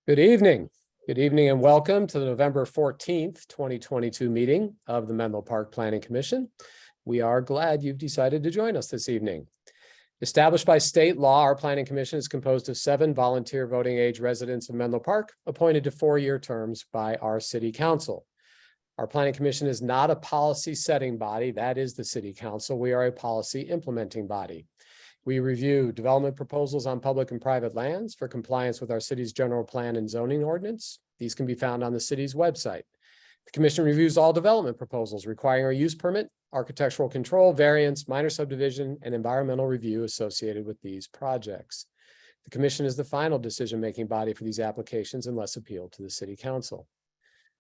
Good evening. Good evening and welcome to the November 14th, 2022 meeting of the Menlo Park Planning Commission. We are glad you've decided to join us this evening. Established by state law, our Planning Commission is composed of 7 volunteer voting age residents of Menlo Park, appointed to 4-year terms by our City Council. Our Planning Commission is not a policy setting body. That is the City Council. We are a policy implementing body. We review development proposals on public and private lands for compliance with our city's general plan and zoning ordinance. These can be found on the city's website. The commission reviews all development proposals requiring a use permit, architectural control, variance, minor subdivision, and environmental review associated with these projects. The commission is the final decision-making body for these applications unless appealed to the City Council.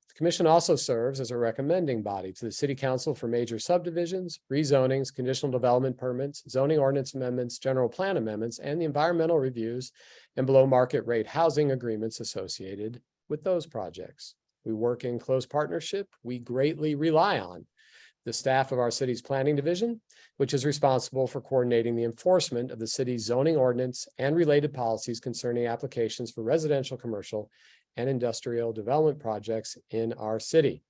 The commission also serves as a recommending body to the City Council for major subdivisions, rezonings, conditional development permits, zoning ordinance amendments, general plan amendments, and the environmental reviews and below market rate housing agreements associated with those projects. We work in close partnership. We greatly rely on the staff of our city's planning division, which is responsible for coordinating the enforcement of the city's zoning ordinance and related policies concerning applications for residential, commercial, and industrial development projects in our city.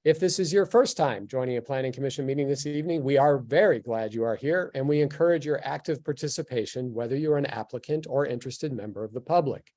If this is your first time joining a Planning Commission meeting this evening, we are very glad you are here, and we encourage your active participation, whether you're an applicant or interested member of the public.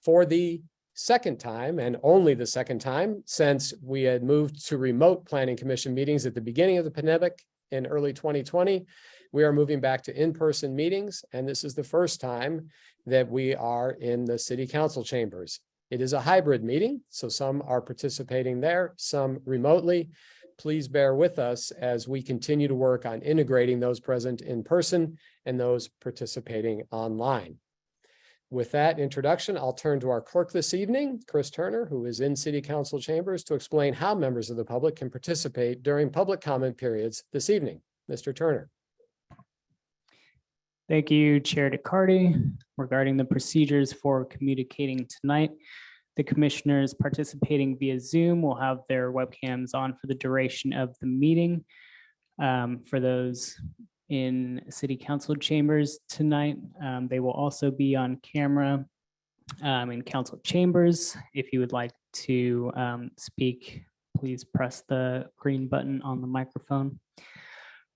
For the second time, and only the second time, since we had moved to remote Planning Commission meetings at the beginning of the pandemic in early 2020, we are moving back to in-person meetings, and this is the first time that we are in the City Council chambers. It is a hybrid meeting, so some are participating there, some remotely. Please bear with us as we continue to work on integrating those present in person and those participating online. With that introduction, I'll turn to our clerk this evening, Chris Turner, who is in City Council chambers, to explain how members of the public can participate during public comment periods this evening. Mr. Turner. Thank you, Chair DeCarty. Regarding the procedures for communicating tonight, the commissioners participating via Zoom will have their webcams on for the duration of the meeting. For those in City Council chambers tonight, they will also be on camera in council chambers. If you would like to speak, please press the green button on the microphone.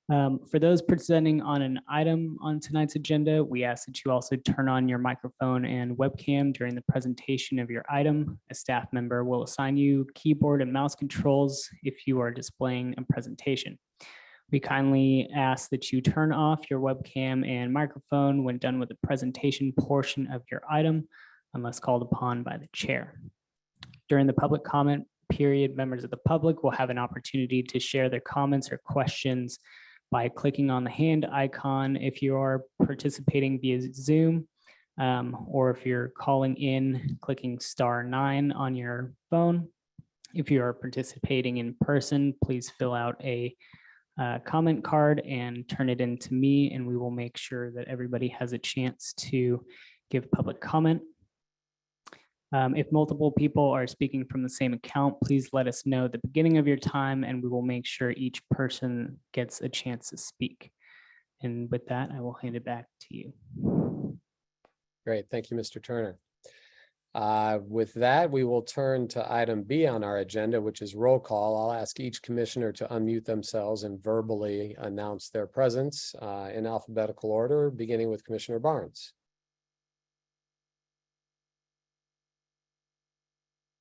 For those presenting on an item on tonight's agenda, we ask that you also turn on your microphone and webcam during the presentation of your item. A staff member will assign you keyboard and mouse controls if you are displaying a presentation. We kindly ask that you turn off your webcam and microphone when done with the presentation portion of your item, unless called upon by the chair. During the public comment period, members of the public will have an opportunity to share their comments or questions by clicking on the hand icon if you are participating via Zoom, or if you're calling in, clicking *9 on your phone. If you are participating in person, please fill out a comment card and turn it in to me, and we will make sure that everybody has a chance to give public comment. If multiple people are speaking from the same account, please let us know at the beginning of your time, and we will make sure each person gets a chance to speak. And with that, I will hand it back to you. Great. Thank you, Mr. Turner. With that, we will turn to item B on our agenda, which is roll call. I'll ask each commissioner to unmute themselves and verbally announce their presence in alphabetical order, beginning with Commissioner Barnes.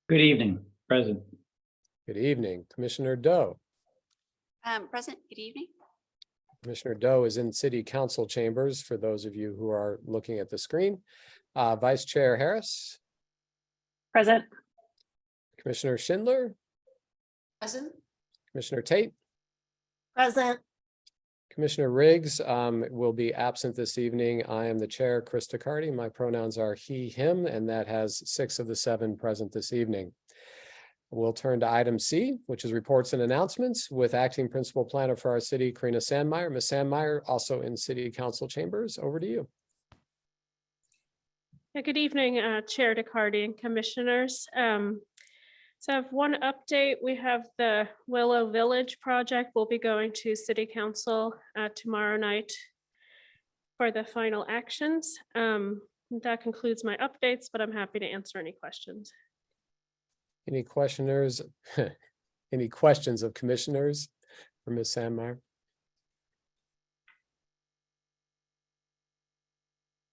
Good evening, present. Good evening, Commissioner Doe. Present, good evening. Commissioner Doe is in City Council chambers for those of you who are looking at the screen. Vice Chair Harris. Present. Commissioner Schindler. Present. Commissioner Tate. Present. Commissioner Riggs will be absent this evening. I am the chair, Chris DeCarty. My pronouns are he, him, and that has 6 of the 7 present this evening. We'll turn to item C, which is reports and announcements with acting principal planner for our city, Karina Sandmeyer. Ms. Sandmeyer, also in City Council chambers. Over to you. Yeah, good evening, Chair DeCarty and commissioners. So I have one update. We have the Willow Village project. We'll be going to City Council tomorrow night for the final actions. That concludes my updates, but I'm happy to answer any questions. Any questioners? Any questions of commissioners for Ms. Sandmeyer?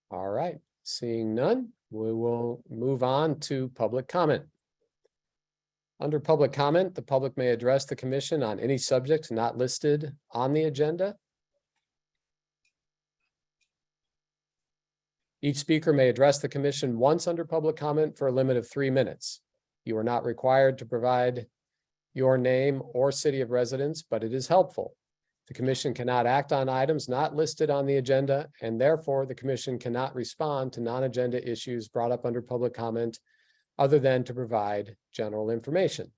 All right, seeing none, we will move on to public comment. Under public comment, the public may address the commission on any subject not listed on the agenda. Each speaker may address the commission once under public comment for a limit of 3 minutes. You are not required to provide your name or city of residence, but it is helpful. The commission cannot act on items not listed on the agenda, and therefore the commission cannot respond to non-agenda issues brought up under public comment other than to provide general information.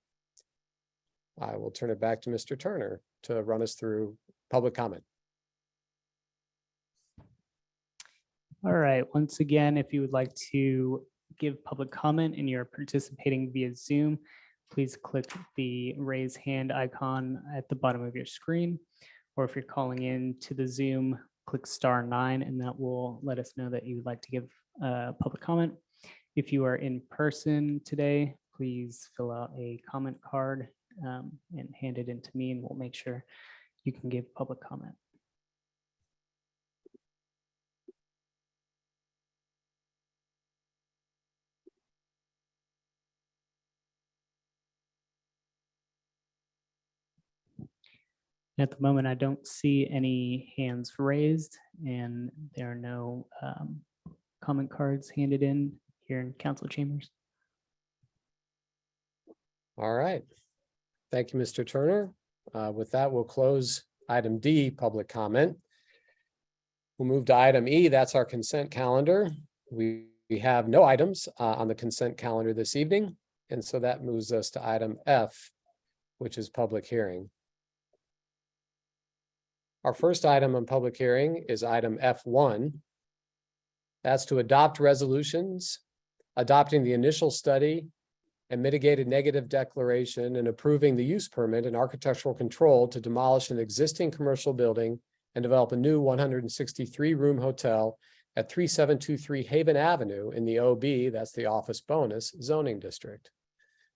I will turn it back to Mr. Turner to run us through public comment. All right, once again, if you would like to give public comment and you're participating via Zoom, please click the raise hand icon at the bottom of your screen. Or if you're calling in to the Zoom, click *9, and that will let us know that you would like to give public comment. If you are in person today, please fill out a comment card and hand it in to me, and we'll make sure you can give public comment. At the moment, I don't see any hands raised, and there are no comment cards handed in here in council chambers. All right. Thank you, Mr. Turner. With that, we'll close item D, public comment. We'll move to item E, that's our consent calendar. We have no items on the consent calendar this evening, and so that moves us to item F, which is public hearing. Our first item on public hearing is item F1. That's to adopt resolutions, adopting the initial study and mitigated negative declaration and approving the use permit and architectural control to demolish an existing commercial building and develop a new 163-room hotel at 3723 Haven Avenue in the OB, that's the office bonus, zoning district.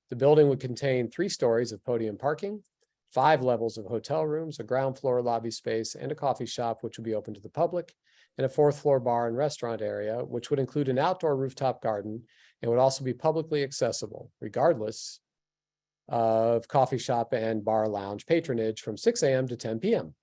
The building would contain 3 stories of podium parking, 5 levels of hotel rooms, a ground floor lobby space, and a coffee shop, which would be open to the public, and a 4th floor bar and restaurant area, which would include an outdoor rooftop garden and would also be publicly accessible, regardless of coffee shop and bar lounge patronage from 6 a.m. to 10 p.m.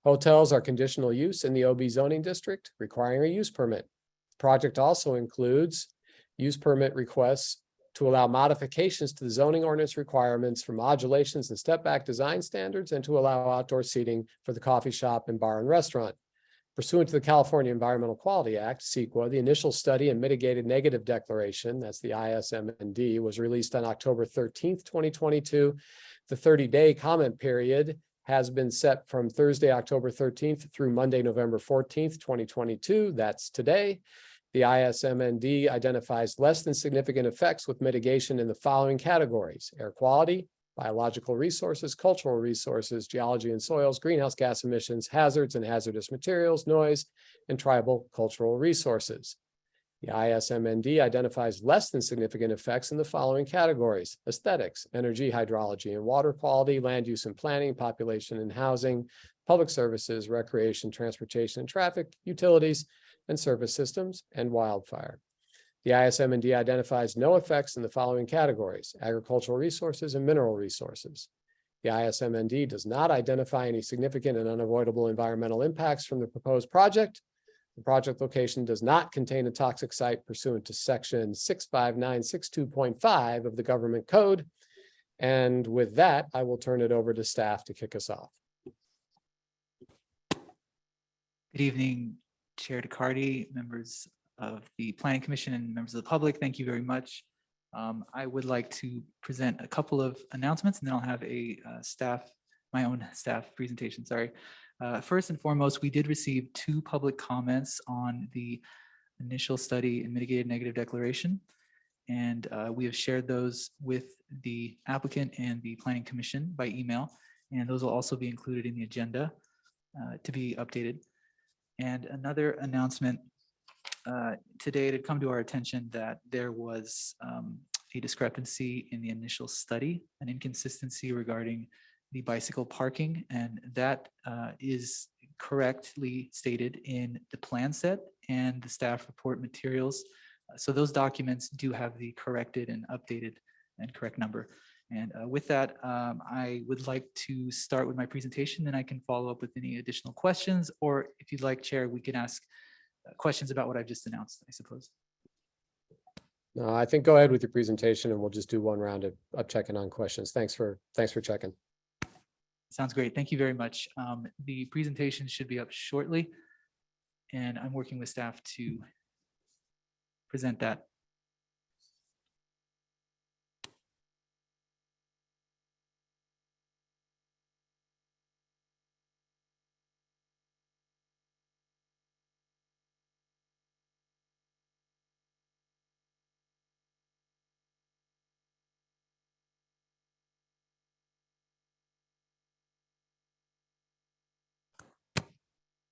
Hotels are conditional use in the OB zoning district, requiring a use permit. The project also includes use permit requests to allow modifications to the zoning ordinance requirements for modulations and step back design standards, and to allow outdoor seating for the coffee shop and bar and restaurant. Pursuant to the California Environmental Quality Act, CEQA, the initial study and mitigated negative declaration, that's the ISMND, was released on October 13th, 2022. The 30-day comment period has been set from Thursday, October 13th through Monday, November 14th, 2022. That's today. The ISMND identifies less than significant effects with mitigation in the following categories: air quality, biological resources, cultural resources, geology and soils, greenhouse gas emissions, hazards and hazardous materials, noise, and tribal cultural resources. The ISMND identifies less than significant effects in the following categories: aesthetics, energy, hydrology and water quality, land use and planning, population and housing, public services, recreation, transportation and traffic, utilities and service systems, and wildfire. The ISMND identifies no effects in the following categories: agricultural resources and mineral resources. The ISMND does not identify any significant and unavoidable environmental impacts from the proposed project. The project location does not contain a toxic site pursuant to section 65962.5 of the government code. And with that, I will turn it over to staff to kick us off. Good evening, Chair DeCardi, members of the Planning Commission, and members of the public. Thank you very much. I would like to present a couple of announcements, and then I'll have a my own staff presentation, sorry. First and foremost, we did receive 2 public comments on the initial study and mitigated negative declaration, and we have shared those with the applicant and the Planning Commission by email, and those will also be included in the agenda to be updated. And another announcement today it had come to our attention that there was a discrepancy in the initial study, an inconsistency regarding the bicycle parking, and that is correctly stated in the plan set and the staff report materials. So those documents do have the corrected and updated and correct number. And with that, I would like to start with my presentation, then I can follow up with any additional questions, or if you'd like, Chair, we can ask questions about what I've just announced, I suppose. No, I think go ahead with your presentation and we'll just do one round of checking on questions. Thanks for checking. Sounds great. Thank you very much. The presentation should be up shortly, and I'm working with staff to present that.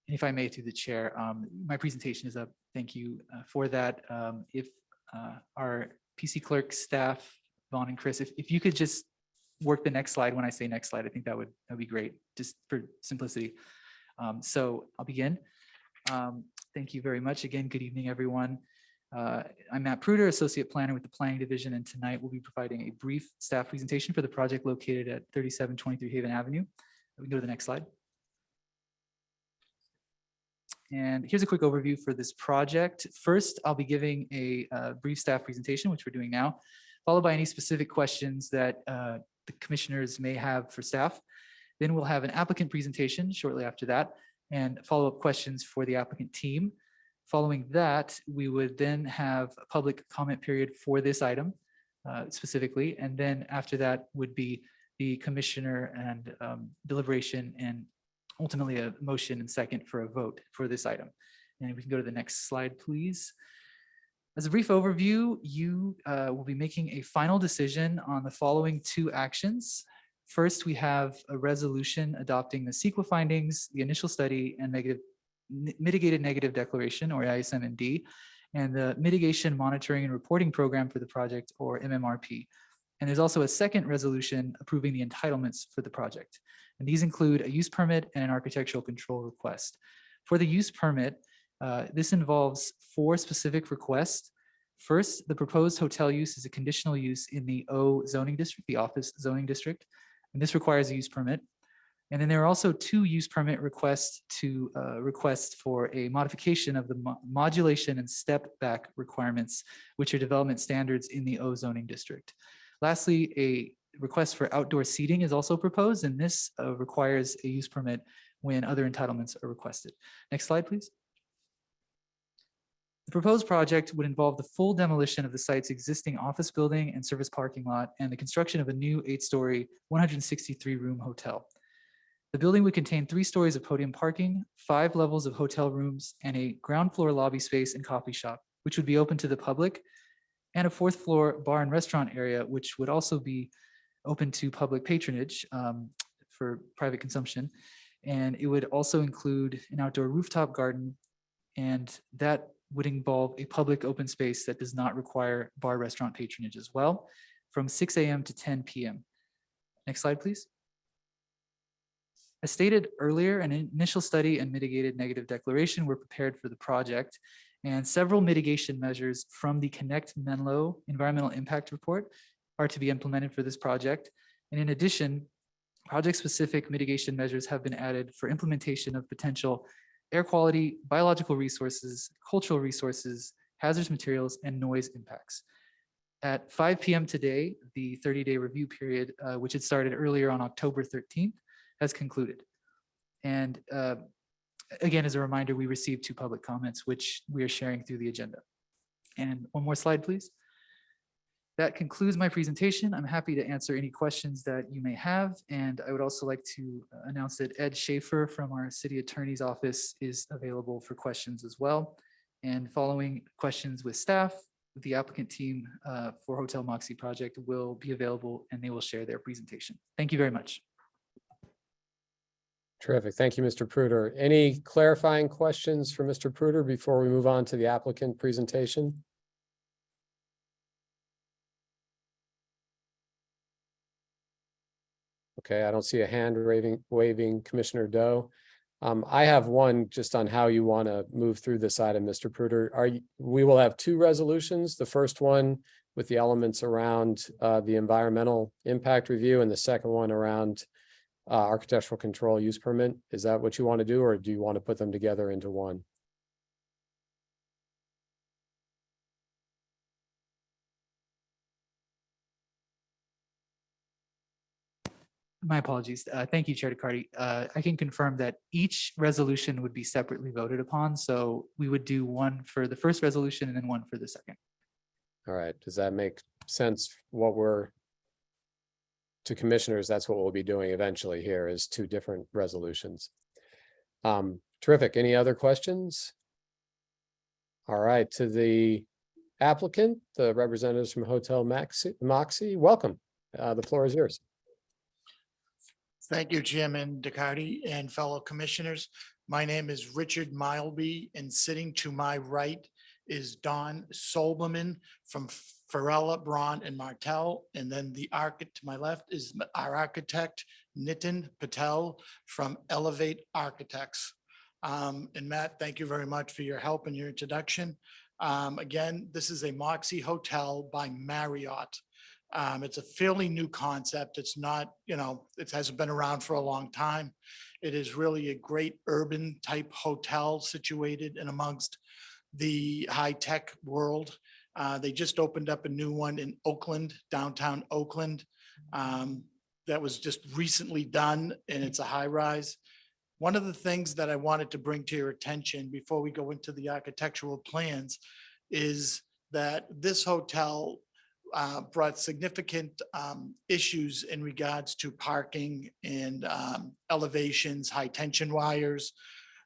If I may, through the chair, my presentation is up. Thank you for that. If our PC clerk staff, Vaughn and Chris, if you could just work the next slide when I say next slide, I think that'd be great, just for simplicity. So I'll begin. Thank you very much. Again, good evening, everyone. I'm Matt Pruder, Associate Planner with the Planning Division, and tonight we'll be providing a brief staff presentation for the project located at 3723 Haven Avenue. We can go to the next slide. And here's a quick overview for this project. First, I'll be giving a brief staff presentation, which we're doing now, followed by any specific questions that the commissioners may have for staff. Then we'll have an applicant presentation shortly after that, and follow-up questions for the applicant team. Following that, we would then have a public comment period for this item specifically, and then after that would be the commissioner and deliberation, and ultimately a motion and second for a vote for this item. And we can go to the next slide, please. As a brief overview, you will be making a final decision on the following two actions. First, we have a resolution adopting the CEQA findings, the initial study, and mitigated negative declaration, or ISM&D, and the mitigation monitoring and reporting program for the project, or MMRP. And there's also a second resolution approving the entitlements for the project. And these include a use permit and an architectural control request. For the use permit, this involves 4 specific requests. First, the proposed hotel use is a conditional use in the O zoning district, the office zoning district, and this requires a use permit. And then there are also 2 use permit requests to request for a modification of the modulation and step back requirements, which are development standards in the O zoning district. Lastly, a request for outdoor seating is also proposed, and this requires a use permit when other entitlements are requested. Next slide, please. The proposed project would involve the full demolition of the site's existing office building and service parking lot, and the construction of a new 8-story, 163-room hotel. The building would contain 3 stories of podium parking, 5 levels of hotel rooms, and a ground floor lobby space and coffee shop, which would be open to the public, and a 4th floor bar and restaurant area, which would also be open to public patronage for private consumption. And it would also include an outdoor rooftop garden, and that would involve a public open space that does not require bar restaurant patronage as well, from 6 a.m. to 10 p.m. Next slide, please. As stated earlier, an initial study and mitigated negative declaration were prepared for the project, and several mitigation measures from the Connect Menlo Environmental Impact Report are to be implemented for this project. And in addition, project-specific mitigation measures have been added for implementation of potential air quality, biological resources, cultural resources, hazardous materials, and noise impacts. At 5 p.m. today, the 30-day review period, which had started earlier on October 13th, has concluded. And again, as a reminder, we received 2 public comments, which we are sharing through the agenda. And one more slide, please. That concludes my presentation. I'm happy to answer any questions that you may have. And I would also like to announce that Ed Schaefer from our city attorney's office is available for questions as well. And following questions with staff, the applicant team for Hotel Moxie project will be available, and they will share their presentation. Thank you very much. Terrific. Thank you, Mr. Pruder. Any clarifying questions for Mr. Pruder before we move on to the applicant presentation? Okay, I don't see a hand waving Commissioner Doe. I have one just on how you want to move through this item, Mr. Pruder. We will have two resolutions. The first one with the elements around the environmental impact review and the second one around architectural control use permit. Is that what you want to do, or do you want to put them together into one? My apologies. Thank you, Chair DeCardi. I can confirm that each resolution would be separately voted upon. So we would do one for the first resolution and then one for the second. All right, does that make sense? To commissioners, that's what we'll be doing eventually here, is two different resolutions. Terrific. Any other questions? All right, to the applicant, the representatives from Hotel Moxie, welcome. The floor is yours. Thank you, Chairman DeCardi and fellow commissioners. My name is Richard Mileby, and sitting to my right is Don Solberman from Farella, Braun and Martel. And then the architect to my left is our architect, Nitin Patel from Elevate Architects. And Matt, thank you very much for your help and your introduction. Again, this is a Moxie Hotel by Marriott. It's a fairly new concept. It's not, it hasn't been around for a long time. It is really a great urban type hotel situated in amongst the high-tech world. They just opened up a new one in Oakland, downtown Oakland. That was just recently done, and it's a high rise. One of the things that I wanted to bring to your attention before we go into the architectural plans is that this hotel brought significant issues in regards to parking and elevations, high tension wires.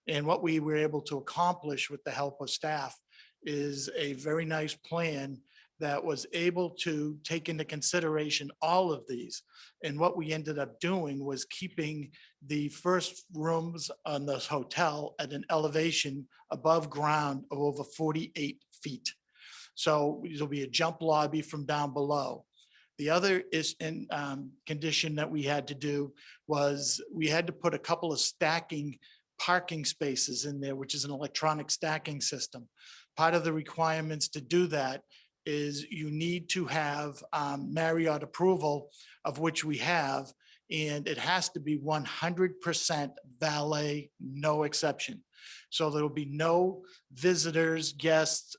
And what we were able to accomplish with the help of staff is a very nice plan that was able to take into consideration all of these. And what we ended up doing was keeping the first rooms on this hotel at an elevation above ground of over 48 feet. So there'll be a jump lobby from down below. The other condition that we had to do was we had to put a couple of stacking parking spaces in there, which is an electronic stacking system. Part of the requirements to do that is you need to have Marriott approval, of which we have, and it has to be 100% valet, no exception. So there'll be no visitors, guests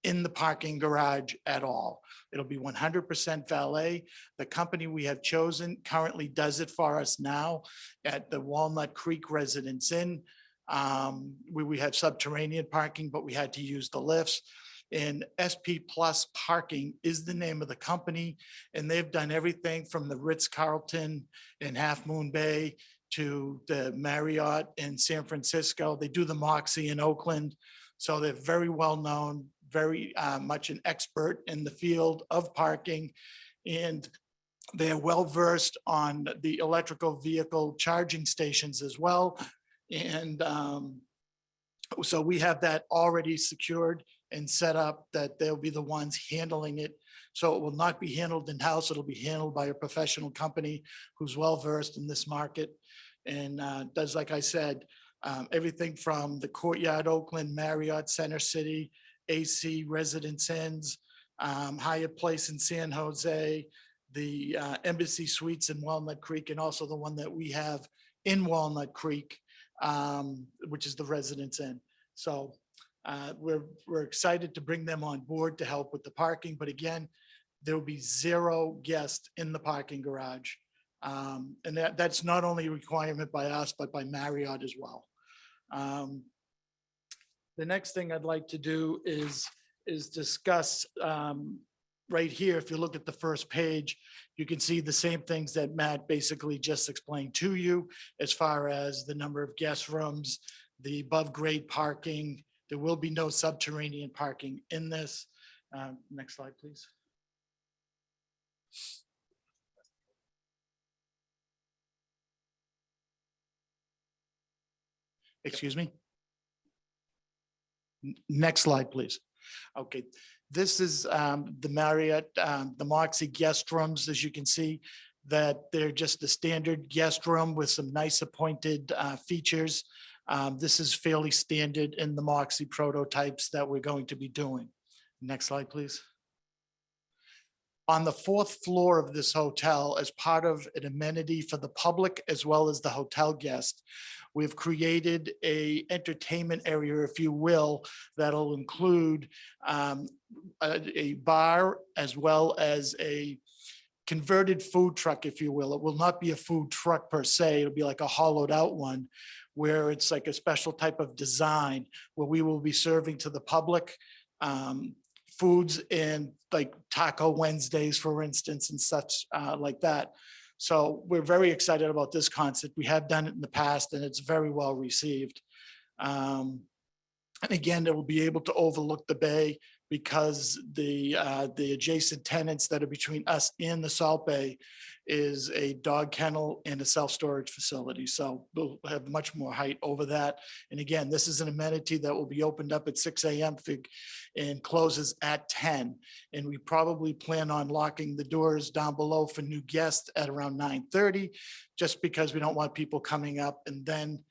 in the parking garage at all. It'll be 100% valet. The company we have chosen currently does it for us now at the Walnut Creek Residence Inn. We have subterranean parking, but we had to use the lifts. And SP Plus Parking is the name of the company. And they've done everything from the Ritz-Carlton in Half Moon Bay to the Marriott in San Francisco. They do the Moxie in Oakland. So they're very well known, very much an expert in the field of parking. And they're well versed on the electrical vehicle charging stations as well. And so we have that already secured and set up that they'll be the ones handling it. So it will not be handled in-house. It'll be handled by a professional company who's well versed in this market and does, like I said, everything from the Courtyard Oakland, Marriott, Center City, AC Residence Inns, Hyatt Place in San Jose, the Embassy Suites in Walnut Creek, and also the one that we have in Walnut Creek, which is the Residence Inn. So we're excited to bring them on board to help with the parking. But again, there will be 0 guests in the parking garage. And that's not only a requirement by us, but by Marriott as well. The next thing I'd like to do is discuss right here. If you look at the first page, you can see the same things that Matt basically just explained to you as far as the number of guest rooms, the above grade parking. There will be no subterranean parking in this. Next slide, please. Excuse me? Next slide, please. Okay, this is the Marriott, the Moxie guest rooms, as you can see, that they're just the standard guest room with some nice appointed features. This is fairly standard in the Moxie prototypes that we're going to be doing. Next slide, please. On the fourth floor of this hotel, as part of an amenity for the public as well as the hotel guest, we've created a entertainment area, if you will, that'll include a bar as well as a converted food truck, if you will. It will not be a food truck per se. It'll be like a hollowed out one where it's like a special type of design where we will be serving to the public foods and like Taco Wednesdays, for instance, and such like that. So we're very excited about this concept. We have done it in the past and it's very well received. And again, it will be able to overlook the bay because the adjacent tenants that are between us and the Salt Bay is a dog kennel and a self-storage facility. So we'll have much more height over that. And again, this is an amenity that will be opened up at 6 a.m. and closes at 10. And we probably plan on locking the doors down below for new guests at around 9:30, just because we don't want people coming up and then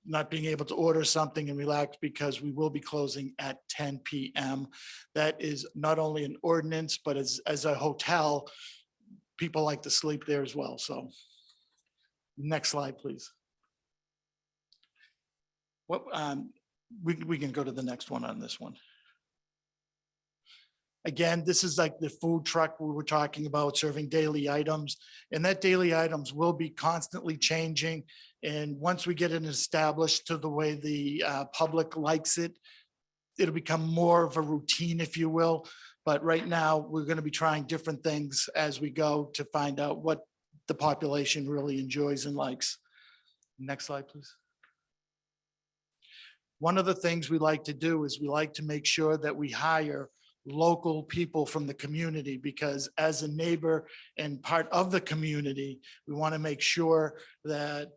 not being able to order something and relax, because we will be closing at 10 p.m. That is not only an ordinance, but as a hotel, people like to sleep there as well. So next slide, please. What we can go to the next one on this one. Again, this is like the food truck we were talking about, serving daily items, and that daily items will be constantly changing. And once we get it established to the way the public likes it, it'll become more of a routine, if you will. But right now, we're going to be trying different things as we go to find out what the population really enjoys and likes. Next slide, please. One of the things we like to do is we like to make sure that we hire local people from the community, because as a neighbor and part of the community, we want to make sure that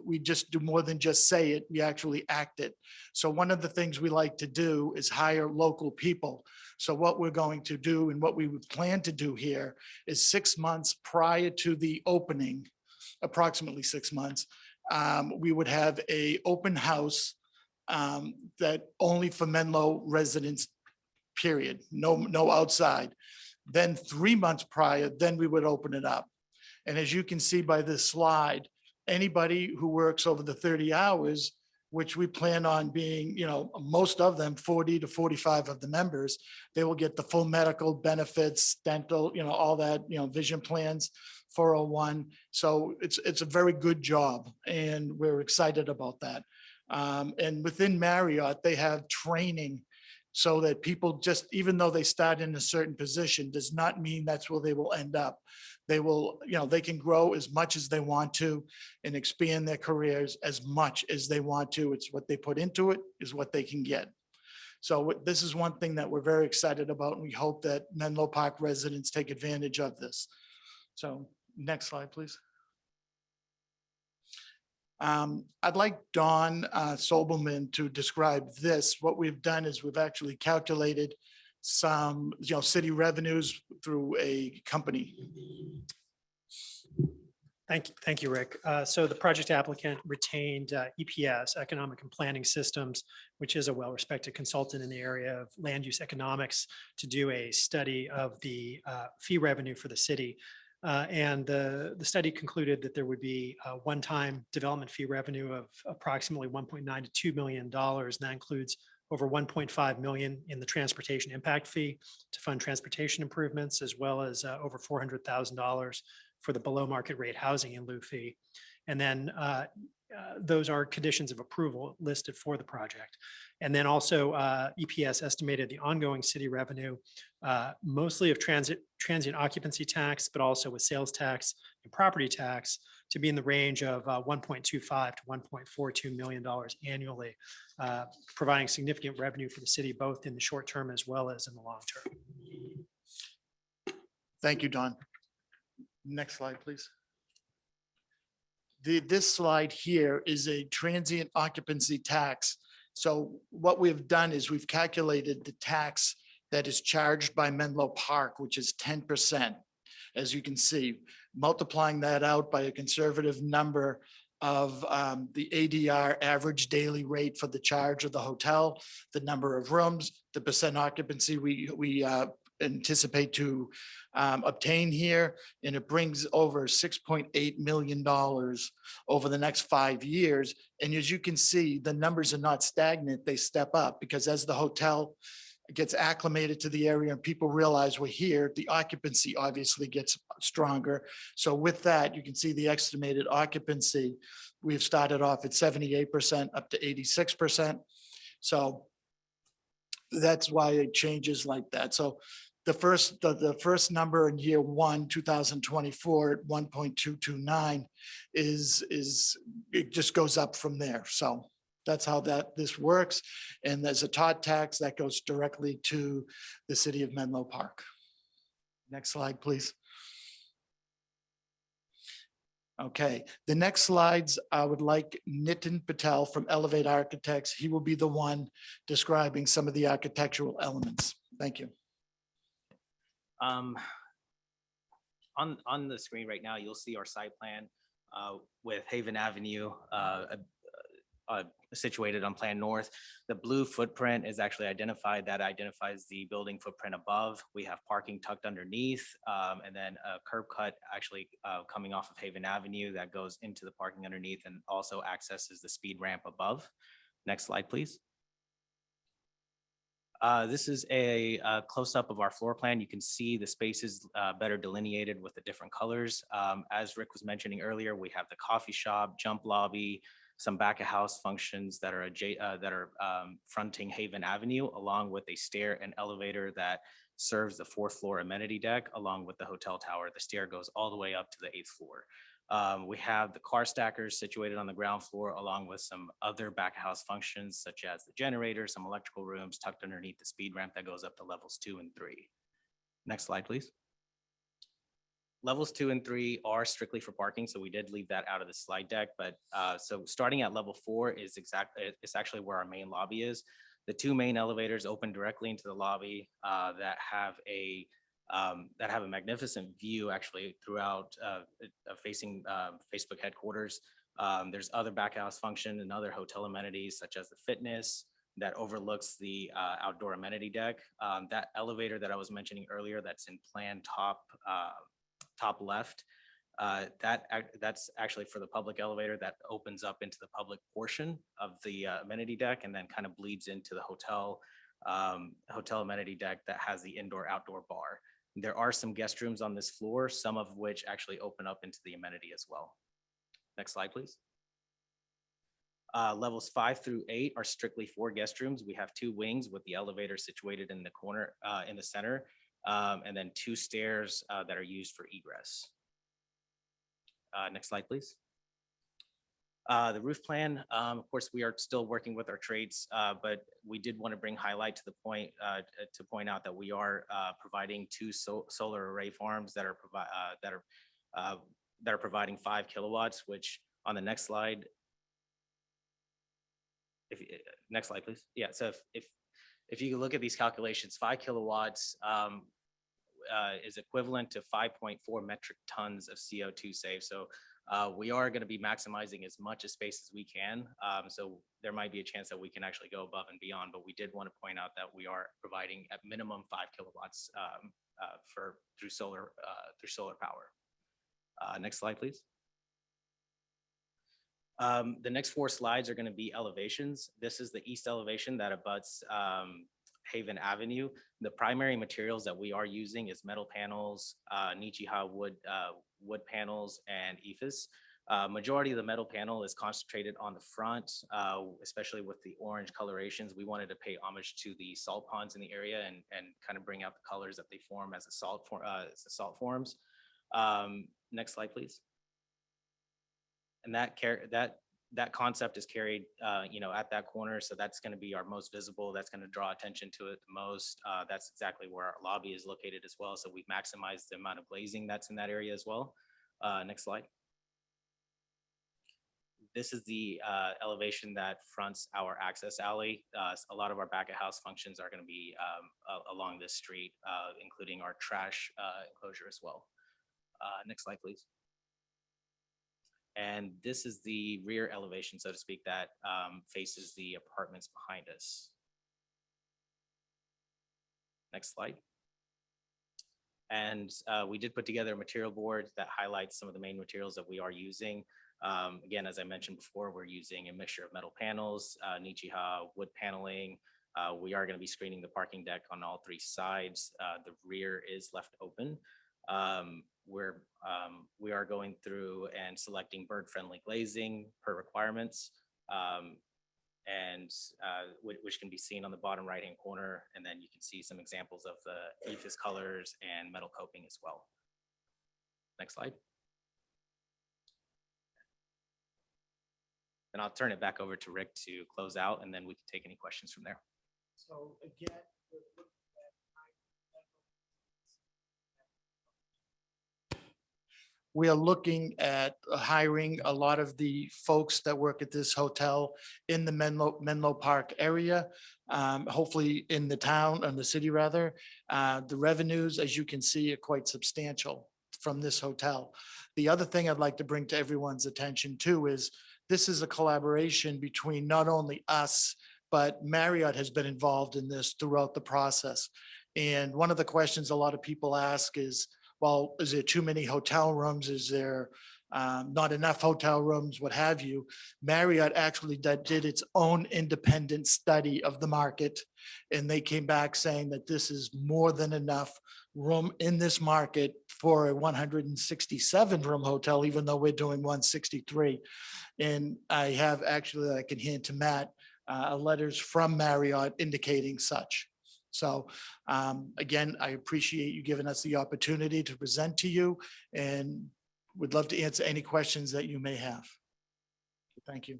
we just do more than just say it, we actually act it. So one of the things we like to do is hire local people. So what we're going to do and what we would plan to do here is 6 months prior to the opening, approximately 6 months, we would have a open house that only for Menlo residents, period, no outside. Then 3 months prior, then we would open it up. And as you can see by this slide, anybody who works over the 30 hours, which we plan on being, most of them, 40 to 45 of the members, they will get the full medical benefits, dental, all that, vision plans, 401. So it's a very good job and we're excited about that. And within Marriott, they have training so that people just, even though they start in a certain position, does not mean that's where they will end up. They will, they can grow as much as they want to and expand their careers as much as they want to. It's what they put into it is what they can get. So this is one thing that we're very excited about, and we hope that Menlo Park residents take advantage of this. So next slide, please. I'd like Don Sobelman to describe this. What we've done is we've actually calculated some, city revenues through a company. Thank you, Rick. So the project applicant retained EPS, Economic and Planning Systems, which is a well-respected consultant in the area of land use economics, to do a study of the fee revenue for the city. And the study concluded that there would be a one-time development fee revenue of approximately $1.9 to $2 million. And that includes over $1.5 million in the transportation impact fee to fund transportation improvements, as well as over $400,000 for the below market rate housing in lieu fee. And then those are conditions of approval listed for the project. And then also EPS estimated the ongoing city revenue, mostly of transient occupancy tax, but also with sales tax and property tax, to be in the range of $1.25 to $1.42 million annually, providing significant revenue for the city, both in the short term as well as in the long term. Thank you, Don. Next slide, please. this slide here is a transient occupancy tax. So what we've done is we've calculated the tax that is charged by Menlo Park, which is 10%. As you can see, multiplying that out by a conservative number of the ADR, average daily rate for the charge of the hotel, the number of rooms, the percent occupancy we anticipate to obtain here, and it brings over $6.8 million over the next 5 years. And as you can see, the numbers are not stagnant, they step up, because as the hotel gets acclimated to the area and people realize we're here, the occupancy obviously gets stronger. So with that, you can see the estimated occupancy. We've started off at 78% up to 86%. So that's why it changes like that. So the first number in year one, 2024 at 1.229 is it just goes up from there. So that's how this works. And there's a Todd tax that goes directly to the city of Menlo Park. Next slide, please. Okay, the next slides, I would like Nitin Patel from Elevate Architects. He will be the one describing some of the architectural elements. Thank you. On the screen right now, you'll see our site plan with Haven Avenue situated on Plan North. The blue footprint is actually identified. That identifies the building footprint above. We have parking tucked underneath, and then a curb cut actually coming off of Haven Avenue that goes into the parking underneath and also accesses the speed ramp above. Next slide, please. This is a close-up of our floor plan. You can see the spaces better delineated with the different colors. As Rick was mentioning earlier, we have the coffee shop, jump lobby, some back of house functions that are fronting Haven Avenue, along with a stair and elevator that serves the 4th floor amenity deck, along with the hotel tower. The stair goes all the way up to the 8th floor. We have the car stackers situated on the ground floor, along with some other back of house functions, such as the generator, some electrical rooms tucked underneath the speed ramp that goes up to levels 2 and 3. Next slide, please. Levels 2 and 3 are strictly for parking, so we did leave that out of the slide deck. But so starting at level 4 is it's actually where our main lobby is. The 2 main elevators open directly into the lobby that have a magnificent view actually throughout facing Facebook headquarters. There's other back house function and other hotel amenities such as the fitness that overlooks the outdoor amenity deck. That elevator that I was mentioning earlier, that's in plan top left, that's actually for the public elevator that opens up into the public portion of the amenity deck and then kind of bleeds into the hotel amenity deck that has the indoor-outdoor bar. There are some guest rooms on this floor, some of which actually open up into the amenity as well. Next slide, please. Levels 5 through 8 are strictly for guest rooms. We have 2 wings with the elevator situated in the corner, in the center, and then 2 stairs that are used for egress. Next slide, please. The roof plan, of course, we are still working with our trades, but we did want to bring highlight to the point to point out that we are providing 2 solar array farms that are providing 5 kilowatts, which on the next slide, next slide, please. Yeah, so if you look at these calculations, 5 kilowatts is equivalent to 5.4 metric tons of CO2 saved. So we are going to be maximizing as much of space as we can. So there might be a chance that we can actually go above and beyond, but we did want to point out that we are providing at minimum 5 kilowatts through solar power. Next slide, please. The next 4 slides are going to be elevations. This is the east elevation that abuts Haven Avenue. The primary materials that we are using is metal panels, Nichiha wood panels, and EIFS. Majority of the metal panel is concentrated on the front, especially with the orange colorations. We wanted to pay homage to the salt ponds in the area and kind of bring out the colors that they form as the salt forms. Next slide, please. And that concept is carried, at that corner. So that's going to be our most visible. That's going to draw attention to it the most. That's exactly where our lobby is located as well. So we've maximized the amount of glazing that's in that area as well. Next slide. This is the elevation that fronts our access alley. A lot of our back of house functions are going to be along this street, including our trash enclosure as well. Next slide, please. And this is the rear elevation, so to speak, that faces the apartments behind us. Next slide. And we did put together a material board that highlights some of the main materials that we are using. Again, as I mentioned before, we're using a mixture of metal panels, Nichiha wood paneling. We are going to be screening the parking deck on all 3 sides. The rear is left open. We are going through and selecting bird-friendly glazing per requirements, which can be seen on the bottom right-hand corner. And then you can see some examples of the EIFS colors and metal coping as well. Next slide. And I'll turn it back over to Rick to close out, and then we can take any questions from there. So again, we are looking at hiring a lot of the folks that work at this hotel in the Menlo Park area, hopefully in the town, and the city rather. The revenues, as you can see, are quite substantial from this hotel. The other thing I'd like to bring to everyone's attention too is this is a collaboration between not only us, but Marriott has been involved in this throughout the process. And one of the questions a lot of people ask is, well, is there too many hotel rooms? Is there not enough hotel rooms, what have you? Marriott actually did its own independent study of the market, and they came back saying that this is more than enough room in this market for a 167 room hotel, even though we're doing 163. And I have actually, I can hand to Matt, letters from Marriott indicating such. So again, I appreciate you giving us the opportunity to present to you, and would love to answer any questions that you may have. Thank you.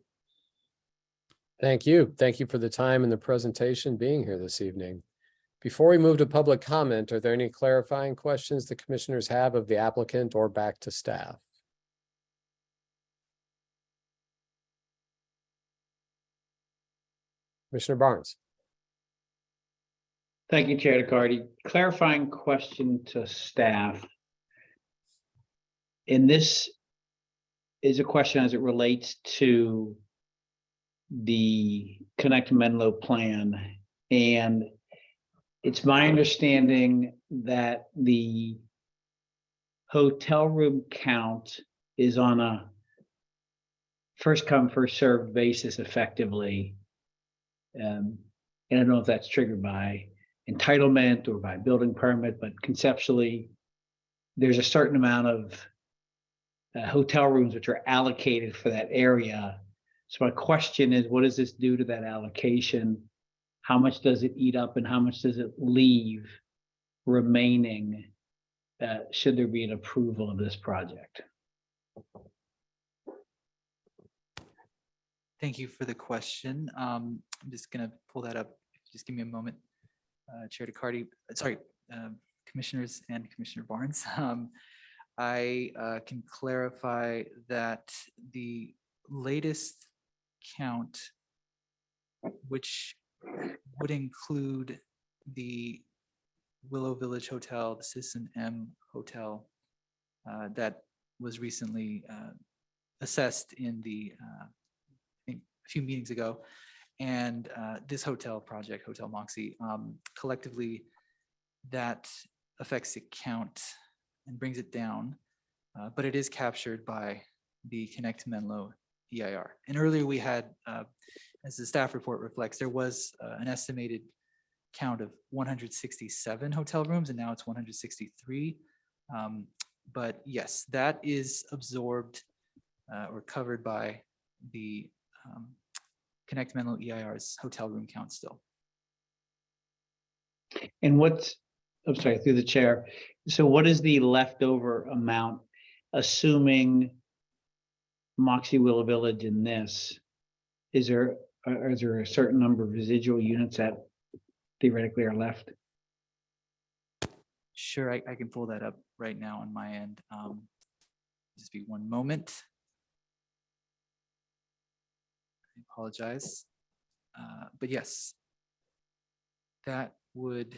Thank you. Thank you for the time and the presentation being here this evening. Before we move to public comment, are there any clarifying questions the commissioners have of the applicant or back to staff? Commissioner Barnes. Thank you, Chair DeCardi. Clarifying question to staff. And this is a question as it relates to the Connect Menlo plan. And it's my understanding that the hotel room count is on a first come, first served basis effectively. And I don't know if that's triggered by entitlement or by building permit, but conceptually, there's a certain amount of hotel rooms which are allocated for that area. So my question is, what does this do to that allocation? How much does it eat up and how much does it leave remaining should there be an approval of this project? Thank you for the question. I'm just going to pull that up. Just give me a moment, Chair DeCardi. Sorry, Commissioners and Commissioner Barnes. I can clarify that the latest count, which would include the Willow Village Hotel, the Citizen M Hotel, that was recently assessed in the I think a few meetings ago, and this hotel project, Hotel Moxie, collectively that affects the count and brings it down, but it is captured by the Connect Menlo EIR. And earlier we had, as the staff report reflects, there was an estimated count of 167 hotel rooms, and now it's 163. But yes, that is absorbed or covered by the Connect Menlo EIR's hotel room count still. And what's, I'm sorry, through the chair. So what is the leftover amount, assuming Moxie Willow Village in this? Is there a certain number of residual units that theoretically are left? Sure, I can pull that up right now on my end. Just be one moment. apologize. But yes, that would.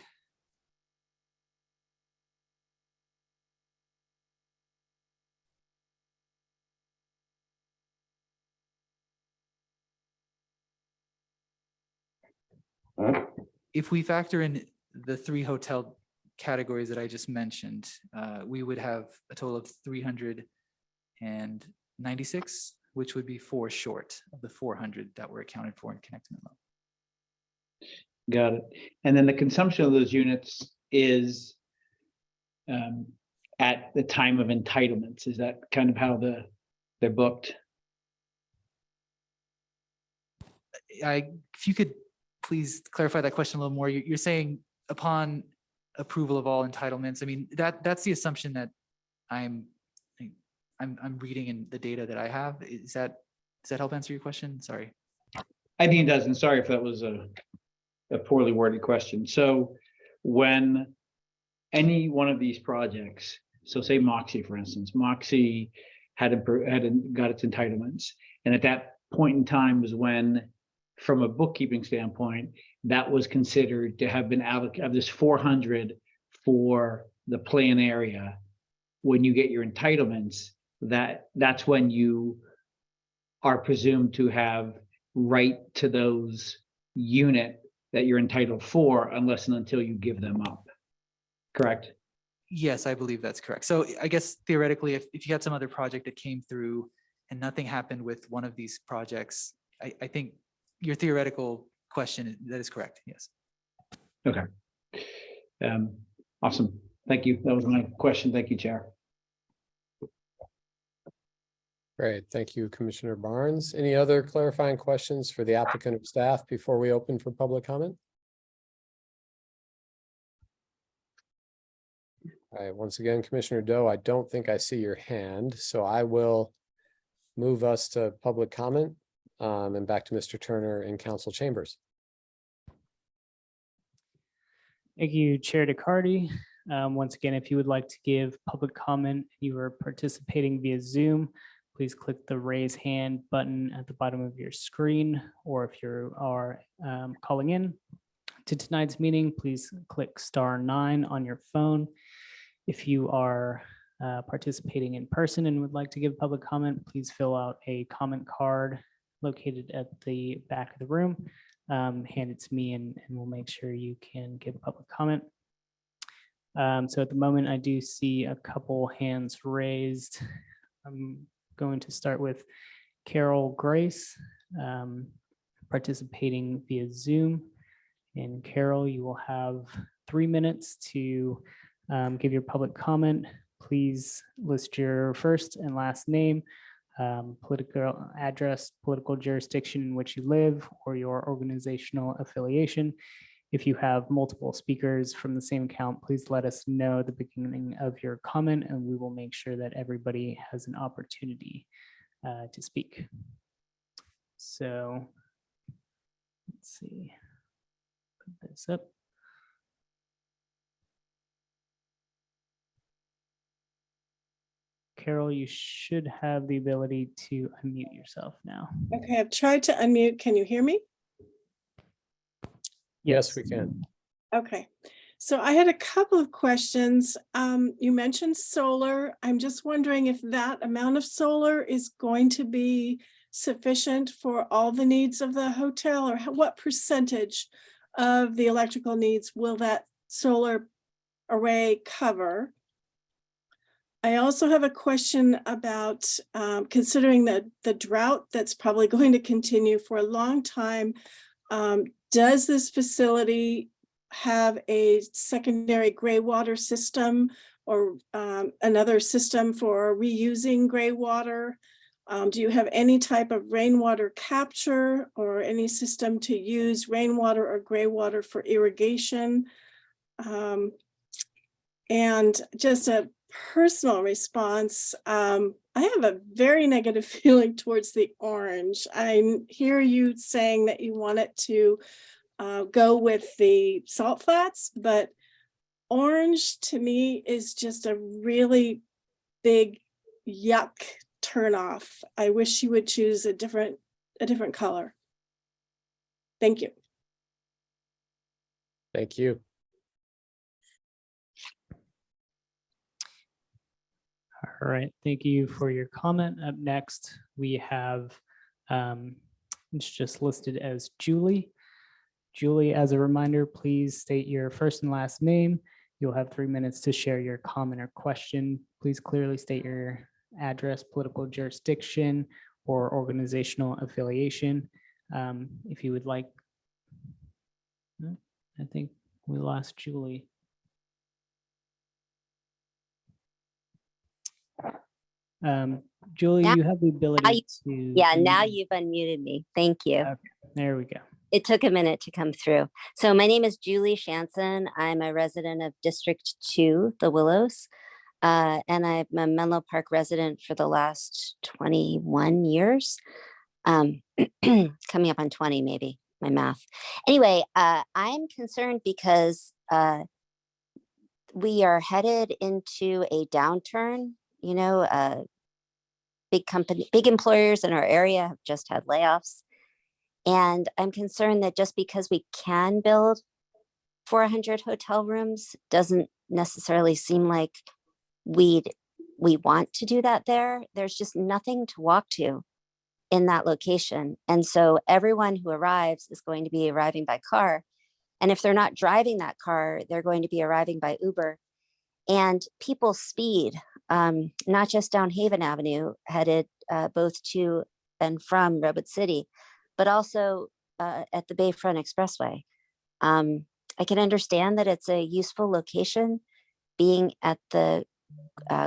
If we factor in the 3 hotel categories that I just mentioned, we would have a total of 396, which would be 4 short of the 400 that were accounted for in Connect Menlo. Got it. And then the consumption of those units is at the time of entitlements. Is that kind of how they're booked? If you could please clarify that question a little more. You're saying upon approval of all entitlements. I mean, that's the assumption that I'm reading in the data that I have. Does that help answer your question? Sorry. I think it does. And sorry if that was a poorly worded question. So when any one of these projects, so say Moxie, for instance, Moxie got its entitlements. And at that point in time was when, from a bookkeeping standpoint, that was considered to have been allocated of this 400 for the plan area. When you get your entitlements, that's when you are presumed to have right to those unit that you're entitled for, unless and until you give them up. Correct? Yes, I believe that's correct. So I guess theoretically, if you had some other project that came through and nothing happened with one of these projects, I think your theoretical question, that is correct. Yes. Okay. Awesome. Thank you. That was my question. Thank you, Chair. Great. Thank you, Commissioner Barnes. Any other clarifying questions for the applicant or staff before we open for public comment? All right, once again, Commissioner Doe, I don't think I see your hand, so I will move us to public comment and back to Mr. Turner in council chambers. Thank you, Chair DeCarty. Once again, if you would like to give public comment, you are participating via Zoom, please click the raise hand button at the bottom of your screen, or if you are calling in to tonight's meeting, please click *9 on your phone. If you are participating in person and would like to give public comment, please fill out a comment card located at the back of the room. Hand it to me and we'll make sure you can give public comment. So at the moment, I do see a couple hands raised. I'm going to start with Carol Grace, participating via Zoom. And Carol, you will have 3 minutes to give your public comment. Please list your first and last name, political address, political jurisdiction in which you live, or your organizational affiliation. If you have multiple speakers from the same account, please let us know at the beginning of your comment, and we will make sure that everybody has an opportunity to speak. So let's see, put this up. Carol, you should have the ability to unmute yourself now. Okay, I've tried to unmute. Can you hear me? Yes, we can. Okay, so I had a couple of questions. You mentioned solar. I'm just wondering if that amount of solar is going to be sufficient for all the needs of the hotel, or what percentage of the electrical needs will that solar array cover? I also have a question about considering the drought that's probably going to continue for a long time. Does this facility have a secondary gray water system, or another system for reusing gray water? Do you have any type of rainwater capture or any system to use rainwater or gray water for irrigation? And just a personal response, I have a very negative feeling towards the orange. I hear you saying that you want it to go with the salt flats, but orange to me is just a really big yuck turnoff. I wish you would choose a different color. Thank you. Thank you. All right, thank you for your comment. Up next, we have, it's just listed as Julie. Julie, as a reminder, please state your first and last name. You'll have 3 minutes to share your comment or question. Please clearly state your address, political jurisdiction, or organizational affiliation. If you would like, I think we lost Julie. Julie, Now- you have the ability to. Yeah, now unmute. you've unmuted me. Thank you. Okay, there we go. It took a minute to come through. So my name is Julie Shanson. I'm a resident of District 2, The Willows. And I'm a Menlo Park resident for the last 21 years. Coming up on 20, maybe, my math. Anyway, I'm concerned because we are headed into a downturn. You know, big employers in our area have just had layoffs. And I'm concerned that just because we can build 400 hotel rooms doesn't necessarily seem like we want to do that there. There's just nothing to walk to in that location. And so everyone who arrives is going to be arriving by car. And if they're not driving that car, they're going to be arriving by Uber. And people speed, not just down Haven Avenue, headed both to and from Redwood City, but also at the Bayfront Expressway. I can understand that it's a useful location being at the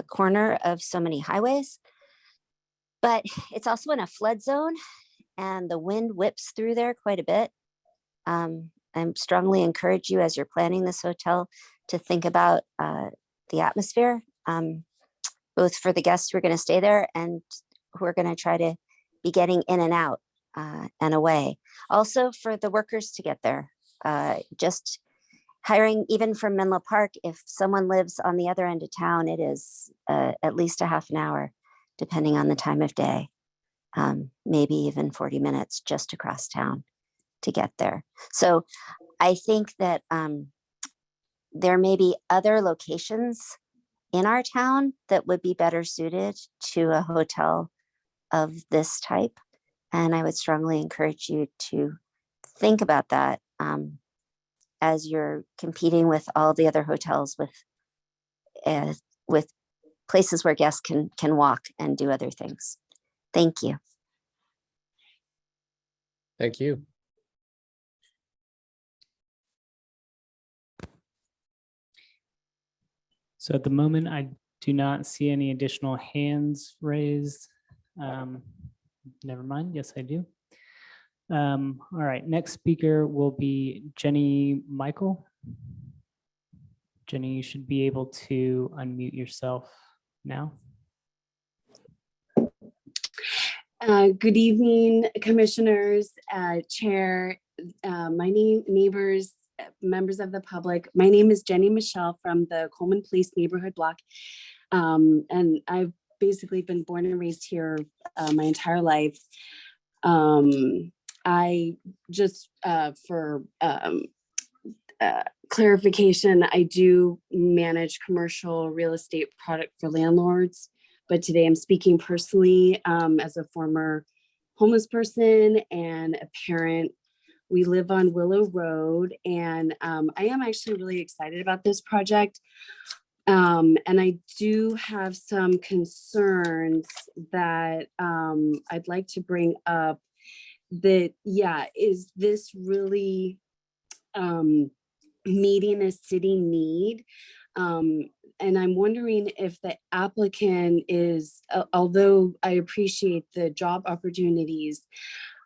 corner of so many highways, but it's also in a flood zone and the wind whips through there quite a bit. I strongly encourage you as you're planning this hotel to think about the atmosphere, both for the guests who are going to stay there and who are going to try to be getting in and out and away. Also for the workers to get there, just hiring even from Menlo Park, if someone lives on the other end of town, it is at least a half an hour, depending on the time of day, maybe even 40 minutes just across town to get there. So I think that there may be other locations in our town that would be better suited to a hotel of this type. And I would strongly encourage you to think about that as you're competing with all the other hotels with places where guests can walk and do other things. Thank you. Thank you. So at the moment, I do not see any additional hands raised. Never mind. Yes, I do. All right, next speaker will be Jenny Michael. Jenny, you should be able to unmute yourself now. Good evening, commissioners, chair, neighbors, members of the public. My name is Jenny Michelle from the Coleman Place neighborhood block. And I've basically been born and raised here my entire life. I just, for clarification, I do manage commercial real estate product for landlords, but today I'm speaking personally as a former homeless person and a parent. We live on Willow Road, and I am actually really excited about this project. And I do have some concerns that I'd like to bring up. That, yeah, is this really meeting a city need? And I'm wondering if the applicant is, although I appreciate the job opportunities,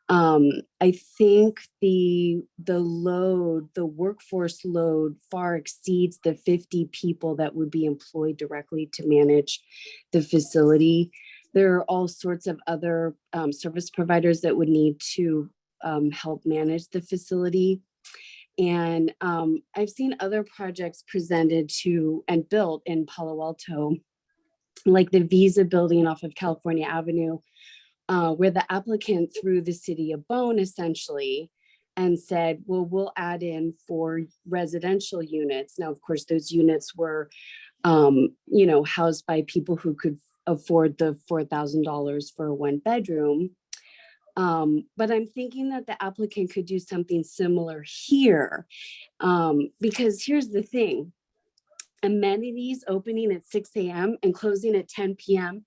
I think the load, the workforce load far exceeds the 50 people that would be employed directly to manage the facility. There are all sorts of other service providers that would need to help manage the facility. And I've seen other projects presented to and built in Palo Alto, like the Visa building off of California Avenue, where the applicant through the city of Boone essentially and said, well, we'll add in 4 residential units. Now, of course, those units were, housed by people who could afford the $4,000 for a 1-bedroom. But I'm thinking that the applicant could do something similar here. Because here's the thing, amenities opening at 6 a.m. and closing at 10 p.m.,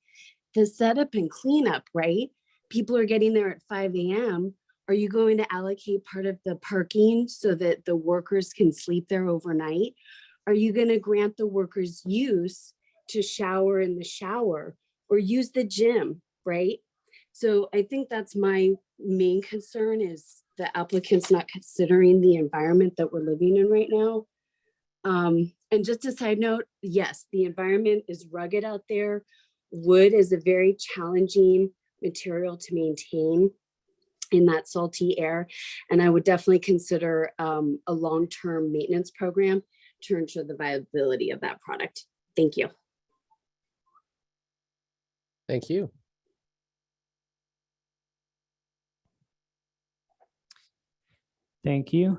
the setup and cleanup, right? People are getting there at 5 a.m. Are you going to allocate part of the parking so that the workers can sleep there overnight? Are you going to grant the workers use to shower in the shower or use the gym, right? So I think that's my main concern, is the applicant's not considering the environment that we're living in right now. And just a side note, yes, the environment is rugged out there. Wood is a very challenging material to maintain in that salty air. And I would definitely consider a long-term maintenance program to ensure the viability of that product. Thank you. Thank you. Thank you.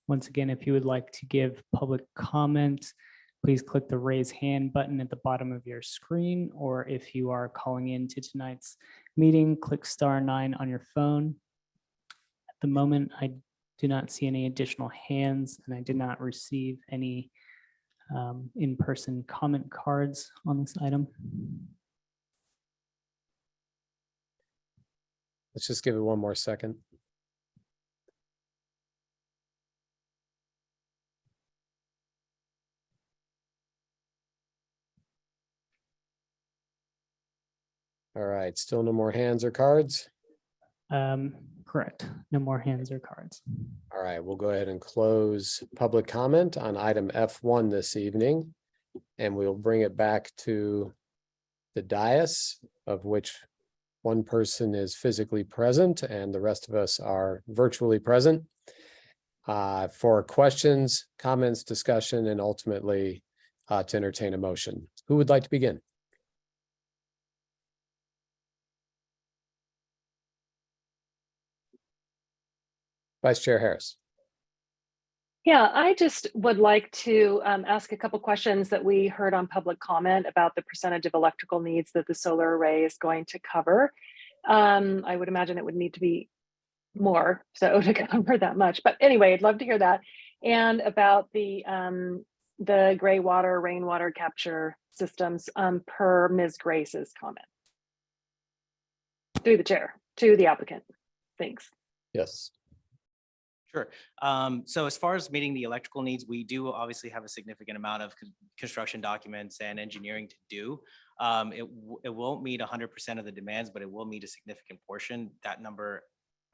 Once again, if you would like to give public comment, please click the raise hand button at the bottom of your screen, or if you are calling into tonight's meeting, click *9 on your phone. At the moment, I do not see any additional hands, and I did not receive any in-person comment cards on this item. Let's just give it one more second. All right, still no more hands or cards? Correct. No more hands or cards. All right, we'll go ahead and close public comment on item F1 this evening. And we'll bring it back to the dais, of which one person is physically present and the rest of us are virtually present, for questions, comments, discussion, and ultimately to entertain a motion. Who would like to begin? Vice Chair Harris. Yeah, I just would like to ask a couple questions that we heard on public comment about the percentage of electrical needs that the solar array is going to cover. I would imagine it would need to be more so to cover that much. But anyway, I'd love to hear that. And about the gray water, rainwater capture systems per Ms. Grace's comment. Through the chair, to the applicant. Thanks. Yes. Sure. So as far as meeting the electrical needs, we do obviously have a significant amount of construction documents and engineering to do. It won't meet 100% of the demands, but it will meet a significant portion. That number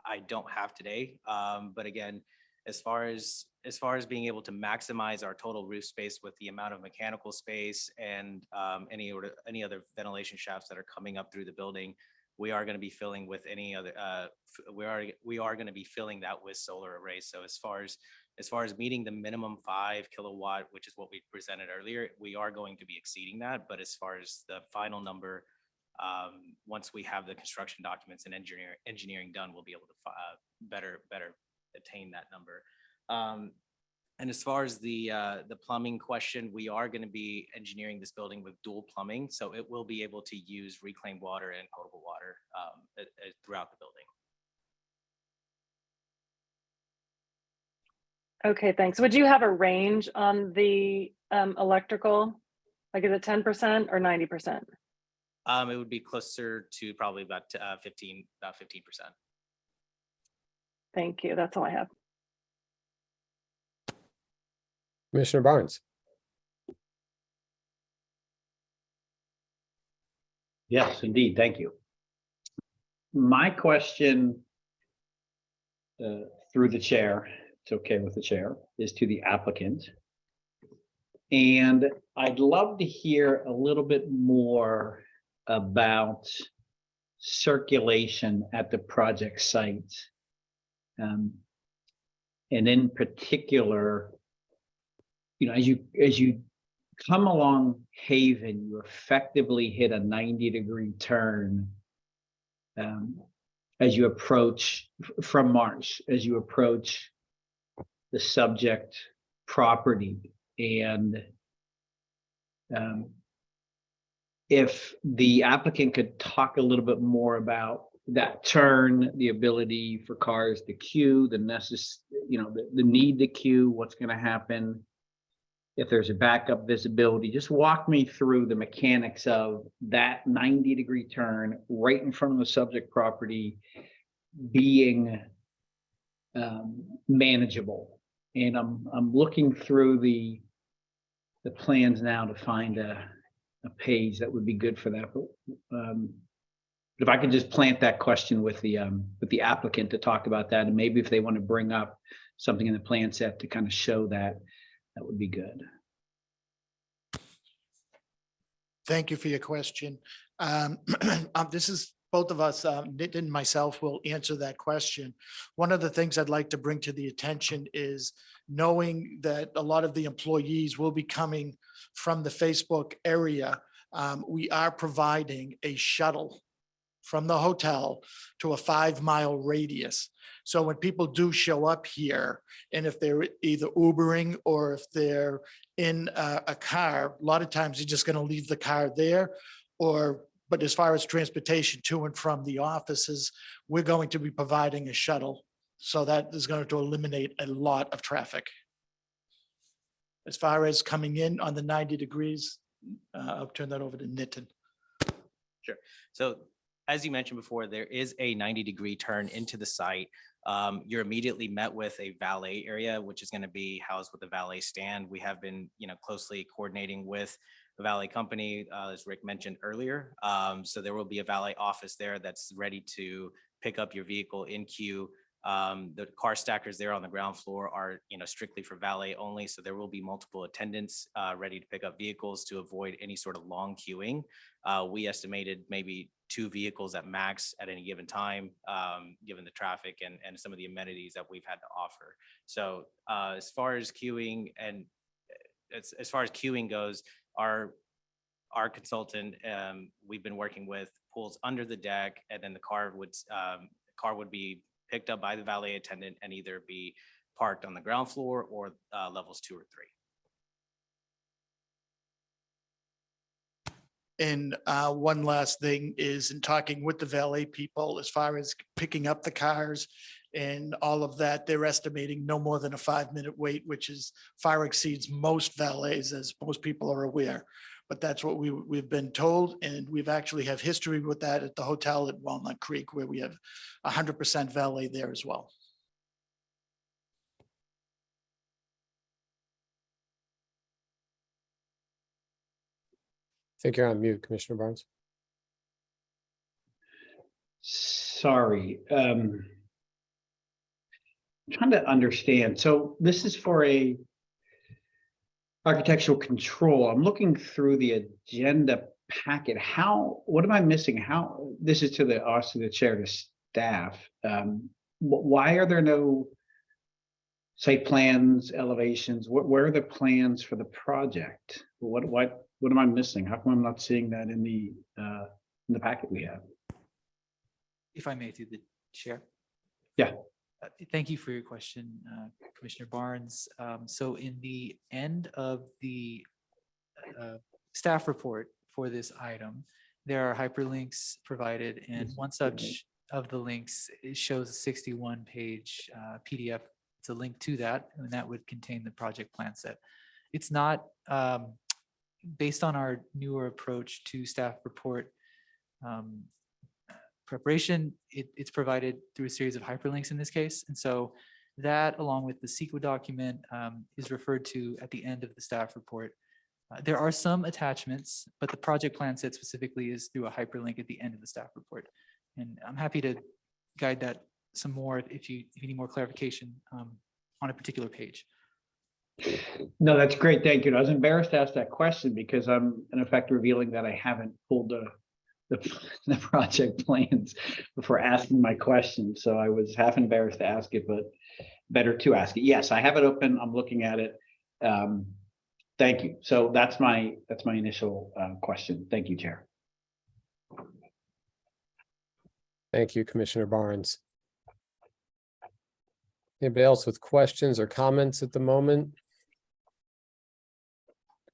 I don't have today. But again, as far as being able to maximize our total roof space with the amount of mechanical space and any other ventilation shafts that are coming up through the building, we are going to be filling with any other we are going to be filling that with solar arrays. So as far as meeting the minimum 5 kilowatt, which is what we presented earlier, we are going to be exceeding that. But as far as the final number, once we have the construction documents and engineering done, we'll be able to better attain that number. And as far as the plumbing question, we are going to be engineering this building with dual plumbing, so it will be able to use reclaimed water and potable water throughout the building. Okay, thanks. Would you have a range on the electrical? Like, is it 10% or 90%? It would be closer to probably about 15%. Thank you. That's all I have. Commissioner Barnes. Yes, indeed. Thank you. My question through the chair, it's okay with the chair, is to the applicant. And I'd love to hear a little bit more about circulation at the project site. And in particular, as you come along Haven, you effectively hit a 90-degree turn as you approach from Marsh, as you approach the subject property. And if the applicant could talk a little bit more about that turn, the ability for cars to queue, the the need to queue, what's going to happen if there's a backup visibility. Just walk me through the mechanics of that 90-degree turn right in front of the subject property being manageable. And I'm looking through the plans now to find a page that would be good for that. But if I could just plant that question with the applicant to talk about that, and maybe if they want to bring up something in the plan set to kind of show that, that would be good. Thank you for your question. This is both of us, Nitin and myself, will answer that question. One of the things I'd like to bring to the attention is knowing that a lot of the employees will be coming from the Facebook area. We are providing a shuttle from the hotel to a 5-mile radius. So when people do show up here, and if they're either Ubering or if they're in a car, a lot of times they're just going to leave the car there. But as far as transportation to and from the offices, we're going to be providing a shuttle. So that is going to eliminate a lot of traffic. As far as coming in on the 90 degrees, I'll turn that over to Nitin. Sure. So as you mentioned before, there is a 90-degree turn into the site. You're immediately met with a valet area, which is going to be housed with a valet stand. We have been, closely coordinating with the valet company, as Rick mentioned earlier. So there will be a valet office there that's ready to pick up your vehicle in queue. The car stackers there on the ground floor are, strictly for valet only. So there will be multiple attendants ready to pick up vehicles to avoid any sort of long queuing. We estimated maybe 2 vehicles at max at any given time, given the traffic and some of the amenities that we've had to offer. So as far as queuing and as far as queuing goes, our consultant we've been working with pulls under the deck, and then the car would be picked up by the valet attendant and either be parked on the ground floor or levels 2 or 3. And one last thing is in talking with the valet people, as far as picking up the cars and all of that, they're estimating no more than a 5-minute wait, which is far exceeds most valets, as most people are aware. But that's what we've been told, and we've actually have history with that at the hotel at Walnut Creek, where we have 100% valet there as well. I think you're on mute, Commissioner Barnes. Sorry. I'm trying to understand. So this is for a architectural control. I'm looking through the agenda packet. What am I missing? This is to the chair to staff. Why are there no site plans, elevations? Where are the plans for the project? What am I missing? How come I'm not seeing that in the packet we have? If I may, through the chair. Yeah. Thank you for your question, Commissioner Barnes. So in the end of the staff report for this item, there are hyperlinks provided, and one such of the links, it shows a 61-page PDF. It's a link to that, and that would contain the project plan set. It's not based on our newer approach to staff report preparation. It's provided through a series of hyperlinks in this case. And so that, along with the CEQA document, is referred to at the end of the staff report. There are some attachments, but the project plan set specifically is through a hyperlink at the end of the staff report. And I'm happy to guide that some more if you need more clarification on a particular page. No, that's great. Thank you. I was embarrassed to ask that question because I'm in effect revealing that I haven't pulled the project plans before asking my question. So I was half embarrassed to ask it, but better to ask it. Yes, I have it open. I'm looking at it. Thank you. So that's my initial question. Thank you, Chair. Thank you, Commissioner Barnes. Anybody else with questions or comments at the moment?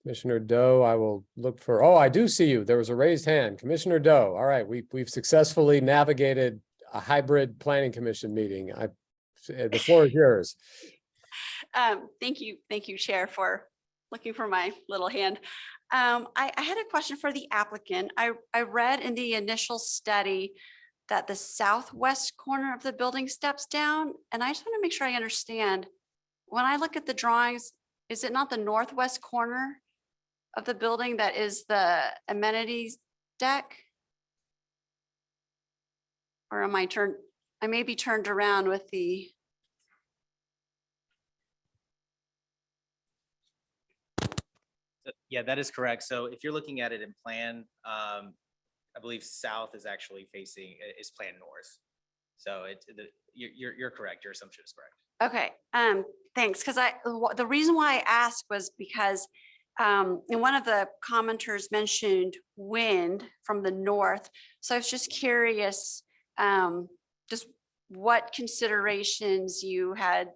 Commissioner Doe, I will look for, oh, I do see you. There was a raised hand. Commissioner Doe. All right, we've successfully navigated a hybrid planning commission meeting. The floor is yours. Thank you, Chair, for looking for my little hand. I had a question for the applicant. I read in the initial study that the southwest corner of the building steps down, and I just want to make sure I understand. When I look at the drawings, is it not the northwest corner of the building that is the amenities deck? Or am I may be turned around with the. Yeah, that is correct. So if you're looking at it in plan, I believe south is actually facing, is planned north. So you're correct. Your assumption is correct. Okay, thanks. Because the reason why I asked was because and one of the commenters mentioned wind from the north. So I was just curious, just what considerations you had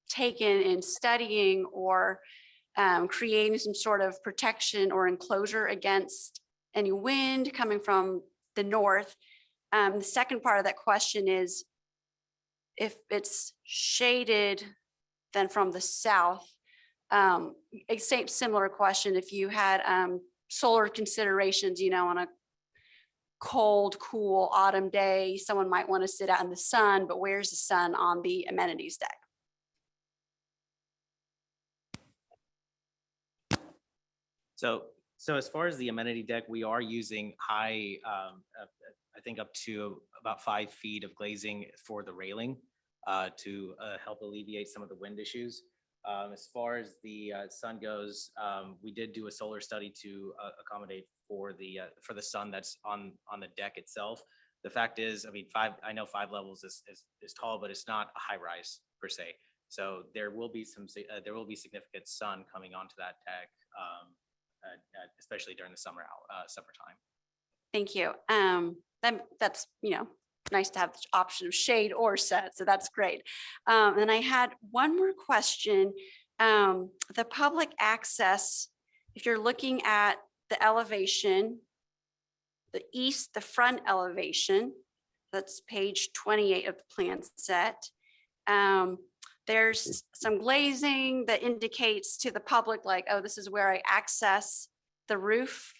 taken in studying or creating some sort of protection or enclosure against any wind coming from the north. The second part of that question is, if it's shaded then from the south, similar question, if you had solar considerations, on a cold, cool autumn day, someone might want to sit out in the sun, but where's the sun on the amenities deck? So as far as the amenity deck, we are using high, I think up to about 5 feet of glazing for the railing to help alleviate some of the wind issues. As far as the sun goes, we did do a solar study to accommodate for the sun that's on the deck itself. The fact is, I mean, I know 5 levels is tall, but it's not a high rise per se. So there will be significant sun coming onto that deck, especially during the summertime. Thank you. That's, nice to have the option of shade or set, so that's great. And I had one more question. The public access, if you're looking at the elevation, the front elevation, that's page 28 of the plan set. There's some glazing that indicates to the public like, oh, this is where I access the roof.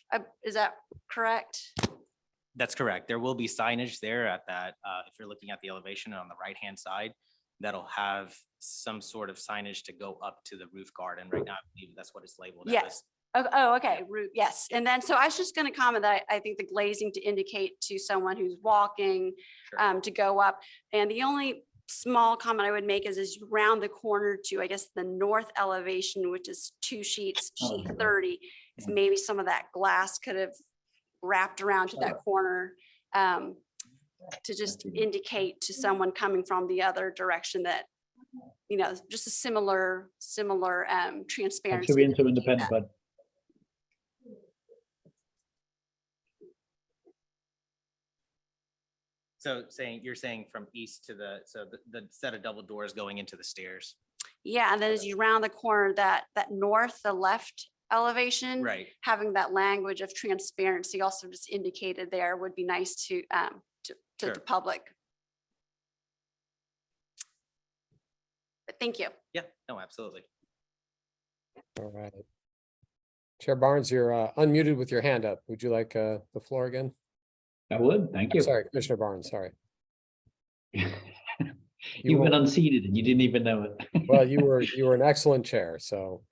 Is that correct? That's correct. There will be signage there at that. If you're looking at the elevation on the right-hand side, that'll have some sort of signage to go up to the roof garden. Right now, I believe that's what it's labeled as. Oh, okay. Roof, yes. And then, so I was just going to comment that I think the glazing to indicate to someone who's walking to go up. And the only small comment I would make is round the corner to, I guess, the north elevation, which is 2 sheets, sheet 30, is maybe some of that glass could have wrapped around to that corner to just indicate to someone coming from the other direction that, just a similar transparency. Should be into independent, but. So you're saying from east to the set of double doors going into the stairs. Yeah, and then as you round the corner, that north, the left elevation, Right. having that language of transparency also just indicated there would be nice to Sure. the public. But thank you. Yeah, no, absolutely. All right. Chair Barnes, you're unmuted with your hand up. Would you like the floor again? I would, thank you. Sorry, Commissioner Barnes, sorry. You've been unseated and you didn't even know it. Well, you were an excellent chair, so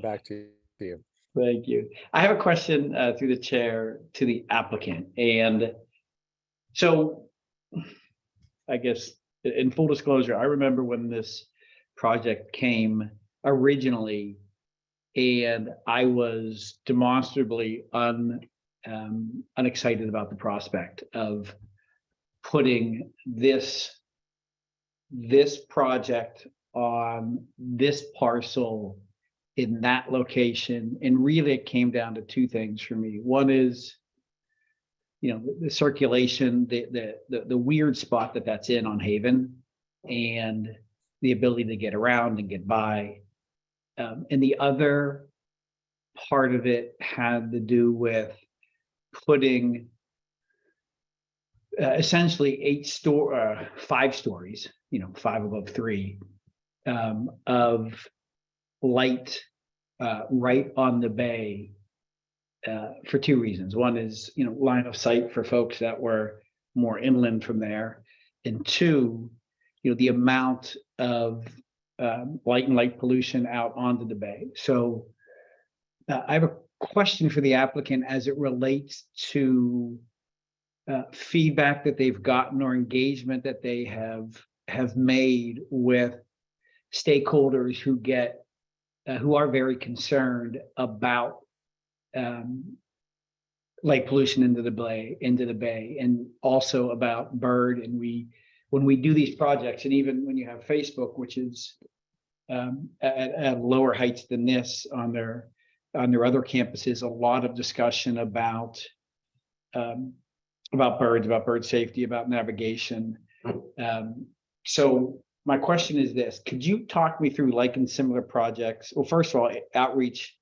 back to you. Thank you. I have a question through the chair to the applicant. And so I guess in full disclosure, I remember when this project came originally, and I was demonstrably unexcited about the prospect of putting this project on this parcel in that location. And really it came down to 2 things for me. One is the circulation, the weird spot that's in on Haven, and the ability to get around and get by. And the other part of it had to do with putting essentially 5 stories, 5 above 3, of light right on the bay for 2 reasons. One is, line of sight for folks that were more inland from there. And 2, the amount of light and light pollution out onto the bay. So I have a question for the applicant as it relates to feedback that they've gotten or engagement that they have made with stakeholders who are very concerned about light pollution into the bay, and also about bird. And when we do these projects, and even when you have Facebook, which is at lower heights than this on their other campuses, a lot of discussion about birds, about bird safety, about navigation. So my question is this: could you talk me through like and similar projects? Well, first of all, outreach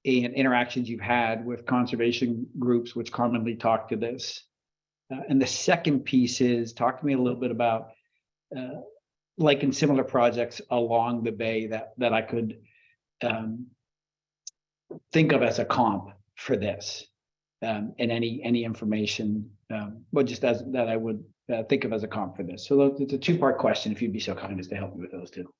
and interactions you've had with conservation groups, which commonly talk to this. And the second piece is, talk to me a little bit about like and similar projects along the bay that I could think of as a comp for this, and any information, but just as that I would think of as a comp for this. So it's a 2-part question, if you'd be so kind as to help me with those 2.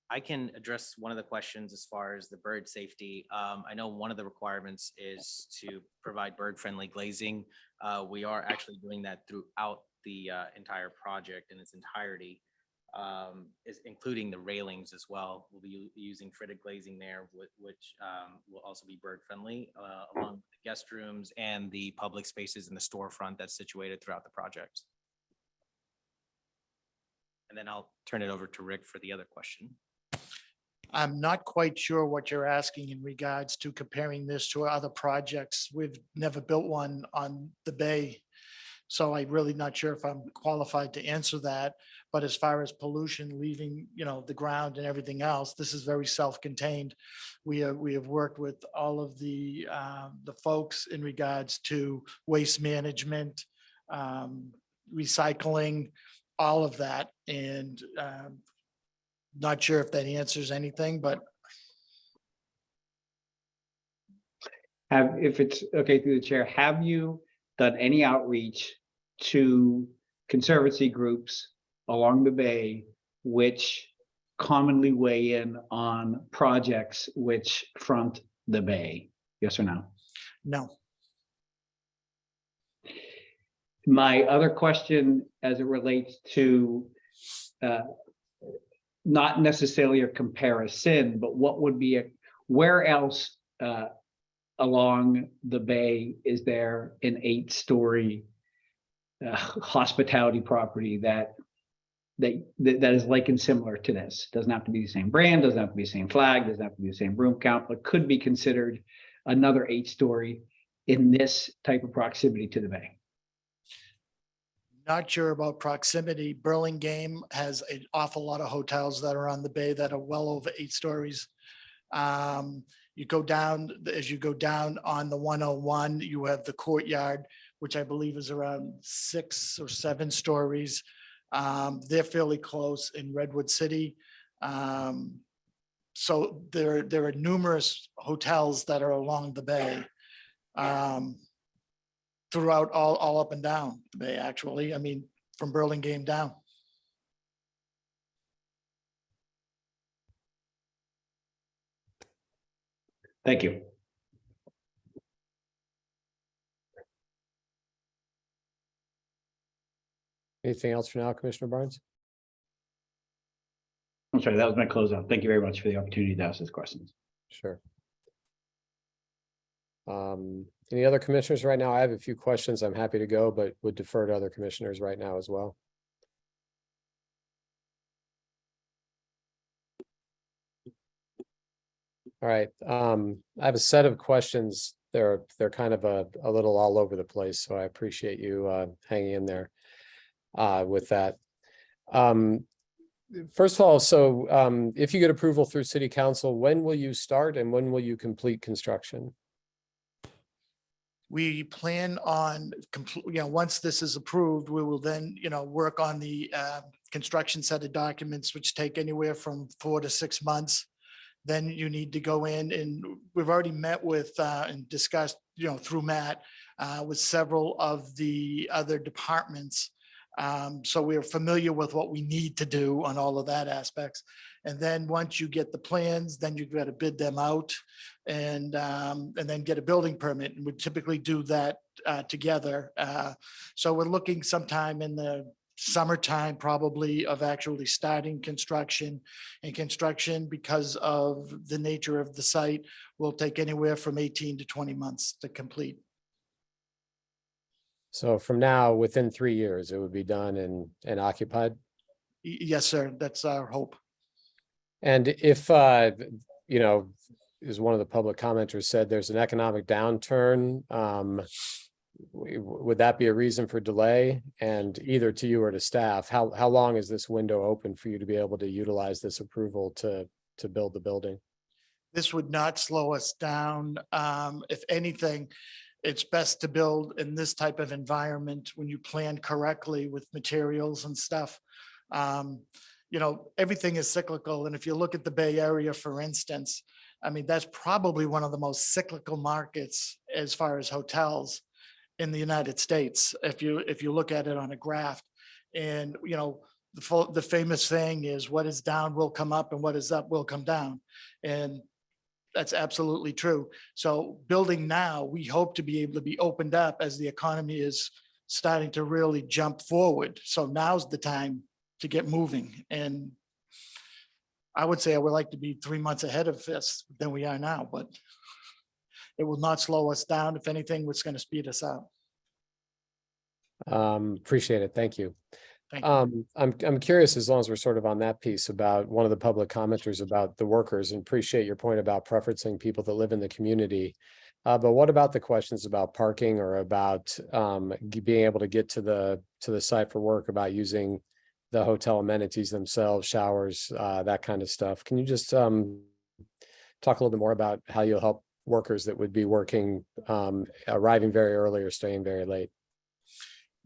I can address one of the questions as far as the bird safety. I know one of the requirements is to provide bird-friendly glazing. We are actually doing that throughout the entire project in its entirety, including the railings as well. We'll be using fritted glazing there, which will also be bird-friendly, along with the guest rooms and the public spaces in the storefront that's situated throughout the project. And then I'll turn it over to Rick for the other question. I'm not quite sure what you're asking in regards to comparing this to other projects. We've never built one on the bay, so I'm really not sure if I'm qualified to answer that. But as far as pollution leaving, the ground and everything else, this is very self-contained. We have worked with all of the folks in regards to waste management, recycling, all of that, and not sure if that answers anything, but If it's okay through the chair, have you done any outreach to conservancy groups along the bay which commonly weigh in on projects which front the bay? Yes or no? no. My other question, as it relates to not necessarily a comparison, but what would be where else along the bay is there an 8-story hospitality property that is like and similar to this? Doesn't have to be the same brand, doesn't have to be the same flag, doesn't have to be the same room count, but could be considered another 8-story in this type of proximity to the bay. Not sure about proximity. Burlingame has an awful lot of hotels that are on the bay that are well over 8 stories. You go down, as you go down on the 101, you have the Courtyard, which I believe is around 6 or 7 stories. They're fairly close in Redwood City. So there are numerous hotels that are along the bay. Throughout all up and down the bay, actually. I mean, from Burlingame down. Thank you. Anything else for now, Commissioner Barnes? I'm sorry, that was my closeout. Thank you very much for the opportunity to ask those questions. Sure. Any other commissioners right now? I have a few questions. I'm happy to go, but would defer to other commissioners right now as well. All right, I have a set of questions. They're kind of a little all over the place, so I appreciate you hanging in there with that. First of all, so if you get approval through city council, when will you start and when will you complete construction? We plan on, once this is approved, we will then, work on the construction set of documents, which take anywhere from 4 to 6 months. Then you need to go in, and we've already met with and discussed, through Matt, with several of the other departments. So we're familiar with what we need to do on all of that aspects. And then once you get the plans, then you've got to bid them out and then get a building permit. And we typically do that together. So we're looking sometime in the summertime, probably, of actually starting construction. And construction, because of the nature of the site, will take anywhere from 18 to 20 months to complete. So from now, within 3 years, it would be done and occupied? Yes, sir. That's our hope. And if, as one of the public commenters said, there's an economic downturn, would that be a reason for delay? And either to you or to staff, how long is this window open for you to be able to utilize this approval to build the building? This would not slow us down. If anything, it's best to build in this type of environment when you plan correctly with materials and stuff. Everything is cyclical. And if you look at the Bay Area, for instance, I mean, that's probably one of the most cyclical markets as far as hotels in the United States. If you look at it on a graph, and the famous saying is, what is down will come up and what is up will come down. And that's absolutely true. So building now, we hope to be able to be opened up as the economy is starting to really jump forward. So now's the time to get moving. And I would say I would like to be 3 months ahead of this than we are now, but it will not slow us down. If anything, it's going to speed us up. Appreciate it. Thank you. Thank you. I'm curious, as long as we're sort of on that piece, about one of the public commenters about the workers, and appreciate your point about preferencing people that live in the community. But what about the questions about parking or about being able to get to the site for work, about using the hotel amenities themselves, showers, that kind of stuff? Can you just talk a little bit more about how you'll help workers that would be working, arriving very early or staying very late?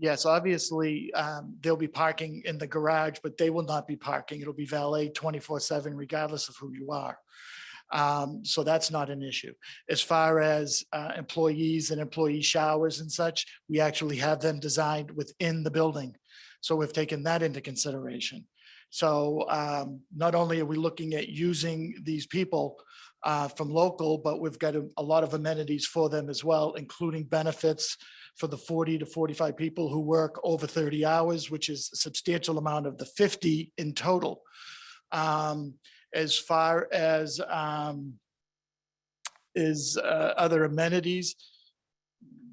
Yes, obviously, there'll be parking in the garage, but they will not be parking. It'll be valet 24/7, regardless of who you are. So that's not an issue. As far as employees and employee showers and such, we actually have them designed within the building. So we've taken that into consideration. So not only are we looking at using these people from local, but we've got a lot of amenities for them as well, including benefits for the 40 to 45 people who work over 30 hours, which is a substantial amount of the 50 in total. As far as other amenities,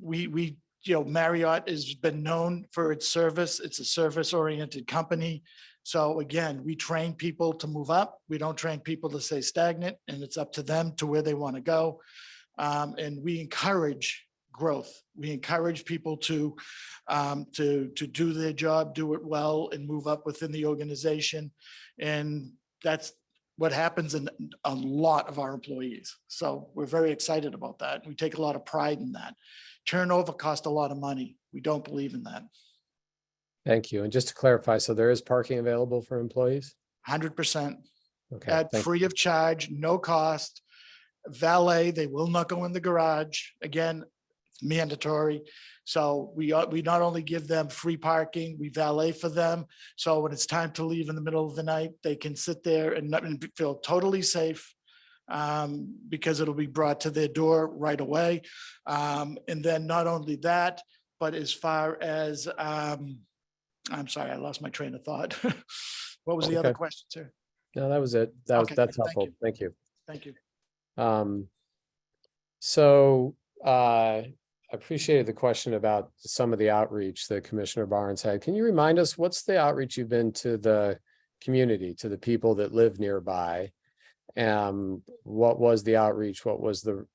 Marriott has been known for its service. It's a service-oriented company. So again, we train people to move up. We don't train people to stay stagnant, and it's up to them to where they want to go. And we encourage growth. We encourage people to do their job, do it well, and move up within the organization. And that's what happens in a lot of our employees. So we're very excited about that. We take a lot of pride in that. Turnover costs a lot of money. We don't believe in that. Thank you. And just to clarify, so there is parking available for employees? 100%. Okay. At free of charge, no cost. Valet, they will not go in the garage. Again, it's mandatory. So we not only give them free parking, we valet for them. So when it's time to leave in the middle of the night, they can sit there and feel totally safe, because it'll be brought to their door right away. And then not only that, but as far as, I'm sorry, I lost my train of thought. What was the other question, sir? No, that was it. That's helpful. Thank you. Thank you. So I appreciated the question about some of the outreach that Commissioner Barnes had. Can you remind us, what's the outreach you've been to the community, to the people that live nearby? What was the outreach? What was the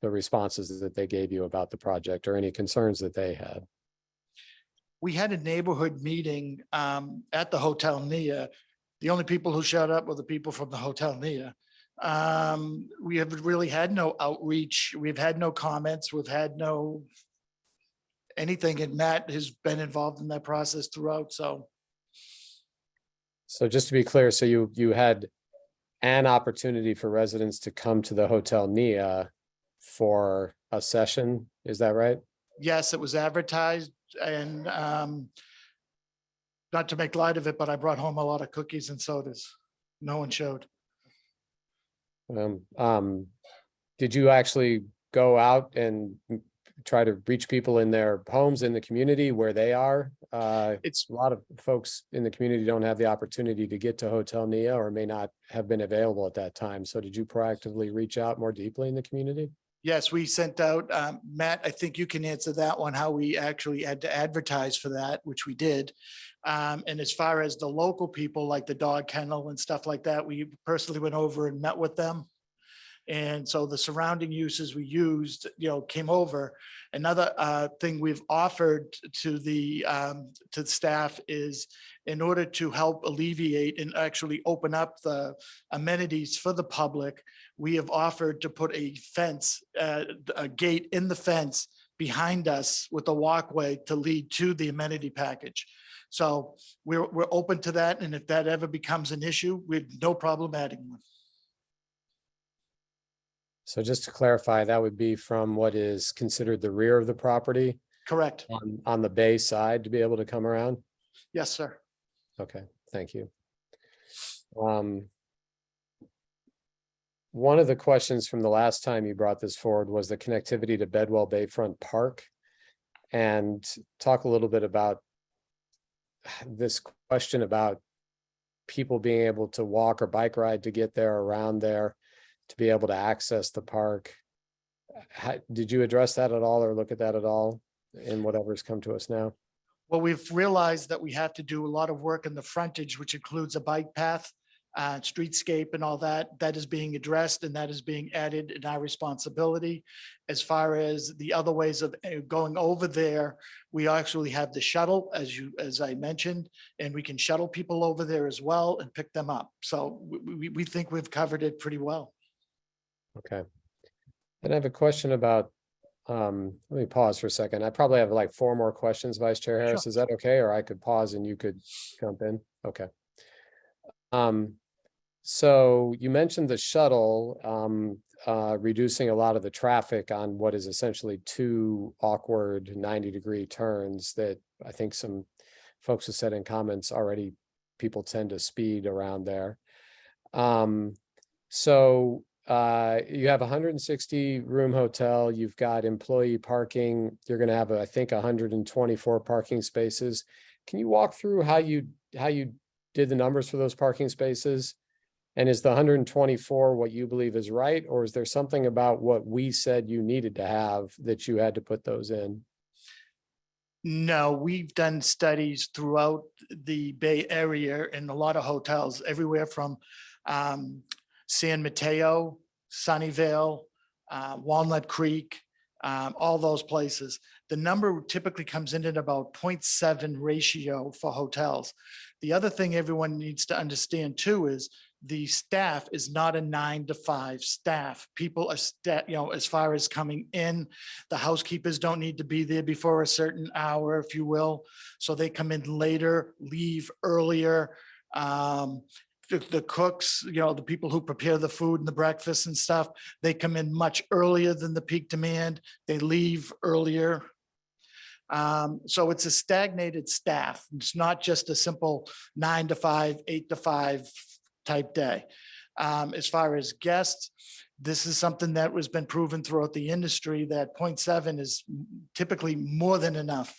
responses that they gave you about the project or any concerns that they had? We had a neighborhood meeting at the Hotel Nia. The only people who showed up were the people from the Hotel Nia. We have really had no outreach. We've had no comments. We've had no anything, and Matt has been involved in that process throughout, so. So just to be clear, so you had an opportunity for residents to come to the Hotel Nia for a session, is that right? Yes, it was advertised and not to make light of it, but I brought home a lot of cookies and sodas. No one showed. Did you actually go out and try to reach people in their homes in the community where they are? It's a lot of folks in the community don't have the opportunity to get to Hotel Nia or may not have been available at that time. So did you proactively reach out more deeply in the community? Yes, we sent out, Matt, I think you can answer that one, how we actually had to advertise for that, which we did. And as far as the local people, like the dog kennel and stuff like that, we personally went over and met with them. And so the surrounding uses we used, came over. Another thing we've offered to the staff is in order to help alleviate and actually open up the amenities for the public, we have offered to put a fence, a gate in the fence behind us with a walkway to lead to the amenity package. So we're open to that. And if that ever becomes an issue, we have no problem adding one. So just to clarify, that would be from what is considered the rear of the property Correct. on the bay side to be able to come around? Yes, sir. Okay, thank you. One of the questions from the last time you brought this forward was the connectivity to Bedwell Bayfront Park. And talk a little bit about this question about people being able to walk or bike ride to get there, around there, to be able to access the park. Did you address that at all or look at that at all in whatever's come to us now? Well, we've realized that we have to do a lot of work in the frontage, which includes a bike path, streetscape and all that. That is being addressed and that is being added in our responsibility. As far as the other ways of going over there, we actually have the shuttle, as I mentioned, and we can shuttle people over there as well and pick them up. So we think we've covered it pretty well. Okay. And I have a question about, let me pause for a second. I probably have like 4 more questions, Vice Chair Harris. Sure. Is that okay? Or I could pause and you could jump in? Okay. So you mentioned the shuttle, reducing a lot of the traffic on what is essentially 2 awkward 90-degree turns that I think some folks have said in comments already, people tend to speed around there. So you have a 160 room hotel, you've got employee parking, you're going to have, I think, 124 parking spaces. Can you walk through how you did the numbers for those parking spaces? And is the 124 what you believe is right? Or is there something about what we said you needed to have that you had to put those in? No, we've done studies throughout the Bay Area in a lot of hotels, everywhere from San Mateo, Sunnyvale, Walnut Creek, all those places. The number typically comes in at about 0.7 ratio for hotels. The other thing everyone needs to understand too is the staff is not a 9 to 5 staff. People are, as far as coming in, the housekeepers don't need to be there before a certain hour, if you will. So they come in later, leave earlier. The cooks, the people who prepare the food and the breakfast and stuff, they come in much earlier than the peak demand. They leave earlier. So it's a stagnated staff. It's not just a simple 9 to 5, 8 to 5 type day. As far as guests, this is something that has been proven throughout the industry that 0.7 is typically more than enough.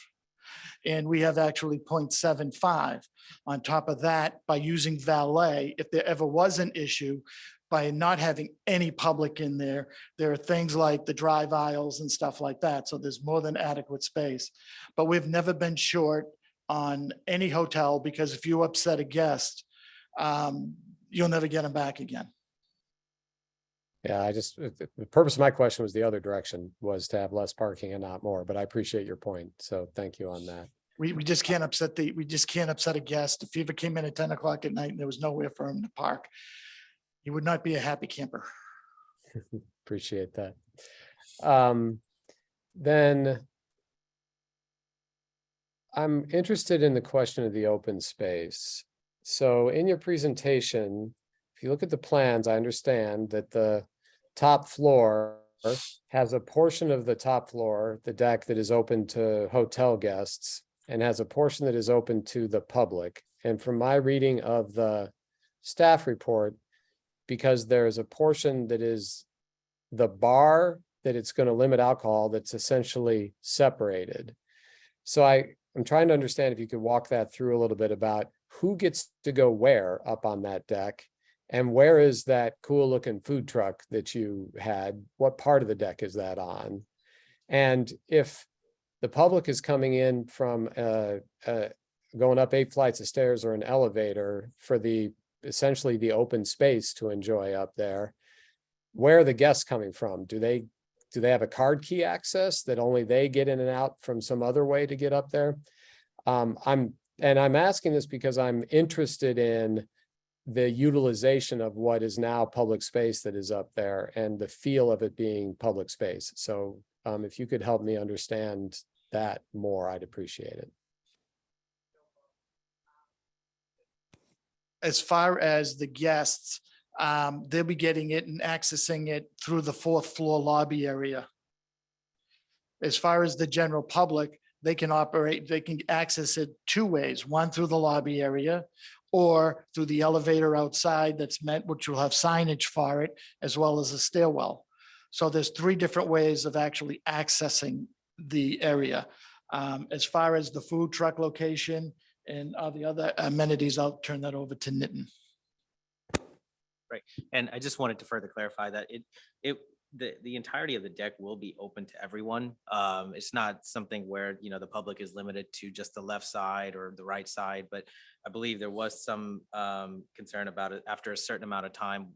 And we have actually 0.75. On top of that, by using valet, if there ever was an issue, by not having any public in there, there are things like the drive aisles and stuff like that. So there's more than adequate space. But we've never been short on any hotel because if you upset a guest, you'll never get them back again. Yeah, the purpose of my question was the other direction, was to have less parking and not more, but I appreciate your point. So thank you on that. We just can't upset a guest. If he ever came in at 10 o'clock at night and there was nowhere for him to park, he would not be a happy camper. Appreciate that. Then I'm interested in the question of the open space. So in your presentation, if you look at the plans, I understand that the top floor has a portion of the top floor, the deck, that is open to hotel guests, and has a portion that is open to the public. And from my reading of the staff report, because there's a portion that is the bar, that it's going to limit alcohol, that's essentially separated. So I'm trying to understand if you could walk that through a little bit about who gets to go where up on that deck, and where is that cool looking food truck that you had? What part of the deck is that on? And if the public is coming in from going up 8 flights of stairs or an elevator for essentially the open space to enjoy up there, where are the guests coming from? Do they have a card key access that only they get in and out from some other way to get up there? I'm asking this because I'm interested in the utilization of what is now public space that is up there and the feel of it being public space. So if you could help me understand that more, I'd appreciate it. As far as the guests, they'll be getting it and accessing it through the 4th floor lobby area. As far as the general public, they can access it 2 ways, one through the lobby area or through the elevator outside which will have signage for it, as well as a stairwell. So there's 3 different ways of actually accessing the area. As far as the food truck location and all the other amenities, I'll turn that over to Nitin. Right. And I just wanted to further clarify that the entirety of the deck will be open to everyone. It's not something where, the public is limited to just the left side or the right side, but I believe there was some concern about it after a certain amount of time,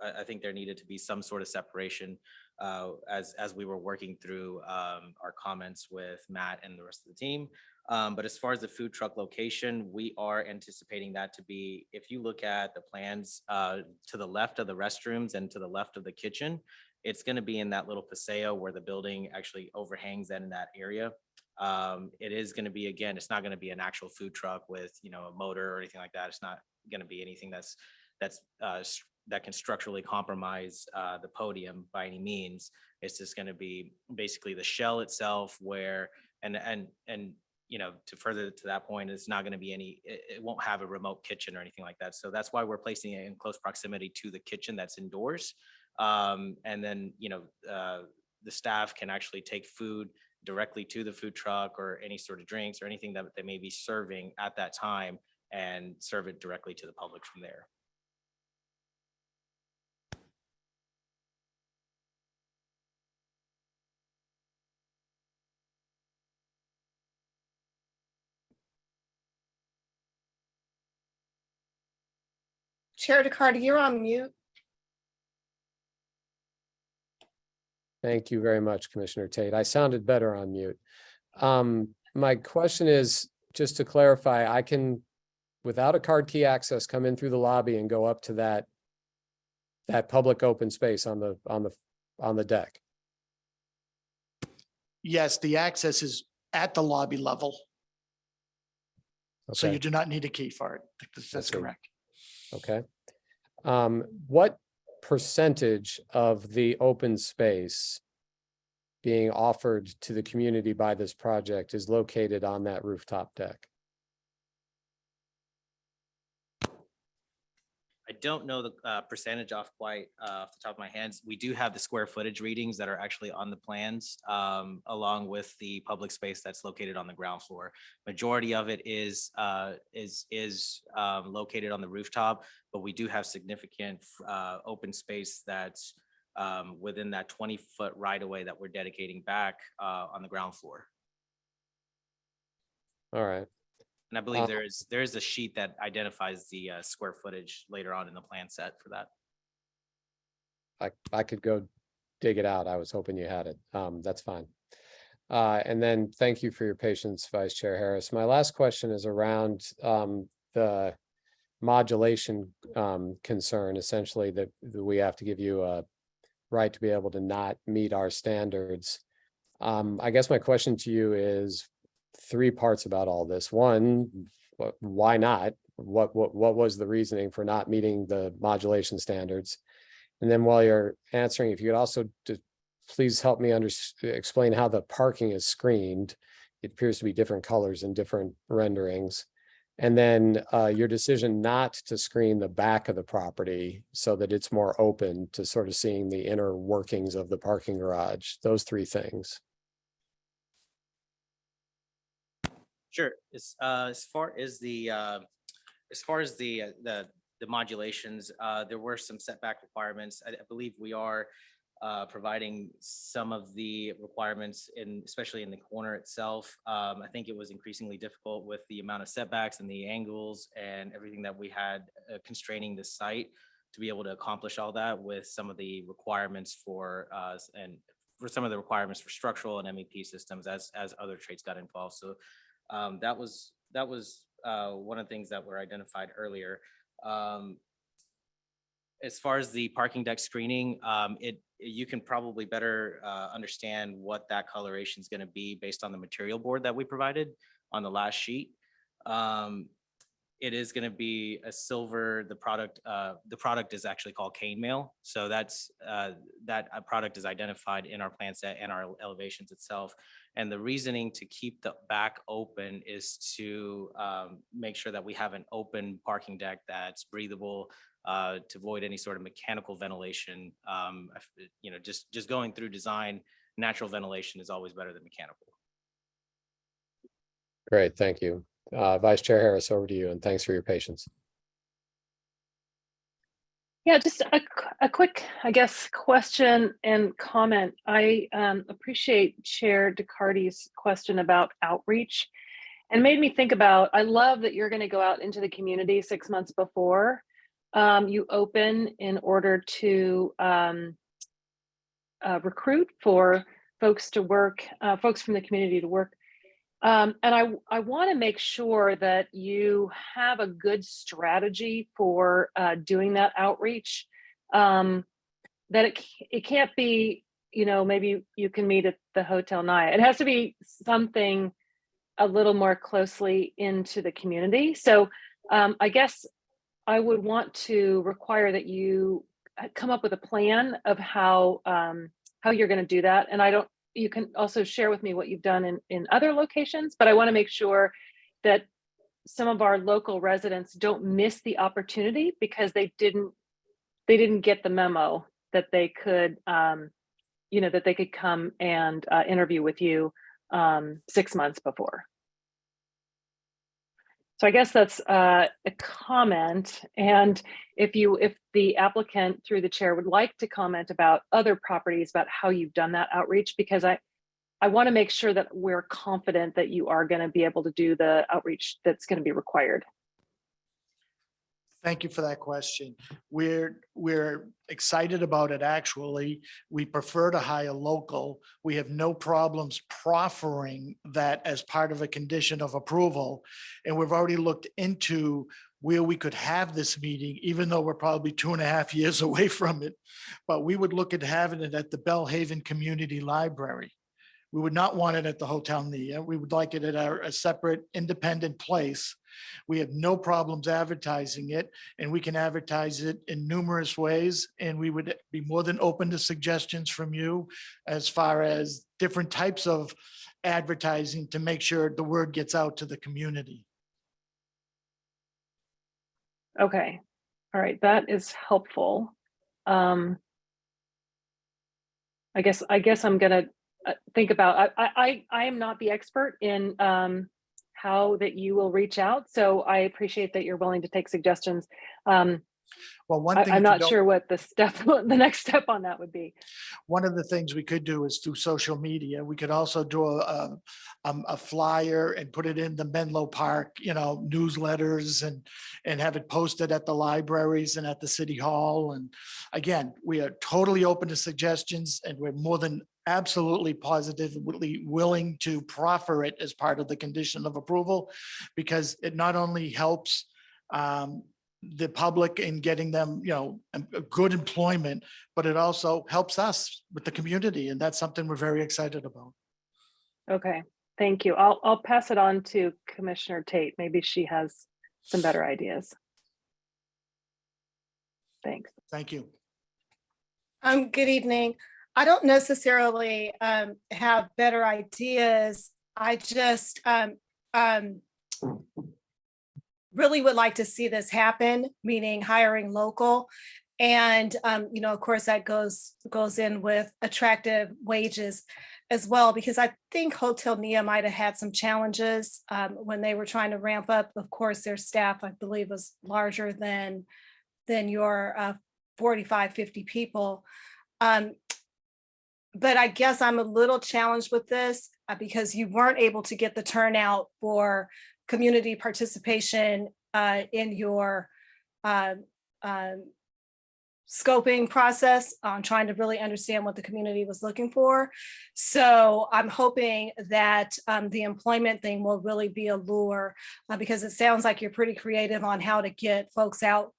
I think there needed to be some sort of separation as we were working through our comments with Matt and the rest of the team. But as far as the food truck location, we are anticipating that to be, if you look at the plans to the left of the restrooms and to the left of the kitchen, it's going to be in that little paseo where the building actually overhangs in that area. It is going to be, again, it's not going to be an actual food truck with, a motor or anything like that. It's not going to be anything that can structurally compromise the podium by any means. It's just going to be basically the shell itself where, and to further to that point, it's not going to be it won't have a remote kitchen or anything like that. So that's why we're placing it in close proximity to the kitchen that's indoors. And then, the staff can actually take food directly to the food truck or any sort of drinks or anything that they may be serving at that time and serve it directly to the public from there. Chair DeCarty, you're on mute. Thank you very much, Commissioner Tate. I sounded better on mute. My question is, just to clarify, I can, without a card key access, come in through the lobby and go up to that public open space on the deck. Yes, the access is at the lobby level, so Okay. you do not need a key for it. That's see. correct. Okay. What percentage of the open space being offered to the community by this project is located on that rooftop deck? I don't know the percentage off the top of my head. We do have the square footage readings that are actually on the plans, along with the public space that's located on the ground floor. Majority of it is located on the rooftop, but we do have significant open space that's within that 20-foot right of way that we're dedicating back on the ground floor. All right. And I believe there is a sheet that identifies the square footage later on in the plan set for that. I could go dig it out. I was hoping you had it. That's fine. And then thank you for your patience, Vice Chair Harris. My last question is around the modulation concern, essentially that we have to give you a right to be able to not meet our standards. I guess my question to you is three parts about all this. One, why not? What was the reasoning for not meeting the modulation standards? And then while you're answering, if you could also please help me explain how the parking is screened. It appears to be different colors and different renderings. And then your decision not to screen the back of the property so that it's more open to sort of seeing the inner workings of the parking garage. Those three things. Sure. As far as the modulations, there were some setback requirements. I believe we are providing some of the requirements especially in the corner itself. I think it was increasingly difficult with the amount of setbacks and the angles and everything that we had constraining the site to be able to accomplish all that with some of the requirements for some of the requirements for structural and MEP systems as other trades got involved. So that was one of the things that were identified earlier. As far as the parking deck screening, you can probably better understand what that coloration is going to be based on the material board that we provided on the last sheet. It is going to be a silver. The product is actually called cane mail. So that product is identified in our plan set and our elevations itself. And the reasoning to keep the back open is to make sure that we have an open parking deck that's breathable, to avoid any sort of mechanical ventilation. Just going through design, natural ventilation is always better than mechanical. Great, thank you. Vice Chair Harris, over to you, and thanks for your patience. Yeah, just a quick, I guess, question and comment. I appreciate Chair DeCarty's question about outreach, and made me think about, I love that you're going to go out into the community 6 months before you open in order to recruit for folks to work, folks from the community to work. And I want to make sure that you have a good strategy for doing that outreach. That it can't be, maybe you can meet at the Hotel Naya. It has to be something a little more closely into the community. So I guess I would want to require that you come up with a plan of how you're going to do that. And you can also share with me what you've done in other locations, but I want to make sure that some of our local residents don't miss the opportunity because they didn't get the memo that they could, that they could come and interview with you 6 months before. So I guess that's a comment. And if the applicant through the chair would like to comment about other properties, about how you've done that outreach, because I want to make sure that we're confident that you are going to be able to do the outreach that's going to be required. Thank you for that question. We're excited about it, actually. We prefer to hire local. We have no problems proffering that as part of a condition of approval. And we've already looked into where we could have this meeting, even though we're probably 2.5 years away from it. But we would look at having it at the Bellhaven Community Library. We would not want it at the Hotel Nia. We would like it at a separate independent place. We have no problems advertising it, and we can advertise it in numerous ways. And we would be more than open to suggestions from you as far as different types of advertising to make sure the word gets out to the community. Okay. All right. That is helpful. I guess I'm going to think about, I am not the expert in how that you will reach out. So I appreciate that you're willing to take suggestions. Well, one thing. I'm if you not don't- sure what the step, the next step on that would be. One of the things we could do is through social media. We could also do a flyer and put it in the Menlo Park, newsletters and have it posted at the libraries and at the city hall. And again, we are totally open to suggestions and we're more than absolutely positively willing to proffer it as part of the condition of approval, because it not only helps the public in getting them, a good employment, but it also helps us with the community. And that's something we're very excited about. Okay, thank you. I'll pass it on to Commissioner Tate. Maybe she has some better ideas. Thanks. Thank you. Good evening. I don't necessarily have better ideas. I just really would like to see this happen, meaning hiring local. And of course, that goes in with attractive wages as well, because I think Hotel Nia might have had some challenges when they were trying to ramp up. Of course, their staff, I believe, was larger than your 45, 50 people. But I guess I'm a little challenged with this because you weren't able to get the turnout for community participation in your scoping process on trying to really understand what the community was looking for. So I'm hoping that the employment thing will really be a lure because it sounds like you're pretty creative on how to get folks out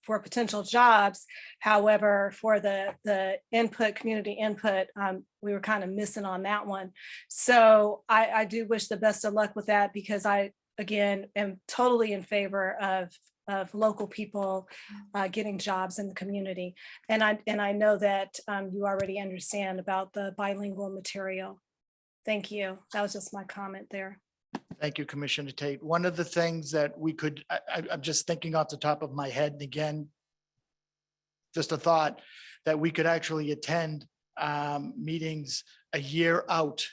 for potential jobs. However, for the input, community input, we were kind of missing on that one. So I do wish the best of luck with that because I, again, am totally in favor of local people getting jobs in the community. And I know that you already understand about the bilingual material. Thank you. That was just my comment there. Thank you, Commissioner Tate. One of the things that we could, I'm just thinking off the top of my head, and again, just a thought, that we could actually attend meetings a year out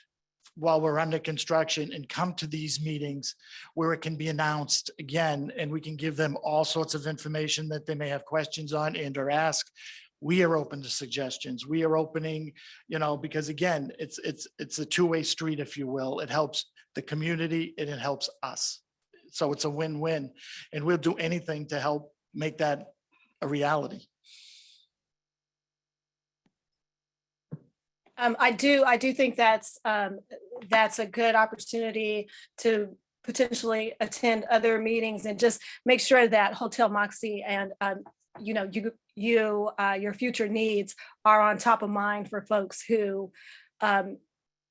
while we're under construction and come to these meetings where it can be announced again, and we can give them all sorts of information that they may have questions on and or ask. We are open to suggestions. We are opening, because again, it's a two-way street, if you will. It helps the community and it helps us. So it's a win-win, and we'll do anything to help make that a reality. I do think that's a good opportunity to potentially attend other meetings and just make sure that Hotel Moxie and your future needs are on top of mind for folks who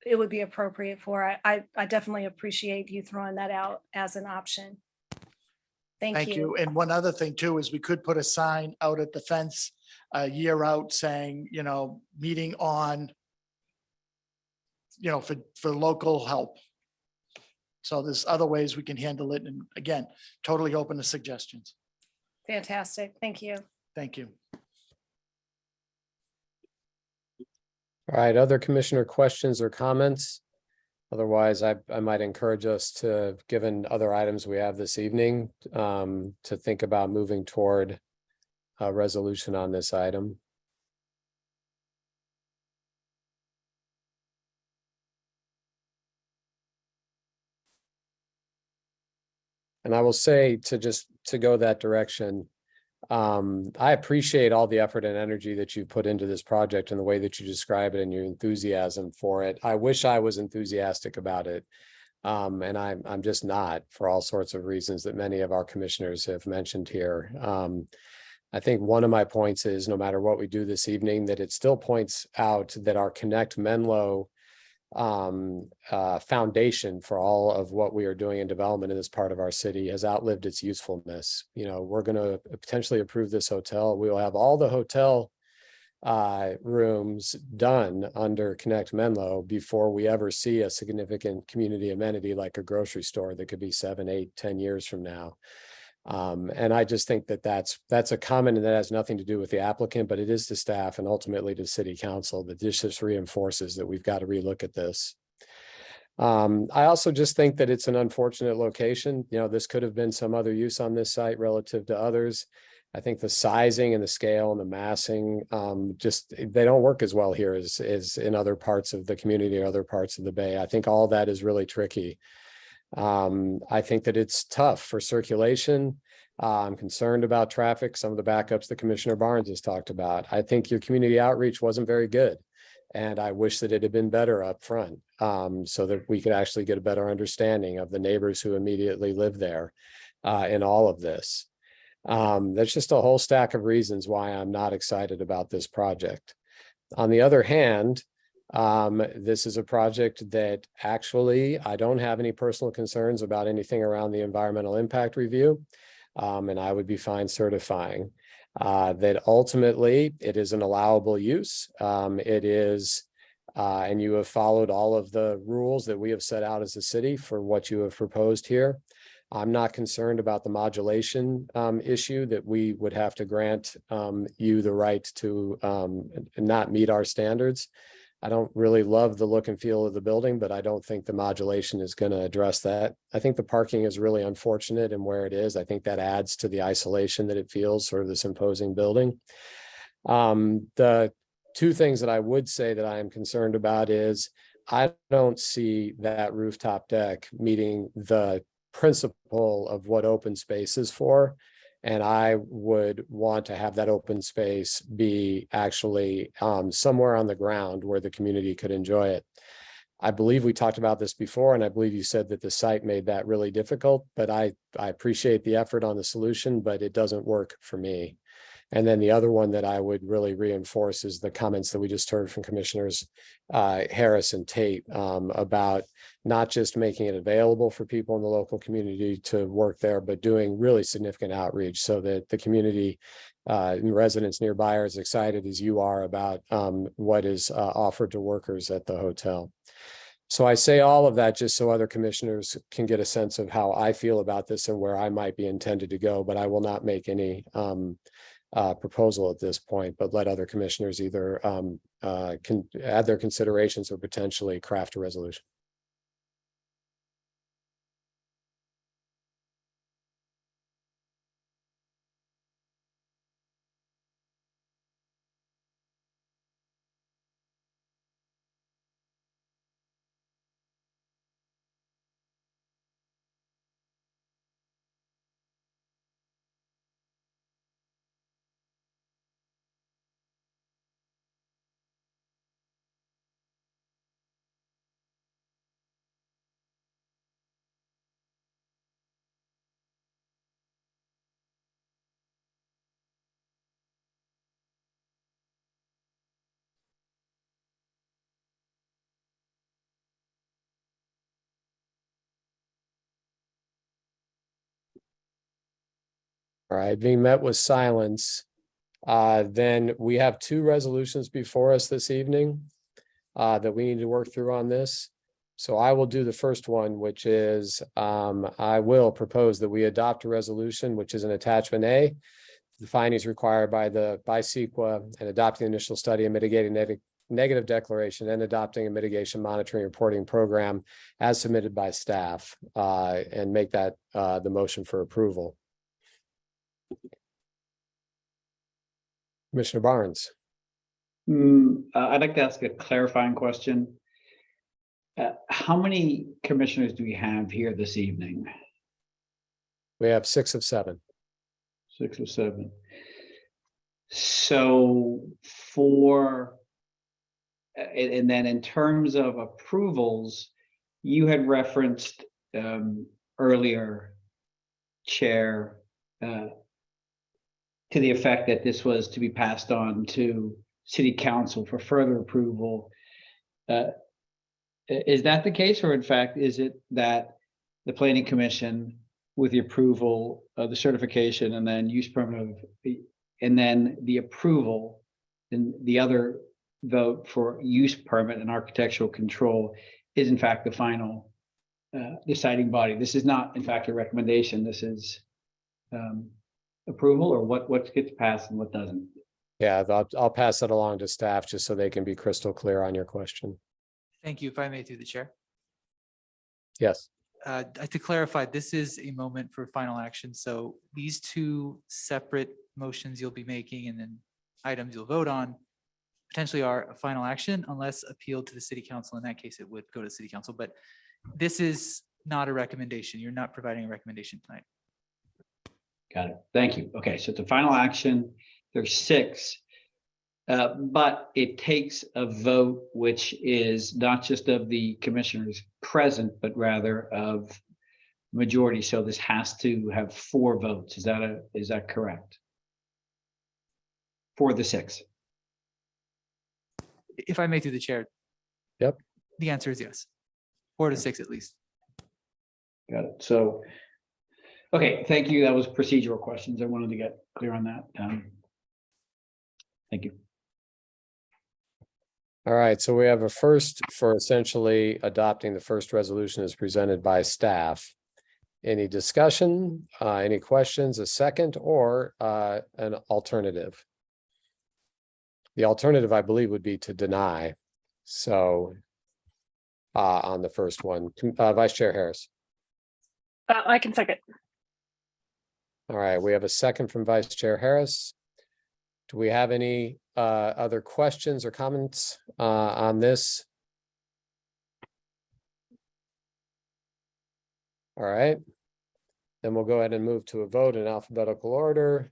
it would be appropriate for. I definitely appreciate you throwing that out as an option. Thank you. And one other thing too, is we could put a sign out at the fence a year out saying, meeting on, for local help. So there's other ways we can handle it. And again, totally open to suggestions. Fantastic. Thank you. Thank you. All right, other commissioner questions or comments? Otherwise, I might encourage us to, given other items we have this evening, to think about moving toward a resolution on this item. And I will say, to go that direction, I appreciate all the effort and energy that you put into this project and the way that you describe it and your enthusiasm for it. I wish I was enthusiastic about it. And I'm just not, for all sorts of reasons that many of our commissioners have mentioned here. I think one of my points is, no matter what we do this evening, that it still points out that our Connect Menlo foundation for all of what we are doing in development in this part of our city has outlived its usefulness. We're going to potentially approve this hotel. We will have all the hotel rooms done under Connect Menlo before we ever see a significant community amenity like a grocery store that could be 7, 8, 10 years from now. And I just think that that's a comment, and that has nothing to do with the applicant, but it is to staff and ultimately to city council that this just reinforces that we've got to relook at this. I also just think that it's an unfortunate location. This could have been some other use on this site relative to others. I think the sizing and the scale and the massing, just, they don't work as well here as in other parts of the community or other parts of the Bay. I think all that is really tricky. I think that it's tough for circulation. I'm concerned about traffic, some of the backups that Commissioner Barnes has talked about. I think your community outreach wasn't very good. And I wish that it had been better up front, so that we could actually get a better understanding of the neighbors who immediately live there in all of this. There's just a whole stack of reasons why I'm not excited about this project. On the other hand, this is a project that actually I don't have any personal concerns about anything around the environmental impact review. And I would be fine certifying that ultimately it is an allowable use. It is, and you have followed all of the rules that we have set out as a city for what you have proposed here. I'm not concerned about the modulation issue that we would have to grant you the right to not meet our standards. I don't really love the look and feel of the building, but I don't think the modulation is going to address that. I think the parking is really unfortunate in where it is. I think that adds to the isolation that it feels, sort of this imposing building. The two things that I would say that I am concerned about is I don't see that rooftop deck meeting the principle of what open space is for. And I would want to have that open space be actually somewhere on the ground where the community could enjoy it. I believe we talked about this before, and I believe you said that the site made that really difficult, but I appreciate the effort on the solution, but it doesn't work for me. And then the other one that I would really reinforce is the comments that we just heard from Commissioners Harris and Tate about not just making it available for people in the local community to work there, but doing really significant outreach so that the community and residents nearby are as excited as you are about what is offered to workers at the hotel. So I say all of that just so other commissioners can get a sense of how I feel about this and where I might be intended to go, but I will not make any proposal at this point, but let other commissioners either can add their considerations or potentially craft a resolution. All right, being met with silence. Then we have two resolutions before us this evening that we need to work through on this. So I will do the first one, which is I will propose that we adopt a resolution, which is an attachment A. The findings required by CEQA and adopting the initial study and mitigating negative declaration and adopting a mitigation monitoring reporting program as submitted by staff and make that the motion for approval. Commissioner Barnes. I'd like to ask a clarifying question. How many commissioners do we have here this evening? We have 6 of 7. 6 or 7. So and then in terms of approvals, you had referenced earlier, Chair, to the effect that this was to be passed on to City Council for further approval. Is that the case, or in fact, is it that the Planning Commission, with the approval of the certification and then use permit and then the approval and the other vote for use permit and architectural control is in fact the final deciding body? This is not in fact a recommendation. This is approval, or what gets passed and what doesn't? Yeah, I'll pass that along to staff just so they can be crystal clear on your question. Thank you. If I may, through the chair. Yes. To clarify, this is a moment for final action. So these two separate motions you'll be making and then items you'll vote on potentially are a final action unless appealed to the city council. In that case, it would go to the city council, but this is not a recommendation. You're not providing a recommendation tonight. Got it. Thank you. Okay, so it's a final action. There's 6. But it takes a vote, which is not just of the commissioners present, but rather of majority. So this has to have 4 votes. Is that correct? For the 6. If I may through the chair. Yep. The answer is yes. 4 to 6 at least. Got it. So, okay, thank you. That was procedural questions. I wanted to get clear on that. Thank you. All right, so we have a first for essentially adopting the first resolution as presented by staff. Any discussion, any questions, a second, or an alternative? The alternative, I believe, would be to deny. So on the first one, Vice Chair Harris. I can second. All right, we have a second from Vice Chair Harris. Do we have any other questions or comments on this? All right, then we'll go ahead and move to a vote in alphabetical order.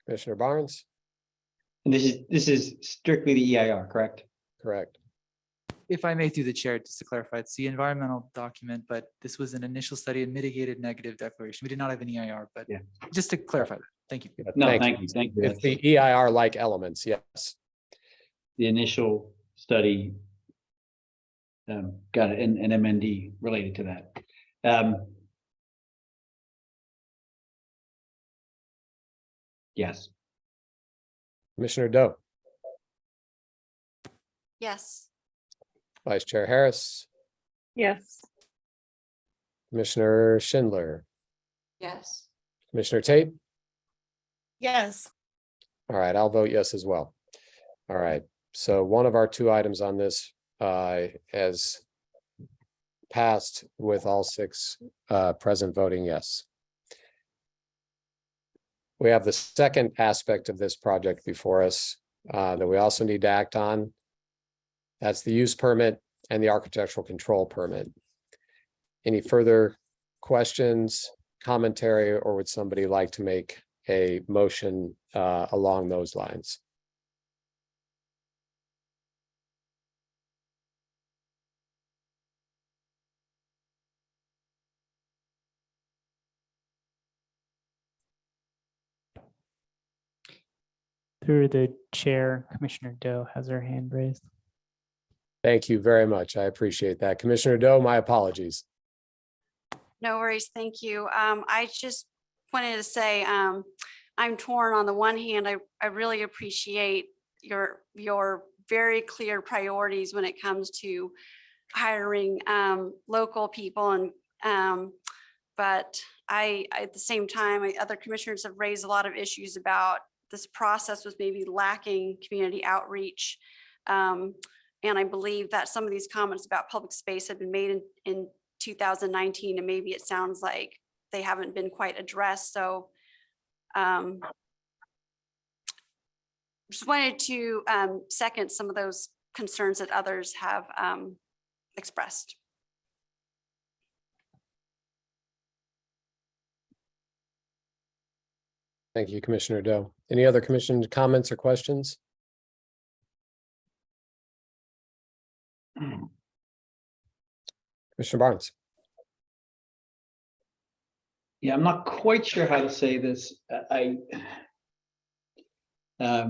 Commissioner Barnes? And this is strictly the EIR, correct? Correct. If I may through the chair, just to clarify, it's the environmental document, but this was an initial study and mitigated negative declaration. We did not have an EIR, but yeah, just to clarify that. Thank you. No, thank you. Thank you. It's the EIR-like elements, yes. The initial study. Got it, and MND related to that. Yes. Commissioner Doe, Yes. Vice Chair Harris, Yes. Commissioner Schindler, Yes. Commissioner Tate. Yes. All right, I'll vote yes as well. All right, so one of our 2 items on this has passed with all 6 present voting yes. We have the second aspect of this project before us that we also need to act on. That's the use permit and the architectural control permit. Any further questions, commentary, or would somebody like to make a motion along those lines? Through the chair, Commissioner Doe has her hand raised. Thank you very much. I appreciate that. Commissioner Doe, my apologies. No worries. Thank you. I just wanted to say I'm torn. On the one hand, I really appreciate your very clear priorities when it comes to hiring local people, and but at the same time, other commissioners have raised a lot of issues about this process was maybe lacking community outreach. And I believe that some of these comments about public space had been made in 2019, and maybe it sounds like they haven't been quite addressed. So just wanted to second some of those concerns that others have expressed. Thank you, Commissioner Doe. Any other commission comments or questions? Commissioner Barnes. Yeah, I'm not quite sure how to say this. I'm not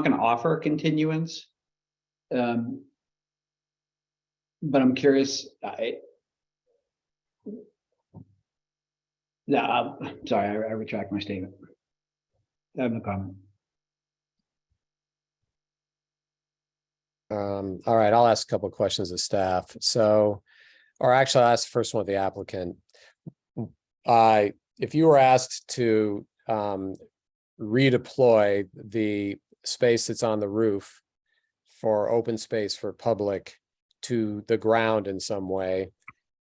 going to offer a continuance, but I'm curious. Sorry, I retract my statement. I have no comment. All right, I'll ask a couple of questions of staff. So, or actually I'll ask the first one of the applicant. If you were asked to redeploy the space that's on the roof for open space for public to the ground in some way,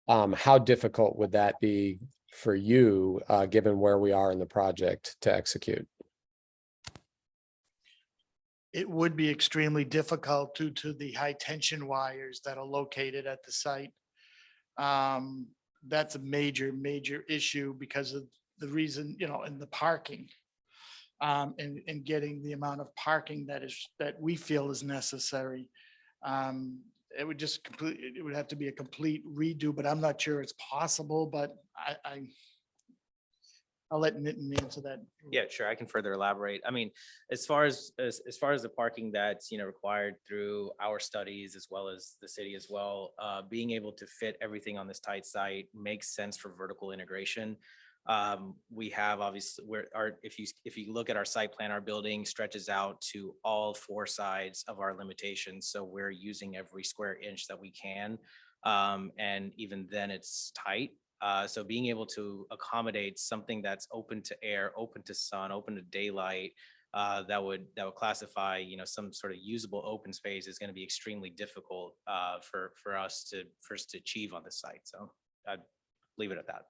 how difficult would that be for you, given where we are in the project to execute? It would be extremely difficult due to the high tension wires that are located at the site. That's a major, major issue because of the reason, and the parking. And getting the amount of parking that we feel is necessary. It would just it would have to be a complete redo, but I'm not sure it's possible, but I'll let Nitin answer that. Yeah, sure. I can further elaborate. I mean, as far as the parking that's, required through our studies as well as the city as well, being able to fit everything on this tight site makes sense for vertical integration. We have obviously if you look at our site plan, our building stretches out to all four sides of our limitations. So we're using every square inch that we can. And even then it's tight. So being able to accommodate something that's open to air, open to sun, open to daylight, that would classify, some sort of usable open space is going to be extremely difficult for us to achieve on this site. So I'd leave it at that.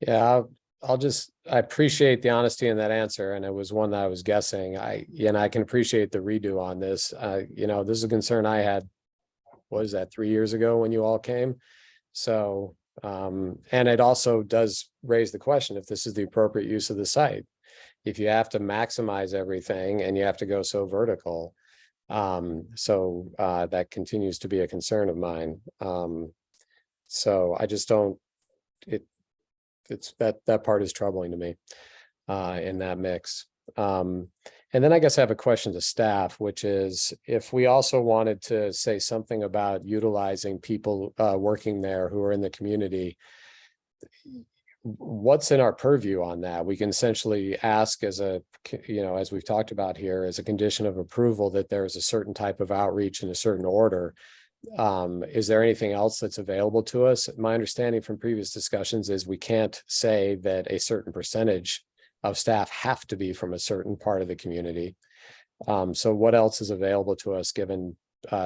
Yeah, I appreciate the honesty in that answer, and it was one that I was guessing. I can appreciate the redo on this. This is a concern I had, what is that, 3 years ago when you all came? So, and it also does raise the question if this is the appropriate use of the site. If you have to maximize everything and you have to go so vertical, that continues to be a concern of mine. So I just don't, it's that part is troubling to me in that mix. And then I guess I have a question to staff, which is if we also wanted to say something about utilizing people working there who are in the community, what's in our purview on that? We can essentially ask as we've talked about here, as a condition of approval that there is a certain type of outreach in a certain order. Is there anything else that's available to us? My understanding from previous discussions is we can't say that a certain percentage of staff have to be from a certain part of the community. So what else is available to us given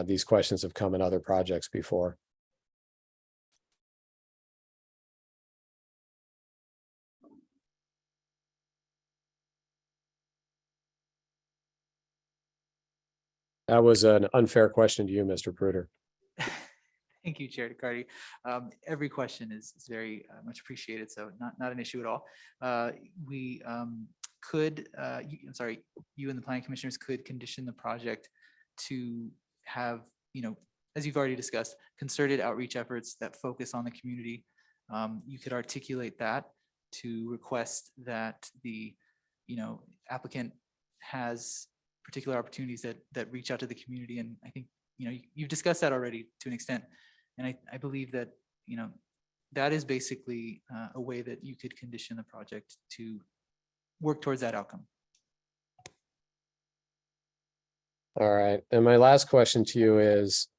these questions have come in other projects before? That was an unfair question to you, Mr. Pruder. Thank you, Chair DeCarty. Every question is very much appreciated, so not an issue at all. We could, you and the planning commissioners could condition the project to have, as you've already discussed, concerted outreach efforts that focus on the community. You could articulate that to request that the, applicant has particular opportunities that reach out to the community. And I think, you've discussed that already to an extent. And I believe that, that is basically a way that you could condition the project to work towards that outcome. All right. And my last question to you is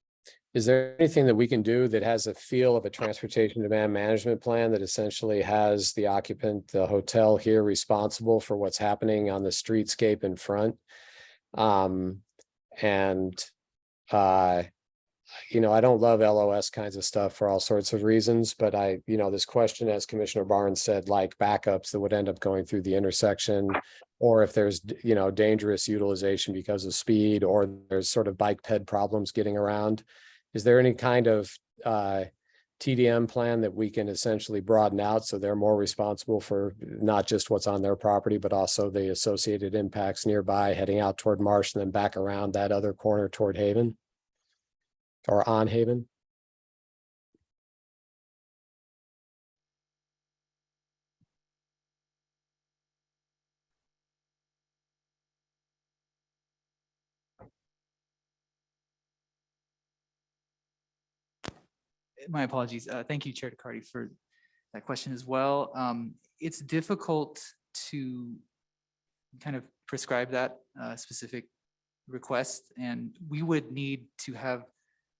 there anything that we can do that has a feel of a transportation demand management plan that essentially has the occupant, the hotel here responsible for what's happening on the streetscape in front? I don't love LOS kinds of stuff for all sorts of reasons, but this question, as Commissioner Barnes said, like backups that would end up going through the intersection, or if there's, dangerous utilization because of speed, or there's sort of bike ped problems getting around. Is there any kind of TDM plan that we can essentially broaden out so they're more responsible for not just what's on their property, but also the associated impacts nearby, heading out toward Marsh and then back around that other corner toward Haven or on Haven? My apologies. Thank you, Chair DeCarty, for that question as well. It's difficult to kind of prescribe that specific request, and we would need to have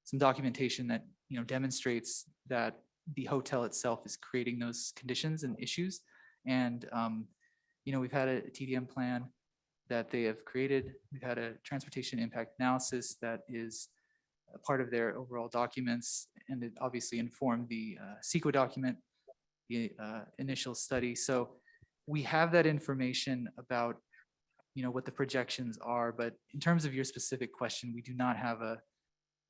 some documentation that demonstrates that the hotel itself is creating those conditions and issues. And we've had a TDM plan that they have created. We've had a transportation impact analysis that is a part of their overall documents, and it obviously informed the CEQA document, the initial study. So we have that information about, you know, what the projections are, but in terms of your specific question, we do not have a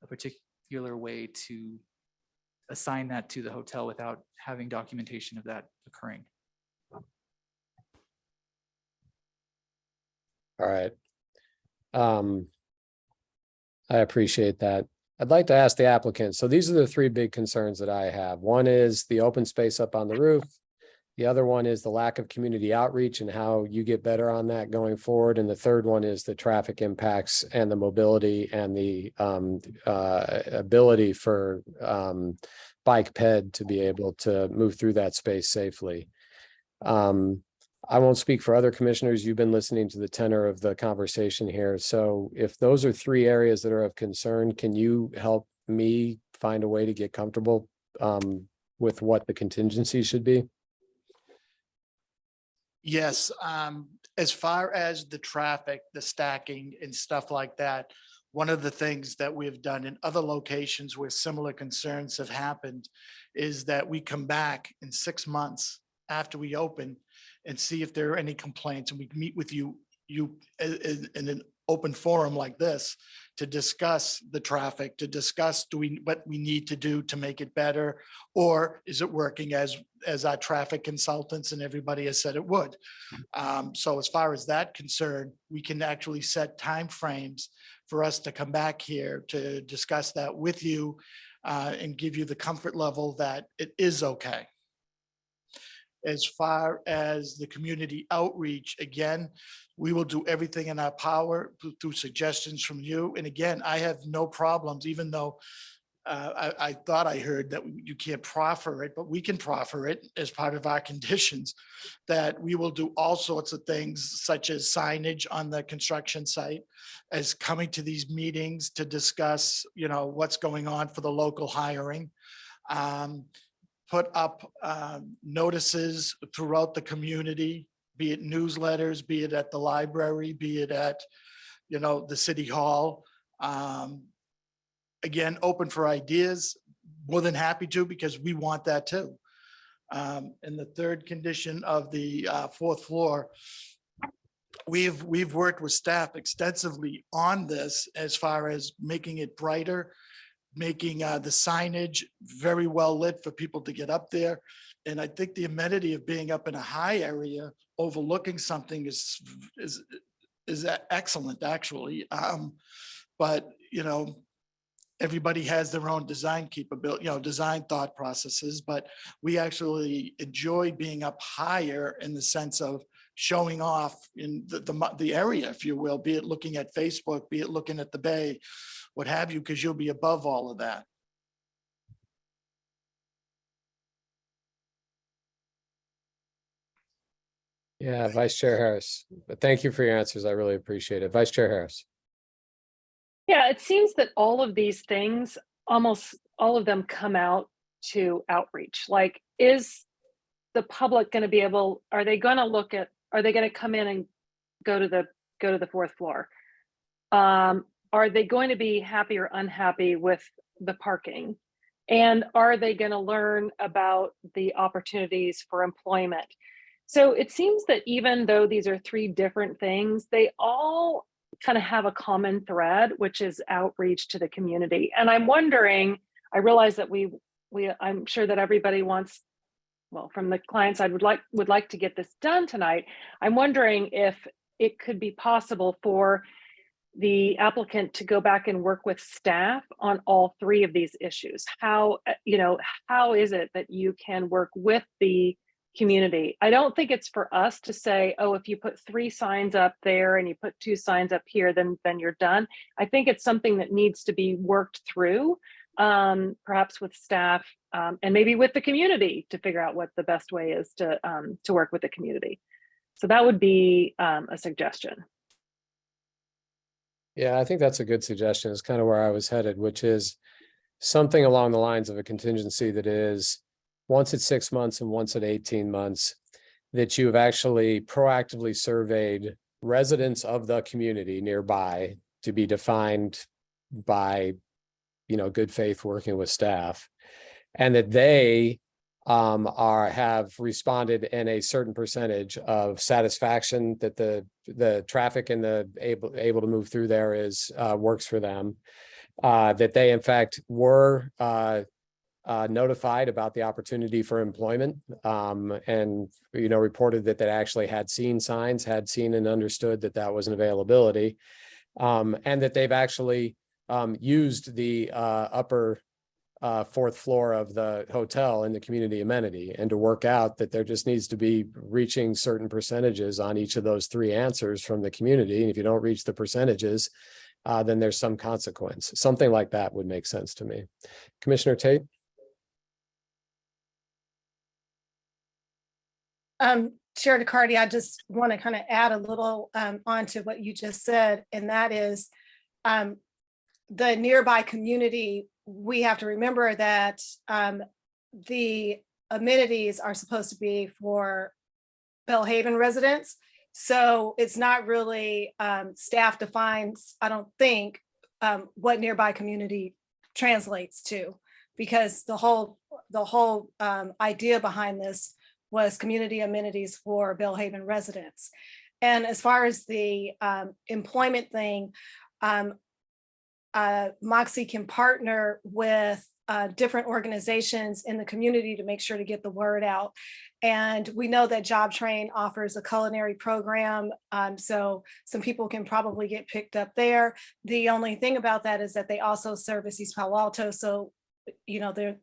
particular way to assign that to the hotel without having documentation of that occurring. All right. I appreciate that. I'd like to ask the applicant. So these are the three big concerns that I have. One is the open space up on the roof. The other one is the lack of community outreach and how you get better on that going forward. And the third one is the traffic impacts and the mobility and the ability for bike ped to be able to move through that space safely. I won't speak for other commissioners. You've been listening to the tenor of the conversation here. So if those are three areas that are of concern, can you help me find a way to get comfortable with what the contingency should be? Yes, as far as the traffic, the stacking and stuff like that, one of the things that we've done in other locations where similar concerns have happened is that we come back in 6 months after we open and see if there are any complaints, and we meet with you in an open forum like this to discuss the traffic, to discuss what we need to do to make it better, or is it working as our traffic consultants and everybody has said it would. So as far as that concerned, we can actually set timeframes for us to come back here to discuss that with you and give you the comfort level that it is okay. As far as the community outreach, again, we will do everything in our power through suggestions from you. And again, I have no problems, even though I thought I heard that you can't proffer it, but we can proffer it as part of our conditions, that we will do all sorts of things such as signage on the construction site, as coming to these meetings to discuss, you know, what's going on for the local hiring. Put up notices throughout the community, be it newsletters, be it at the library, be it at, you know, the city hall. Again, open for ideas, more than happy to, because we want that too. And the third condition of the fourth floor, we've worked with staff extensively on this as far as making it brighter, making the signage very well lit for people to get up there. And I think the amenity of being up in a high area overlooking something is excellent, actually. But, you know, everybody has their own design capability, you know, design thought processes, but we actually enjoy being up higher in the sense of showing off in the area, if you will, be it looking at Facebook, be it looking at the bay, what have you, because you'll be above all of that. Yeah, Vice Chair Harris, but thank you for your answers. I really appreciate it. Vice Chair Harris. Yeah, it seems that all of these things, almost all of them come out to outreach. Like, is the public going to be able, are they going to look at, are they going to come in and go to the fourth floor? Are they going to be happy or unhappy with the parking? And are they going to learn about the opportunities for employment? So it seems that even though these are three different things, they all kind of have a common thread, which is outreach to the community. And I'm wondering, I realize that I'm sure that everybody wants, well, from the client side would like to get this done tonight. I'm wondering if it could be possible for the applicant to go back and work with staff on all three of these issues. How is it that you can work with the community? I don't think it's for us to say, oh, if you put 3 signs up there and you put 2 signs up here, then you're done. I think it's something that needs to be worked through, perhaps with staff and maybe with the community to figure out what the best way is to work with the community. So that would be a suggestion. Yeah, I think that's a good suggestion. It's kind of where I was headed, which is something along the lines of a contingency that is once at 6 months and once at 18 months, that you have actually proactively surveyed residents of the community nearby to be defined by, good faith working with staff, and that they have responded in a certain percentage of satisfaction that the traffic and the able to move through there is works for them. That they in fact were notified about the opportunity for employment, and reported that they actually had seen signs, had seen and understood that that was an availability, and that they've actually used the upper fourth floor of the hotel in the community amenity, and to work out that there just needs to be reaching certain percentages on each of those three answers from the community. And if you don't reach the percentages, then there's some consequence. Something like that would make sense to me. Commissioner Tate? Chair DeCardi, I just want to kind of add a little onto what you just said, and that is the nearby community. We have to remember that the amenities are supposed to be for Bellhaven residents. So it's not really staff defines, I don't think, what nearby community translates to, because the whole idea behind this was community amenities for Bellhaven residents. And as far as the employment thing, Moxie can partner with different organizations in the community to make sure to get the word out. And we know that Job Train offers a culinary program, so some people can probably get picked up there. The only thing about that is that they also service East Palo Alto, so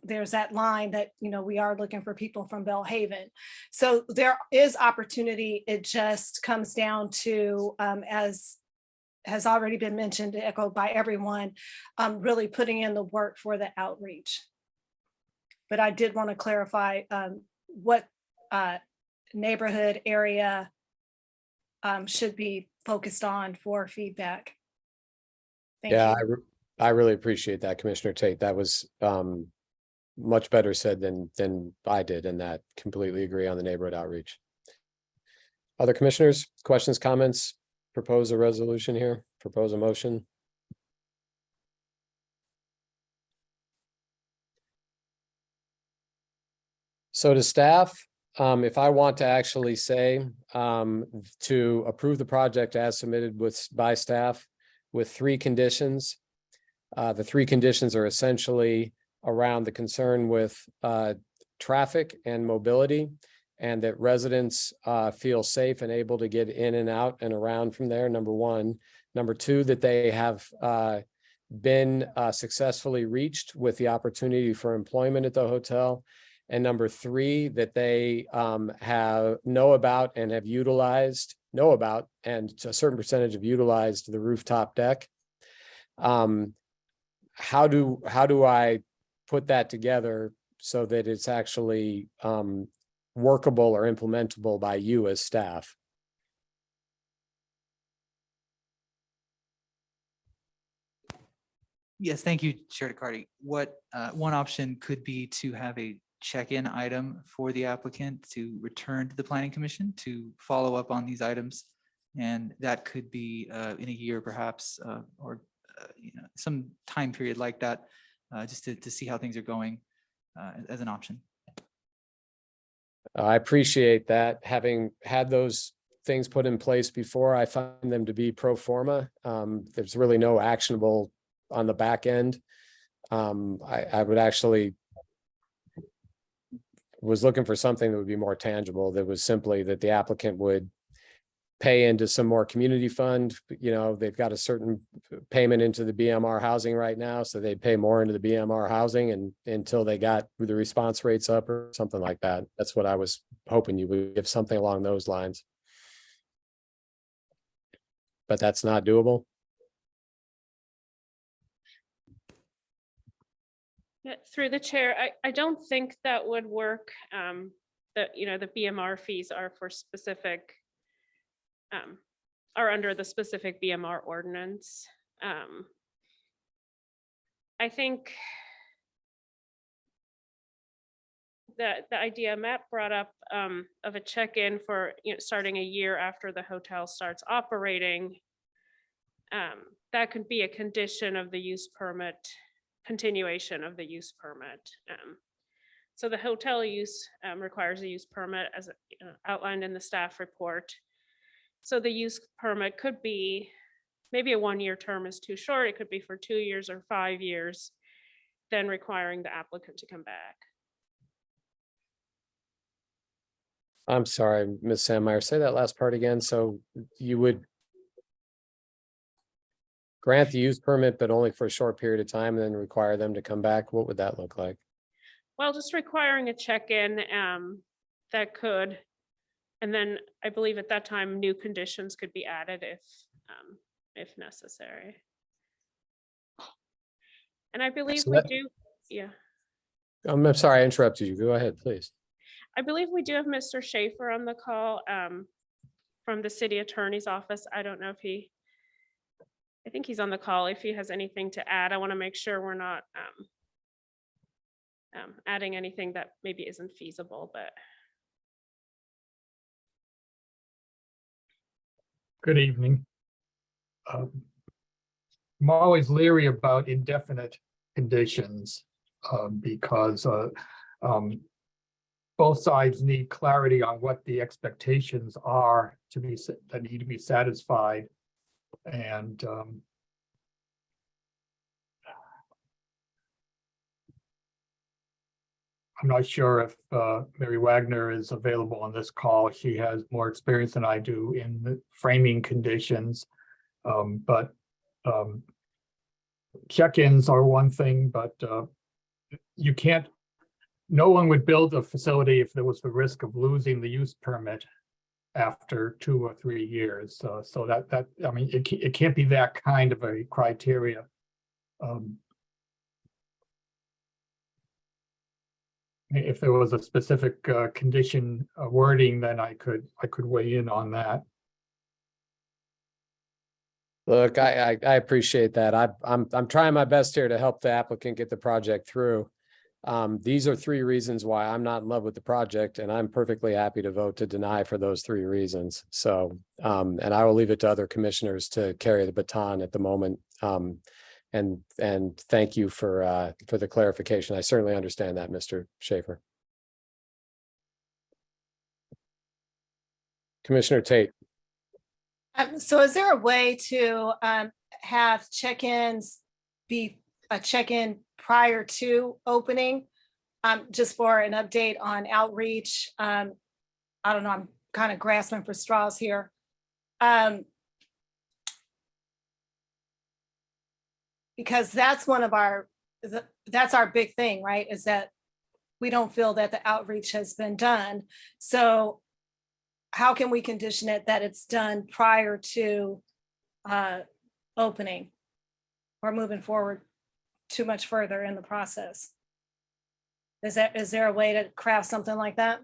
there's that line that we are looking for people from Bellhaven. So there is opportunity. It just comes down to, as has already been mentioned, echoed by everyone, really putting in the work for the outreach. But I did want to clarify what neighborhood area should be focused on for feedback. Thank you. I really appreciate that, Commissioner Tate. That was much better said than I did, and that completely agree on the neighborhood outreach. Other commissioners, questions, comments? Propose a resolution here, propose a motion. So to staff, if I want to actually say to approve the project as submitted by staff with three conditions. The three conditions are essentially around the concern with traffic and mobility, and that residents feel safe and able to get in and out and around from there, number one. Number two, that they have been successfully reached with the opportunity for employment at the hotel. And number three, that they know about and have utilized, and a certain percentage have utilized the rooftop deck. How do I put that together so that it's actually workable or implementable by you as staff? Yes, thank you, Chair DeCardi. What one option could be to have a check-in item for the applicant to return to the Planning Commission to follow up on these items. And that could be in a year perhaps, or some time period like that, just to see how things are going as an option. I appreciate that. Having had those things put in place before, I find them to be pro forma. There's really no actionable on the back end. I would actually was looking for something that would be more tangible, that was simply that the applicant would pay into some more community fund. They've got a certain payment into the BMR housing right now, so they'd pay more into the BMR housing and until they got the response rates up or something like that. That's what I was hoping you would give, something along those lines. But that's not doable. Yeah, through the chair, I don't think that would work. The BMR fees are for specific, are under the specific BMR ordinance. I think the idea Matt brought up of a check-in for, starting a year after the hotel starts operating, that could be a condition of the use permit, continuation of the use permit. So the hotel use requires a use permit as outlined in the staff report. So the use permit could be, maybe a 1-year term is too short. It could be for 2 years or 5 years, then requiring the applicant to come back. I'm sorry, Ms. Sandmeyer, say that last part again. So you would grant the use permit, but only for a short period of time, and then require them to come back? What would that look like? Well, just requiring a check-in that could, and then I believe at that time, new conditions could be added if necessary. And I believe So we that- do, yeah. I'm sorry, I interrupted you. Go ahead, please. I believe we do have Mr. Schaefer on the call from the city attorney's office. I don't know if I think he's on the call. If he has anything to add, I want to make sure we're not adding anything that maybe isn't feasible, but. Good evening. I'm always leery about indefinite conditions because both sides need clarity on what the expectations are that need to be satisfied. And I'm not sure if Mary Wagner is available on this call. She has more experience than I do in the framing conditions. But check-ins are one thing, but you can't, no one would build a facility if there was the risk of losing the use permit after 2 or 3 years. So that I mean, it can't be that kind of a criteria. If there was a specific condition wording, then I could weigh in on that. Look, I appreciate that. I'm trying my best here to help the applicant get the project through. These are 3 reasons why I'm not in love with the project, and I'm perfectly happy to vote to deny for those 3 reasons. So, and I will leave it to other commissioners to carry the baton at the moment. And thank you for the clarification. I certainly understand that, Mr. Schaefer. Commissioner Tate. So is there a way to have check-ins be a check-in prior to opening? Just for an update on outreach. I don't know, I'm kind of grasping for straws here. Because that's one of that's our big thing, right? Is that we don't feel that the outreach has been done. So how can we condition it that it's done prior to opening or moving forward too much further in the process? Is there a way to craft something like that?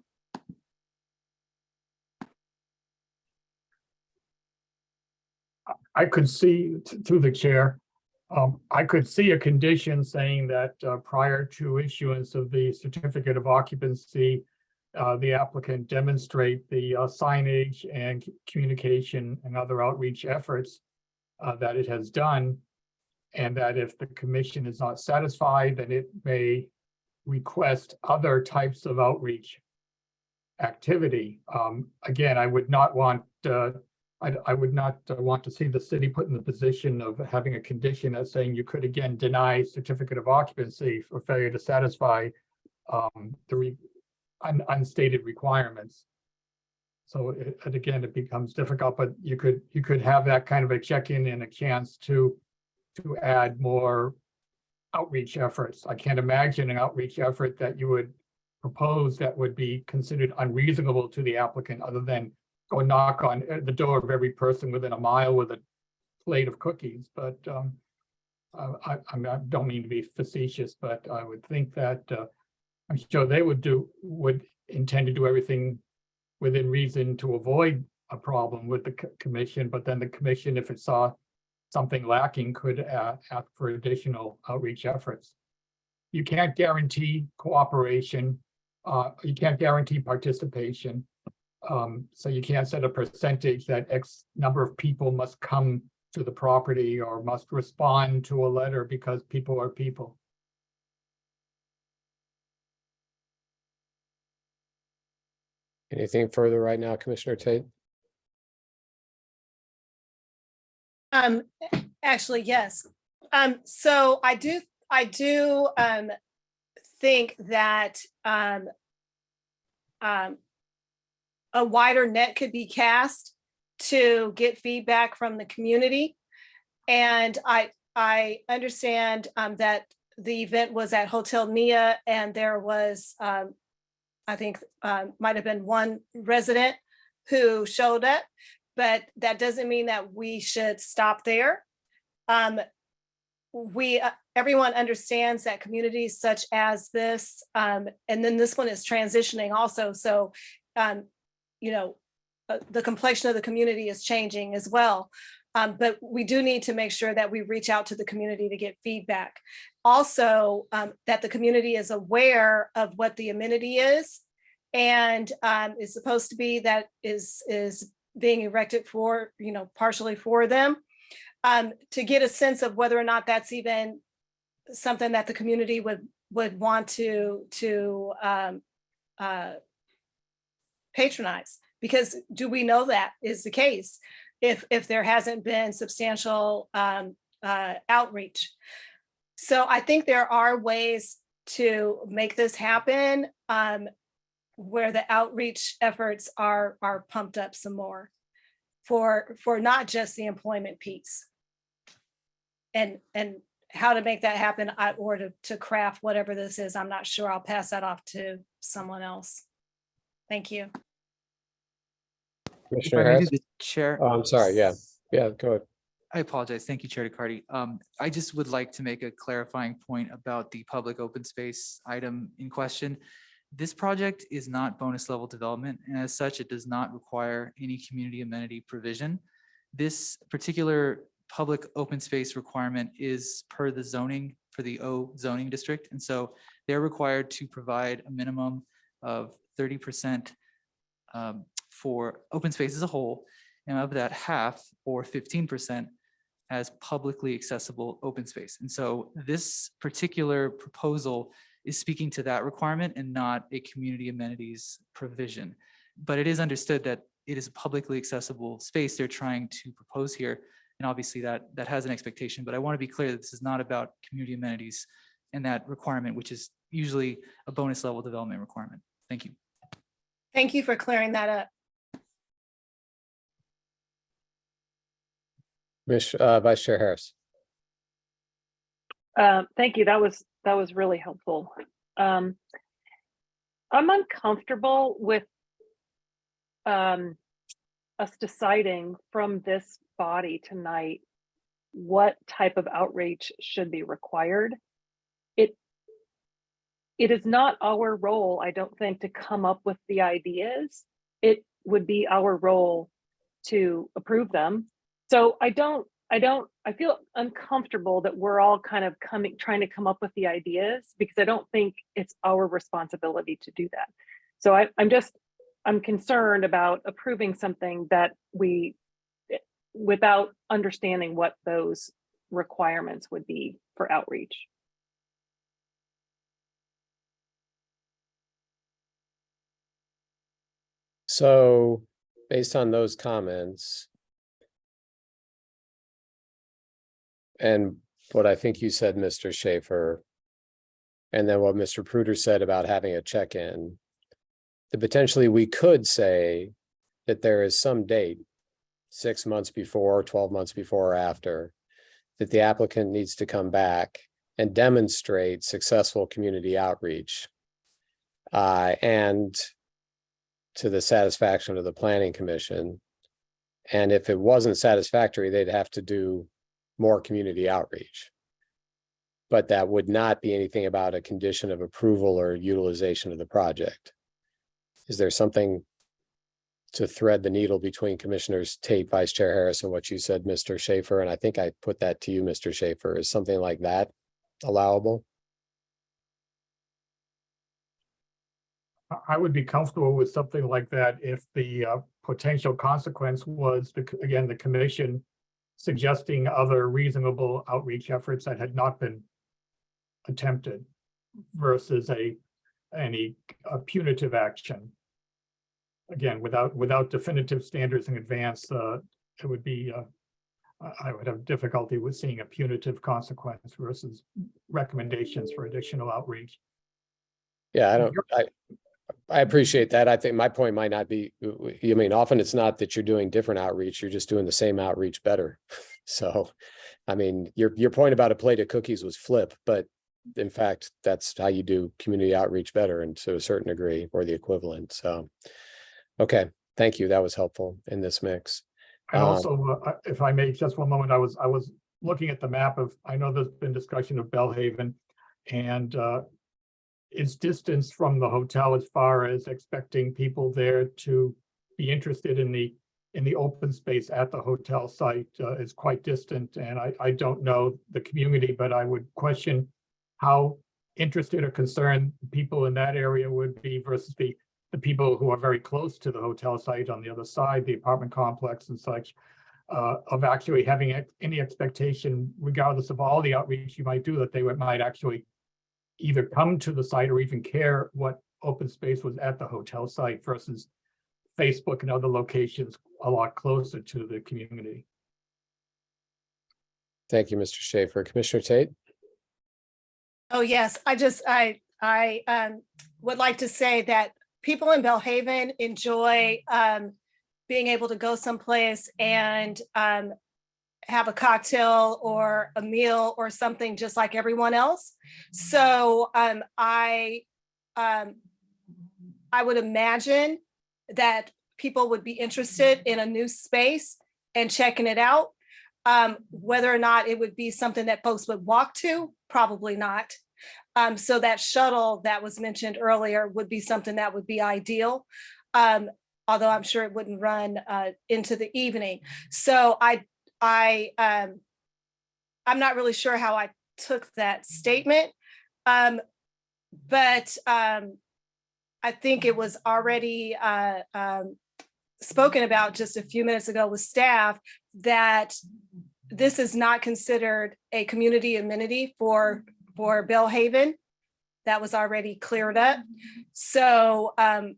I could see through the chair. I could see a condition saying that prior to issuance of the certificate of occupancy, the applicant demonstrate the signage and communication and other outreach efforts that it has done. And that if the commission is not satisfied, then it may request other types of outreach activity. Again, I would not want I would not want to see the city put in the position of having a condition as saying you could again deny certificate of occupancy for failure to satisfy the unstated requirements. So again, it becomes difficult, but you could have that kind of a check-in and a chance to add more outreach efforts. I can't imagine an outreach effort that you would propose that would be considered unreasonable to the applicant other than go knock on the door of every person within a mile with a plate of cookies. But I don't mean to be facetious, but I would think that I'm sure they would intend to do everything within reason to avoid a problem with the commission. But then the commission, if it saw something lacking, could ask for additional outreach efforts. You can't guarantee cooperation. you can't guarantee participation. So you can't set a percentage that X number of people must come to the property or must respond to a letter because people are people. Anything further right now, Commissioner Tate? Actually, yes. So I do think that a wider net could be cast to get feedback from the community. And I understand that the event was at Hotel Nia, and there was, I think, might have been one resident who showed up, but that doesn't mean that we should stop there. Everyone understands that communities such as this, and then this one is transitioning also. So, the complexion of the community is changing as well. But we do need to make sure that we reach out to the community to get feedback. Also, that the community is aware of what the amenity is, and is supposed to be that is being erected for, partially for them, to get a sense of whether or not that's even something that the community would want to patronize. Because do we know that is the case if there hasn't been substantial outreach? So I think there are ways to make this happen, where the outreach efforts are pumped up some more for not just the employment piece. And how to make that happen, or to craft whatever this is, I'm not sure. I'll pass that off to someone else. Thank you. If Commissioner I may Harris? do the chair. Oh, I'm sorry. Yeah, go ahead. I apologize. Thank you, Chair DeCardi. I just would like to make a clarifying point about the public open space item in question. This project is not bonus level development, and as such, it does not require any community amenity provision. This particular public open space requirement is per the zoning for the O zoning district. And so they're required to provide a minimum of 30% for open space as a whole, and of that half, or 15%, as publicly accessible open space. And so this particular proposal is speaking to that requirement and not a community amenities provision. But it is understood that it is a publicly accessible space they're trying to propose here. And obviously that has an expectation, but I want to be clear that this is not about community amenities and that requirement, which is usually a bonus level development requirement. Thank you. Thank you for clearing that up. Vice Chair Harris. Thank you. That was really helpful. I'm uncomfortable with us deciding from this body tonight what type of outreach should be required. It is not our role, I don't think, to come up with the ideas. It would be our role to approve them. So I feel uncomfortable that we're all kind of trying to come up with the ideas, because I don't think it's our responsibility to do that. So I'm concerned about approving something that without understanding what those requirements would be for outreach. So based on those comments and what I think you said, Mr. Schaefer, and then what Mr. Pruder said about having a check-in, that potentially we could say that there is some date, 6 months before, 12 months before or after, that the applicant needs to come back and demonstrate successful community outreach. And to the satisfaction of the Planning Commission. And if it wasn't satisfactory, they'd have to do more community outreach. But that would not be anything about a condition of approval or utilization of the project. Is there something to thread the needle between Commissioners Tate, Vice Chair Harris, and what you said, Mr. Schaefer? And I think I put that to you, Mr. Schaefer. Is something like that allowable? I would be comfortable with something like that if the potential consequence was, again, the commission suggesting other reasonable outreach efforts that had not been attempted versus any punitive action. Again, without definitive standards in advance, it would be, I would have difficulty with seeing a punitive consequence versus recommendations for additional outreach. Yeah, I appreciate that. I think my point might not be, I mean, often it's not that you're doing different outreach, you're just doing the same outreach better. So, I mean, your point about a plate of cookies was flip, but in fact, that's how you do community outreach better, and to a certain degree, or the equivalent. So, okay, thank you. That was helpful in this mix. And also, if I may, just one moment, I was looking at the map of, I know there's been discussion of Bellhaven and its distance from the hotel as far as expecting people there to be interested in the open space at the hotel site is quite distant. And I don't know the community, but I would question how interested or concerned people in that area would be versus the people who are very close to the hotel site on the other side, the apartment complex and such, of actually having any expectation, regardless of all the outreach you might do, that they might actually either come to the site or even care what open space was at the hotel site versus Facebook and other locations a lot closer to the community. Thank you, Mr. Schaefer. Commissioner Tate? Oh, yes, I would like to say that people in Bellhaven enjoy being able to go someplace and have a cocktail or a meal or something just like everyone else. So I would imagine that people would be interested in a new space and checking it out. Whether or not it would be something that folks would walk to, probably not. So that shuttle that was mentioned earlier would be something that would be ideal. Although I'm sure it wouldn't run into the evening. So I'm not really sure how I took that statement, but I think it was already spoken about just a few minutes ago with staff that this is not considered a community amenity for Bellhaven. That was already cleared up. So that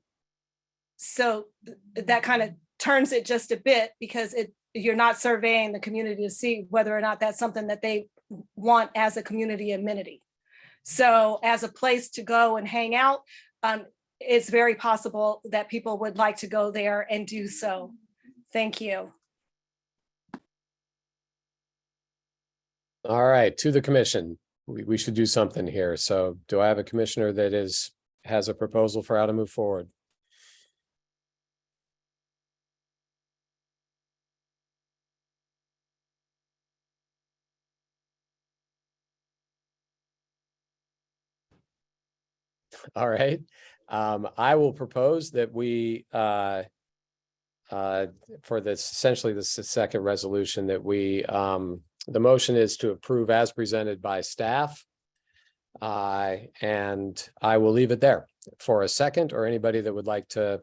kind of turns it just a bit, because you're not surveying the community to see whether or not that's something that they want as a community amenity. So as a place to go and hang out, it's very possible that people would like to go there and do so. Thank you. All right, to the commission. We should do something here. So do I have a commissioner that has a proposal for how to move forward? All right, I will propose that we for this, essentially this second resolution, that we the motion is to approve as presented by staff. And I will leave it there for a second, or anybody that would like to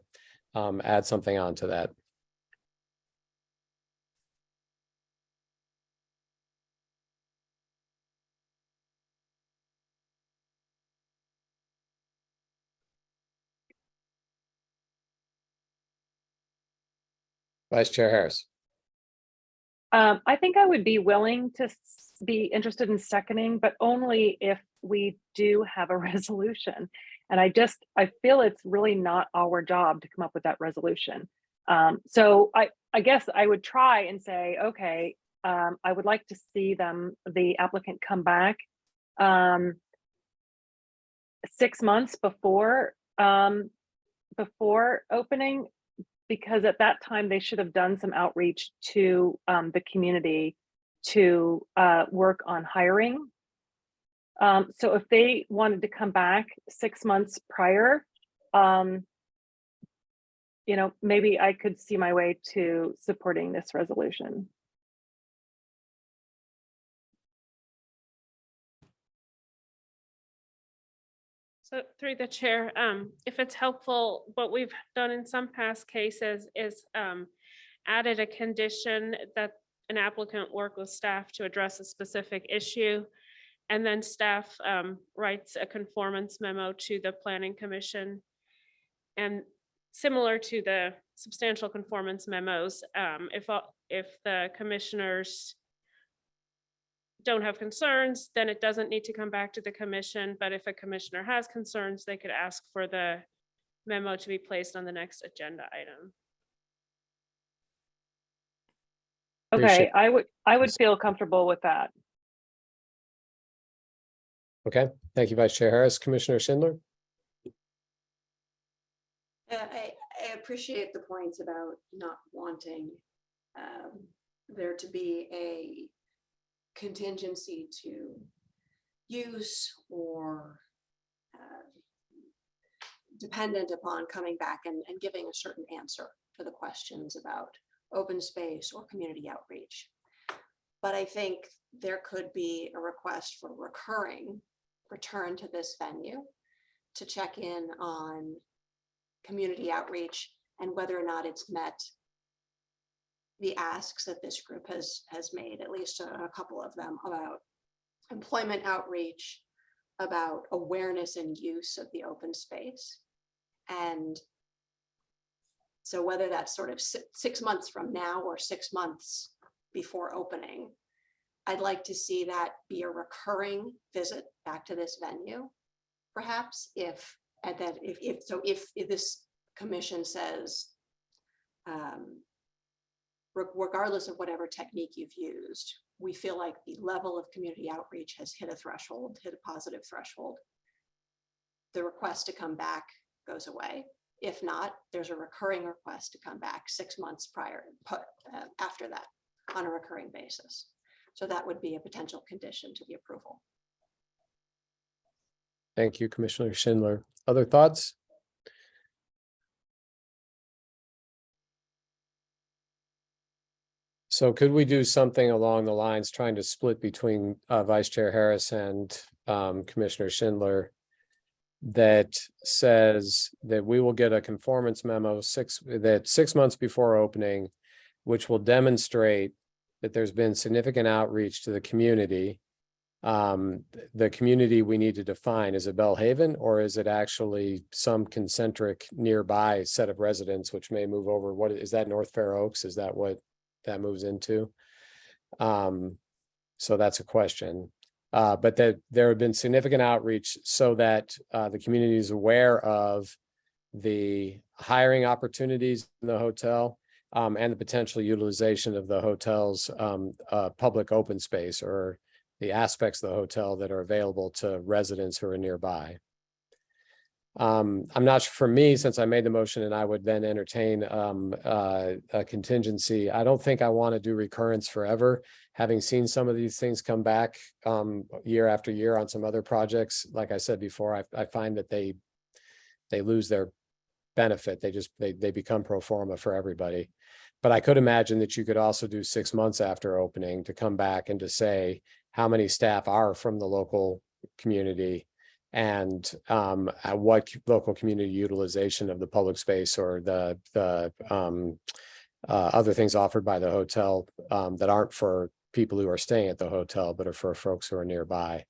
add something on to that. Vice Chair Harris. I think I would be willing to be interested in seconding, but only if we do have a resolution. And I feel it's really not our job to come up with that resolution. So I guess I would try and say, okay, I would like to see the applicant come back 6 months before opening, because at that time they should have done some outreach to the community to work on hiring. So if they wanted to come back 6 months prior, maybe I could see my way to supporting this resolution. So through the chair, if it's helpful, what we've done in some past cases is added a condition that an applicant work with staff to address a specific issue. And then staff writes a conformance memo to the planning commission. And similar to the substantial conformance memos, if the commissioners don't have concerns, then it doesn't need to come back to the commission. But if a commissioner has concerns, they could ask for the memo to be placed on the next agenda item. Okay, I would feel comfortable with that. Okay, thank you, Vice Chair Harris. Commissioner Schindler? I appreciate the points about not wanting there to be a contingency to use or dependent upon coming back and giving a certain answer to the questions about open space or community outreach. But I think there could be a request for recurring return to this venue to check in on community outreach and whether or not it's met the asks that this group has made, at least a couple of them, about employment outreach, about awareness and use of the open space. And so whether that's sort of 6 months from now or 6 months before opening, I'd like to see that be a recurring visit back to this venue, perhaps, if this commission says, regardless of whatever technique you've used, we feel like the level of community outreach has hit a positive threshold, the request to come back goes away. If not, there's a recurring request to come back 6 months after that on a recurring basis. So that would be a potential condition to the approval. Thank you, Commissioner Schindler. Other thoughts? So could we do something along the lines, trying to split between Vice Chair Harris and Commissioner Schindler, that says that we will get a conformance memo 6 months before opening, which will demonstrate that there's been significant outreach to the community. The community we need to define, is it Bellhaven, or is it actually some concentric nearby set of residents which may move over? What is that, North Fair Oaks? Is that what that moves into? So that's a question. But that there have been significant outreach so that the community is aware of the hiring opportunities in the hotel and the potential utilization of the hotel's public open space, or the aspects of the hotel that are available to residents who are nearby. I'm not sure, for me, since I made the motion and I would then entertain a contingency, I don't think I want to do recurrence forever. Having seen some of these things come back year after year on some other projects, like I said before, I find that they lose their benefit. They become pro forma for everybody. But I could imagine that you could also do 6 months after opening to come back and to say how many staff are from the local community, and what local community utilization of the public space or the other things offered by the hotel that aren't for people who are staying at the hotel, but are for folks who are nearby,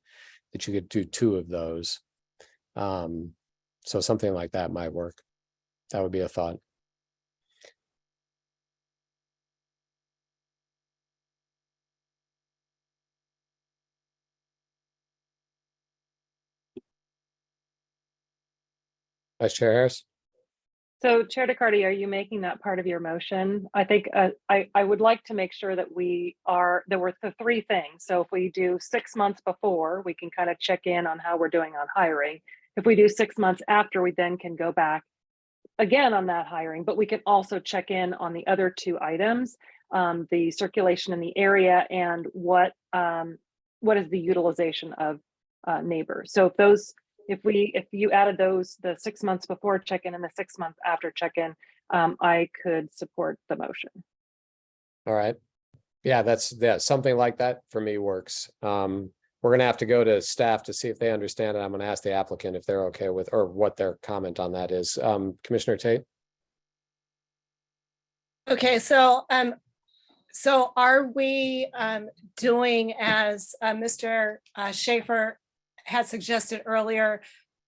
that you could do 2 of those. So something like that might work. That would be a thought. Vice Chair Harris? So Chair DeCarty, are you making that part of your motion? I think I would like to make sure that there were the 3 things. So if we do 6 months before, we can kind of check in on how we're doing on hiring. If we do 6 months after, we then can go back again on that hiring, but we can also check in on the other 2 items, the circulation in the area and what is the utilization of neighbors. So if you added those, the 6 months before check-in and the 6 months after check-in, I could support the motion. All right. Yeah, that's something like that for me works. we're gonna have to go to staff to see if they understand it. I'm gonna ask the applicant if they're okay with, or what their comment on that is. Commissioner Tate? Okay, so are we doing as Mr. Schaefer had suggested earlier,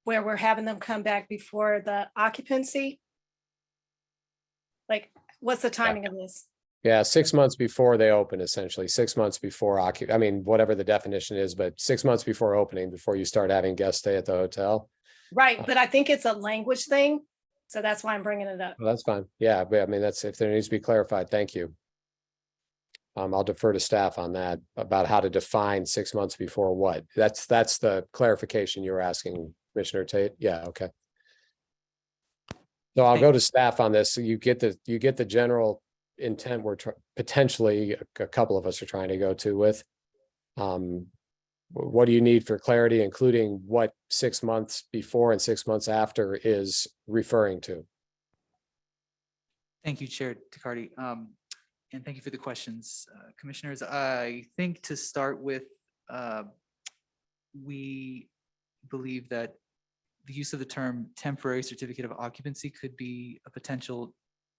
where we're having them come back before the occupancy? Like, what's the timing of this? Yeah, 6 months before they open, essentially, 6 months before I mean, whatever the definition is, but 6 months before opening, before you start having guests stay at the hotel. Right, but I think it's a language thing, so that's why I'm bringing it up. Well, that's fine. Yeah, but I mean, that's, if there needs to be clarified, thank you. I'll defer to staff on that, about how to define 6 months before what. That's the clarification you're asking, Commissioner Tate. Yeah, okay. So I'll go to staff on this. So you get the general intent we're potentially a couple of us are trying to go to with. What do you need for clarity, including what 6 months before and 6 months after is referring to? Thank you, Chair DeCardi. And thank you for the questions, Commissioners. I think to start with, we believe that the use of the term temporary certificate of occupancy could be a potential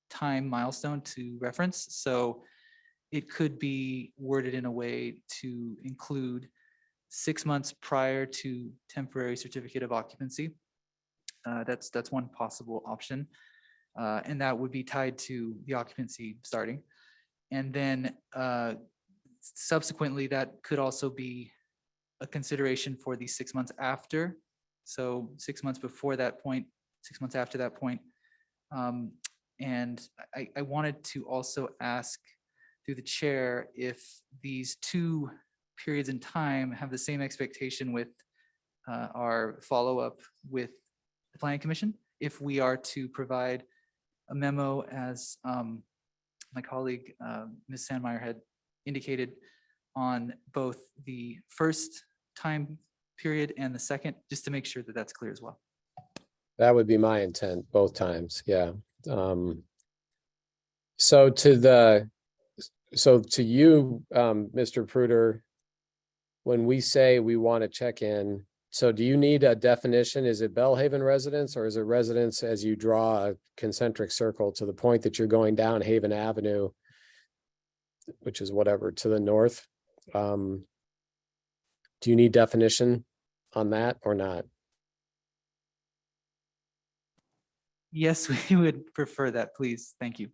time milestone to reference. So it could be worded in a way to include 6 months prior to temporary certificate of occupancy. That's one possible option. And that would be tied to the occupancy starting. And then subsequently, that could also be a consideration for the 6 months after. So 6 months before that point, 6 months after that point. And I wanted to also ask through the chair if these two periods in time have the same expectation with our follow-up with the Planning Commission. If we are to provide a memo, as my colleague, Ms. Sandmeyer, had indicated, on both the first time period and the second, just to make sure that that's clear as well. That would be my intent both times, yeah. So to you, Mr. Pruder, when we say we want to check in, so do you need a definition? Is it Bellhaven residents, or is it residents as you draw a concentric circle to the point that you're going down Haven Avenue, which is whatever, to the north? Do you need definition on that or not? Yes, we would prefer that, please. Thank you.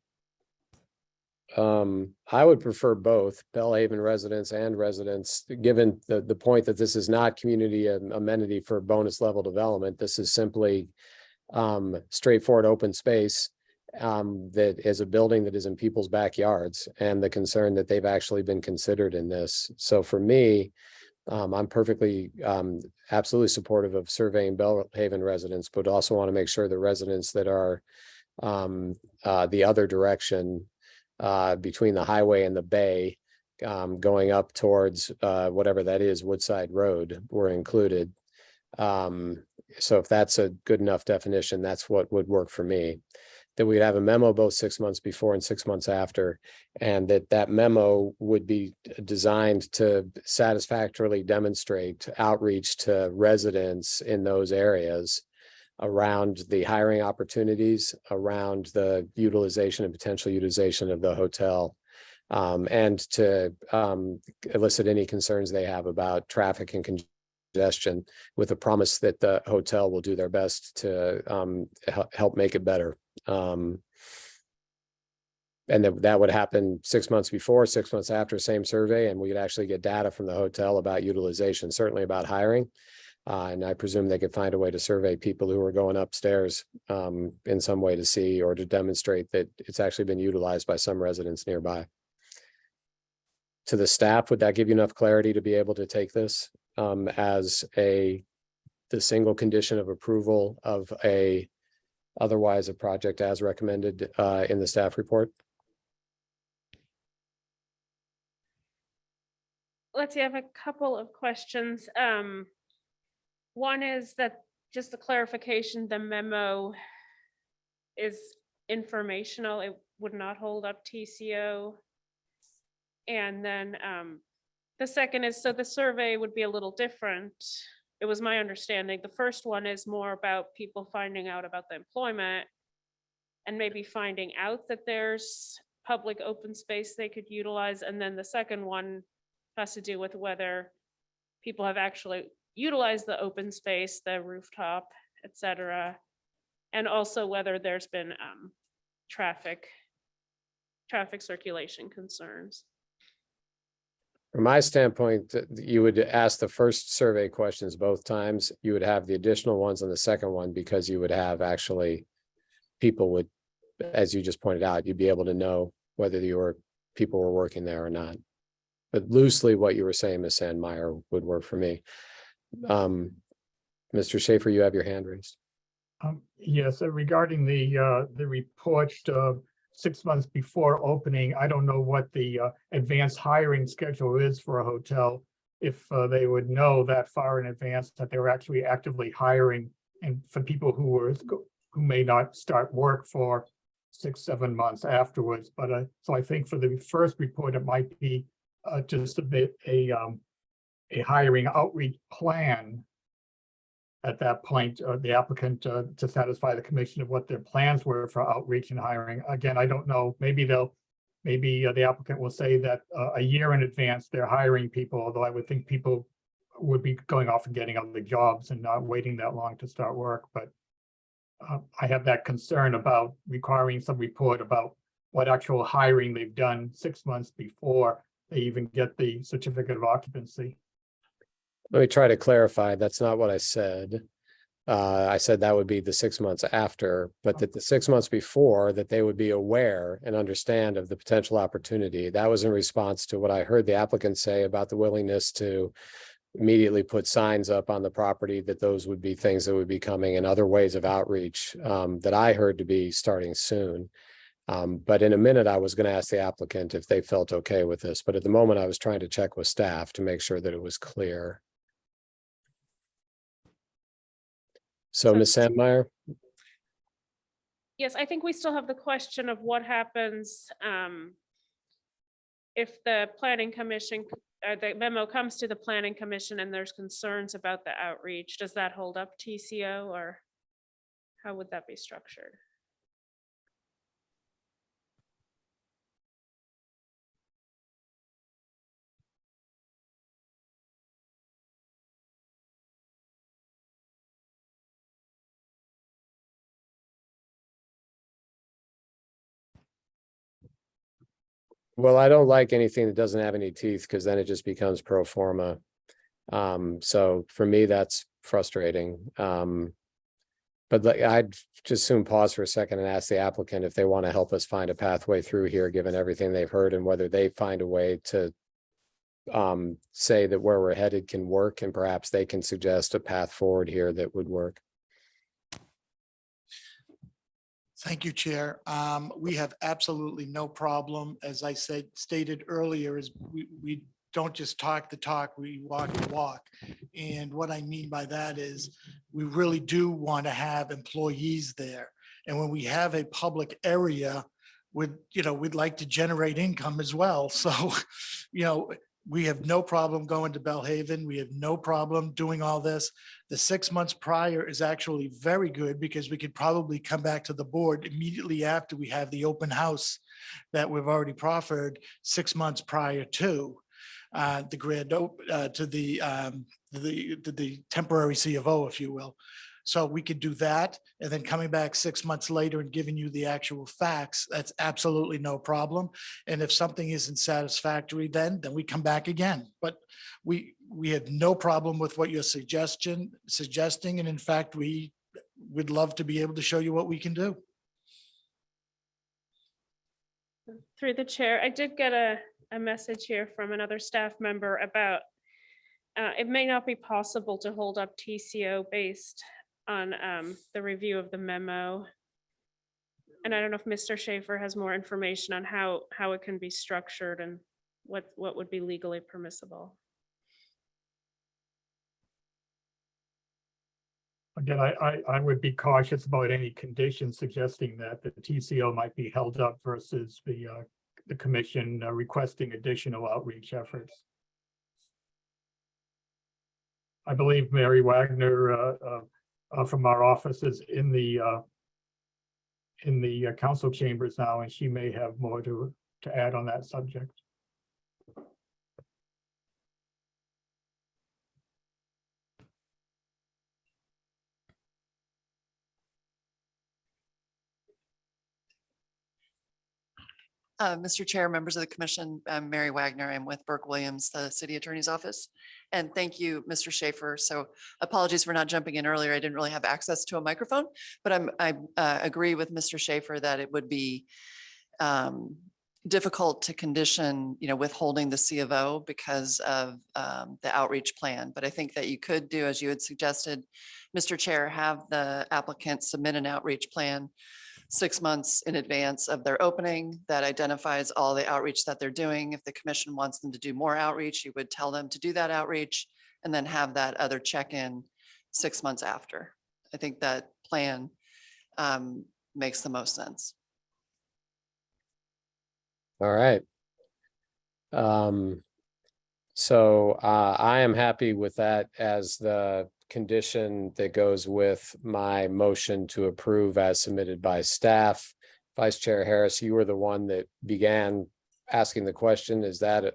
I would prefer both Bellhaven residents and residents, given the point that this is not community amenity for bonus level development. This is simply straightforward open space that is a building that is in people's backyards, and the concern that they've actually been considered in this. So for me, I'm perfectly absolutely supportive of surveying Bellhaven residents, but also want to make sure the residents that are the other direction, between the highway and the bay, going up towards whatever that is, Woodside Road, were included. So if that's a good enough definition, that's what would work for me. That we'd have a memo both 6 months before and 6 months after, and that memo would be designed to satisfactorily demonstrate outreach to residents in those areas around the hiring opportunities, around the utilization and potential utilization of the hotel, and to elicit any concerns they have about traffic and congestion, with a promise that the hotel will do their best to help make it better. And that would happen 6 months before, 6 months after, same survey, and we could actually get data from the hotel about utilization, certainly about hiring. And I presume they could find a way to survey people who are going upstairs in some way to see, or to demonstrate that it's actually been utilized by some residents nearby. To the staff, would that give you enough clarity to be able to take this as the single condition of approval of otherwise a project as recommended in the staff report? Let's see, I have a couple of questions. One is that, just a clarification, the memo is informational. It would not hold up TCO. And then The second is, so the survey would be a little different. It was my understanding. The first one is more about people finding out about the employment and maybe finding out that there's public open space they could utilize. And then the second one has to do with whether people have actually utilized the open space, the rooftop, et cetera. And also whether there's been traffic circulation concerns. From my standpoint, you would ask the first survey questions both times. You would have the additional ones on the second one because you would have actually people would, as you just pointed out, you'd be able to know whether people were working there or not. But loosely, what you were saying, Ms. Sandmeyer, would work for me. Mr. Schaefer, you have your hand raised. Yes, regarding the report 6 months before opening, I don't know what the advanced hiring schedule is for a hotel. If they would know that far in advance that they were actually actively hiring, and for people who may not start work for 6-7 months afterwards. But so I think for the first report, it might be to submit a hiring outreach plan. At that point, the applicant to satisfy the commission of what their plans were for outreach and hiring. Again, I don't know, maybe the applicant will say that a year in advance they're hiring people, although I would think people would be going off and getting other jobs and not waiting that long to start work. But I have that concern about requiring some report about what actual hiring they've done 6 months before they even get the certificate of occupancy. Let me try to clarify. That's not what I said. I said that would be the 6 months after, but that the 6 months before, that they would be aware and understand of the potential opportunity. That was in response to what I heard the applicant say about the willingness to immediately put signs up on the property, that those would be things that would be coming, and other ways of outreach that I heard to be starting soon. But in a minute, I was going to ask the applicant if they felt okay with this, but at the moment I was trying to check with staff to make sure that it was clear. So Ms. Sandmeyer? Yes, I think we still have the question of what happens if the planning commission, the memo comes to the planning commission and there's concerns about the outreach. Does that hold up TCO, or how would that be structured? Well, I don't like anything that doesn't have any teeth, because then it just becomes pro forma. So for me, that's frustrating. But I'd just soon pause for a second and ask the applicant if they want to help us find a pathway through here, given everything they've heard, and whether they find a way to say that where we're headed can work, and perhaps they can suggest a path forward here that would work. Thank you, Chair. We have absolutely no problem. As I stated earlier, is we don't just talk the talk, we walk the walk. And what I mean by that is we really do want to have employees there. And when we have a public area, we'd like to generate income as well. So, we have no problem going to Bellhaven. We have no problem doing all this. The 6 months prior is actually very good, because we could probably come back to the board immediately after we have the open house that we've already proffered 6 months prior to the grand to the temporary C of O, if you will. So we could do that, and then coming back 6 months later and giving you the actual facts, that's absolutely no problem. And if something isn't satisfactory, then we come back again. But we have no problem with what you're suggesting. And in fact, we would love to be able to show you what we can do. Through the chair, I did get a message here from another staff member about it may not be possible to hold up TCO based on the review of the memo. And I don't know if Mr. Schaefer has more information on how it can be structured and what would be legally permissible. Again, I would be cautious about any conditions suggesting that the TCO might be held up versus the commission requesting additional outreach efforts. I believe Mary Wagner from our office is in the council chambers now, and she may have more to add on that subject. Mr. Chair, members of the commission, I'm Mary Wagner. I'm with Burke Williams, the city attorney's office. And thank you, Mr. Schaefer. So apologies for not jumping in earlier. I didn't really have access to a microphone, but I agree with Mr. Schaefer that it would be difficult to condition, withholding the C of O because of the outreach plan. But I think that you could do, as you had suggested, Mr. Chair, have the applicant submit an outreach plan 6 months in advance of their opening that identifies all the outreach that they're doing. If the commission wants them to do more outreach, you would tell them to do that outreach and then have that other check-in 6 months after. I think that plan makes the most sense. All right. So I am happy with that as the condition that goes with my motion to approve as submitted by staff. Vice Chair Harris, you were the one that began asking the question. Is that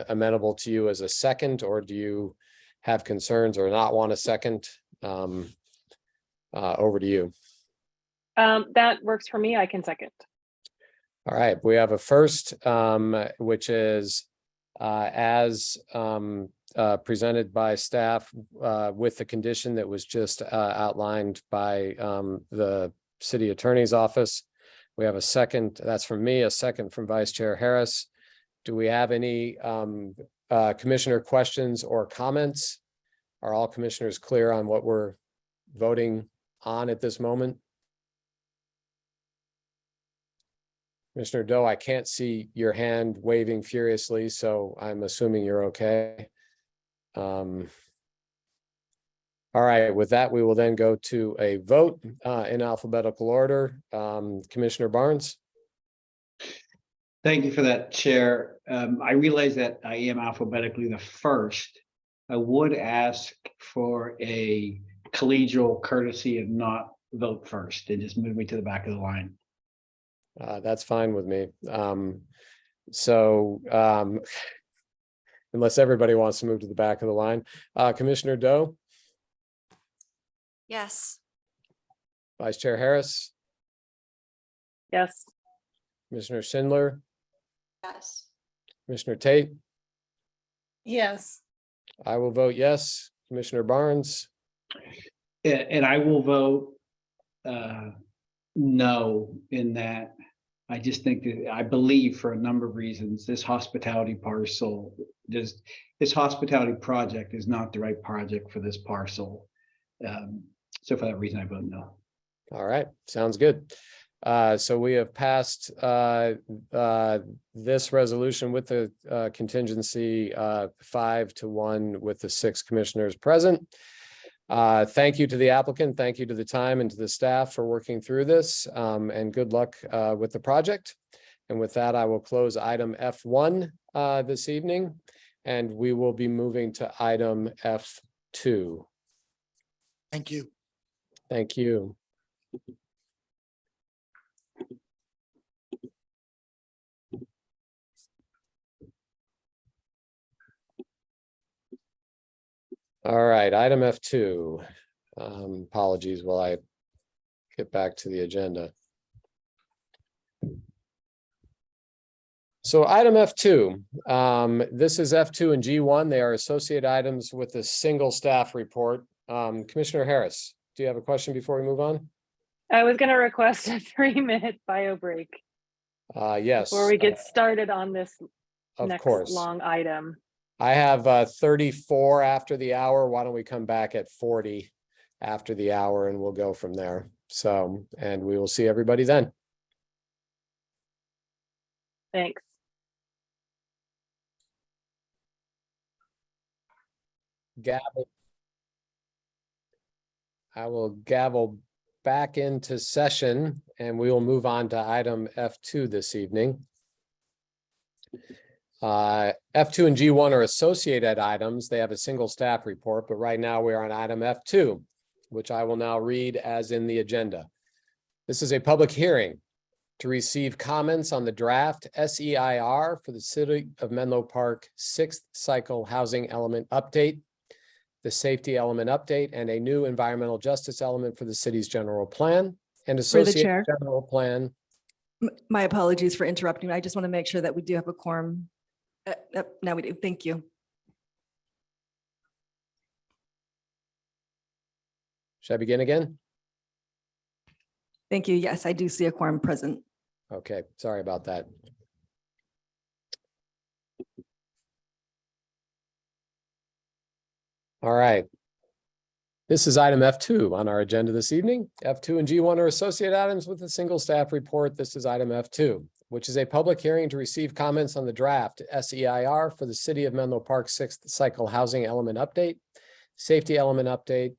amenable to you as a second, or do you have concerns or not want a second? Over to you. That works for me. I can second. All right, we have a first, which is as presented by staff with the condition that was just outlined by the city attorney's office. We have a second, that's from me, a second from Vice Chair Harris. Do we have any commissioner questions or comments? Are all commissioners clear on what we're voting on at this moment? Commissioner Doe, I can't see your hand waving furiously, so I'm assuming you're okay. All right, with that, we will then go to a vote in alphabetical order. Commissioner Barnes. Thank you for that, Chair. I realize that I am alphabetically the first. I would ask for a collegial courtesy and not vote first and just move me to the back of the line. That's fine with me. Unless everybody wants to move to the back of the line. Commissioner Doe, Yes. Vice Chair Harris, Yes. Commissioner Schindler, Yes. Commissioner Tate. Yes. I will vote yes. Commissioner Barnes. And I will vote no in that. I just think that I believe for a number of reasons, this hospitality parcel, this hospitality project is not the right project for this parcel. So for that reason, I vote no. All right, sounds good. So we have passed this resolution with the contingency 5-1 with the 6 commissioners present. Thank you to the applicant. Thank you to the time and to the staff for working through this, and good luck with the project. And with that, I will close item F1 this evening, and we will be moving to item F2. Thank you. Thank you. All right, item F2. Apologies while I get back to the agenda. So item F2, this is F2 and G1. They are associate items with a single staff report. Commissioner Harris, do you have a question before we move on? I was going to request a 3-minute bio break. Yes. Before we get started on this of next course. long item. I have 34 after the hour. Why don't we come back at 40 after the hour and we'll go from there. So, and we will see everybody then. Thanks. Gavel. I will gavel back into session and we will move on to item F2 this evening. F2 and G1 are associated items. They have a single staff report, but right now we are on item F2, which I will now read as in the agenda. This is a public hearing to receive comments on the draft SEIR for the City of Menlo Park sixth cycle housing element update, the safety element update, and a new environmental justice element for the city's general plan and associated Chair. general plan. My apologies for interrupting. I just want to make sure that we do have a quorum. Now we do. Thank you. Should I begin again? Thank you. Yes, I do see a quorum present. Okay, sorry about that. All right. This is item F2 on our agenda this evening. F2 and G1 are associate items with a single staff report. This is item F2, which is a public hearing to receive comments on the draft SEIR for the City of Menlo Park sixth cycle housing element update, safety element update,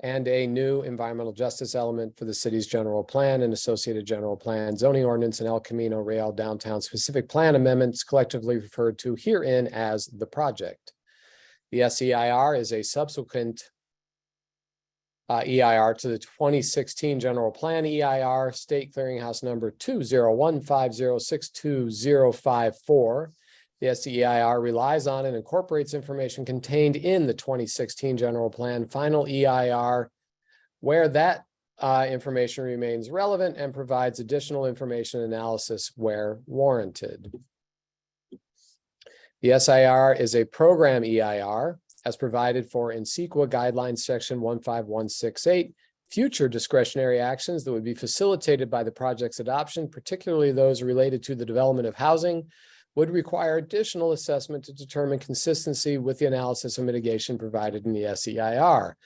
and a new environmental justice element for the city's general plan and associated general plan, zoning ordinance, and El Camino Real downtown specific plan amendments collectively referred to herein as the project. The SEIR is a subsequent EIR to the 2016 general plan EIR, State Clearinghouse number 20150620054. The SEIR relies on and incorporates information contained in the 2016 general plan final EIR, where that information remains relevant and provides additional information analysis where warranted. The SIR is a program EIR as provided for in CEQA guidelines section 15168. Future discretionary actions that would be facilitated by the project's adoption, particularly those related to the development of housing, would require additional assessment to determine consistency with the analysis and mitigation provided in the SEIR.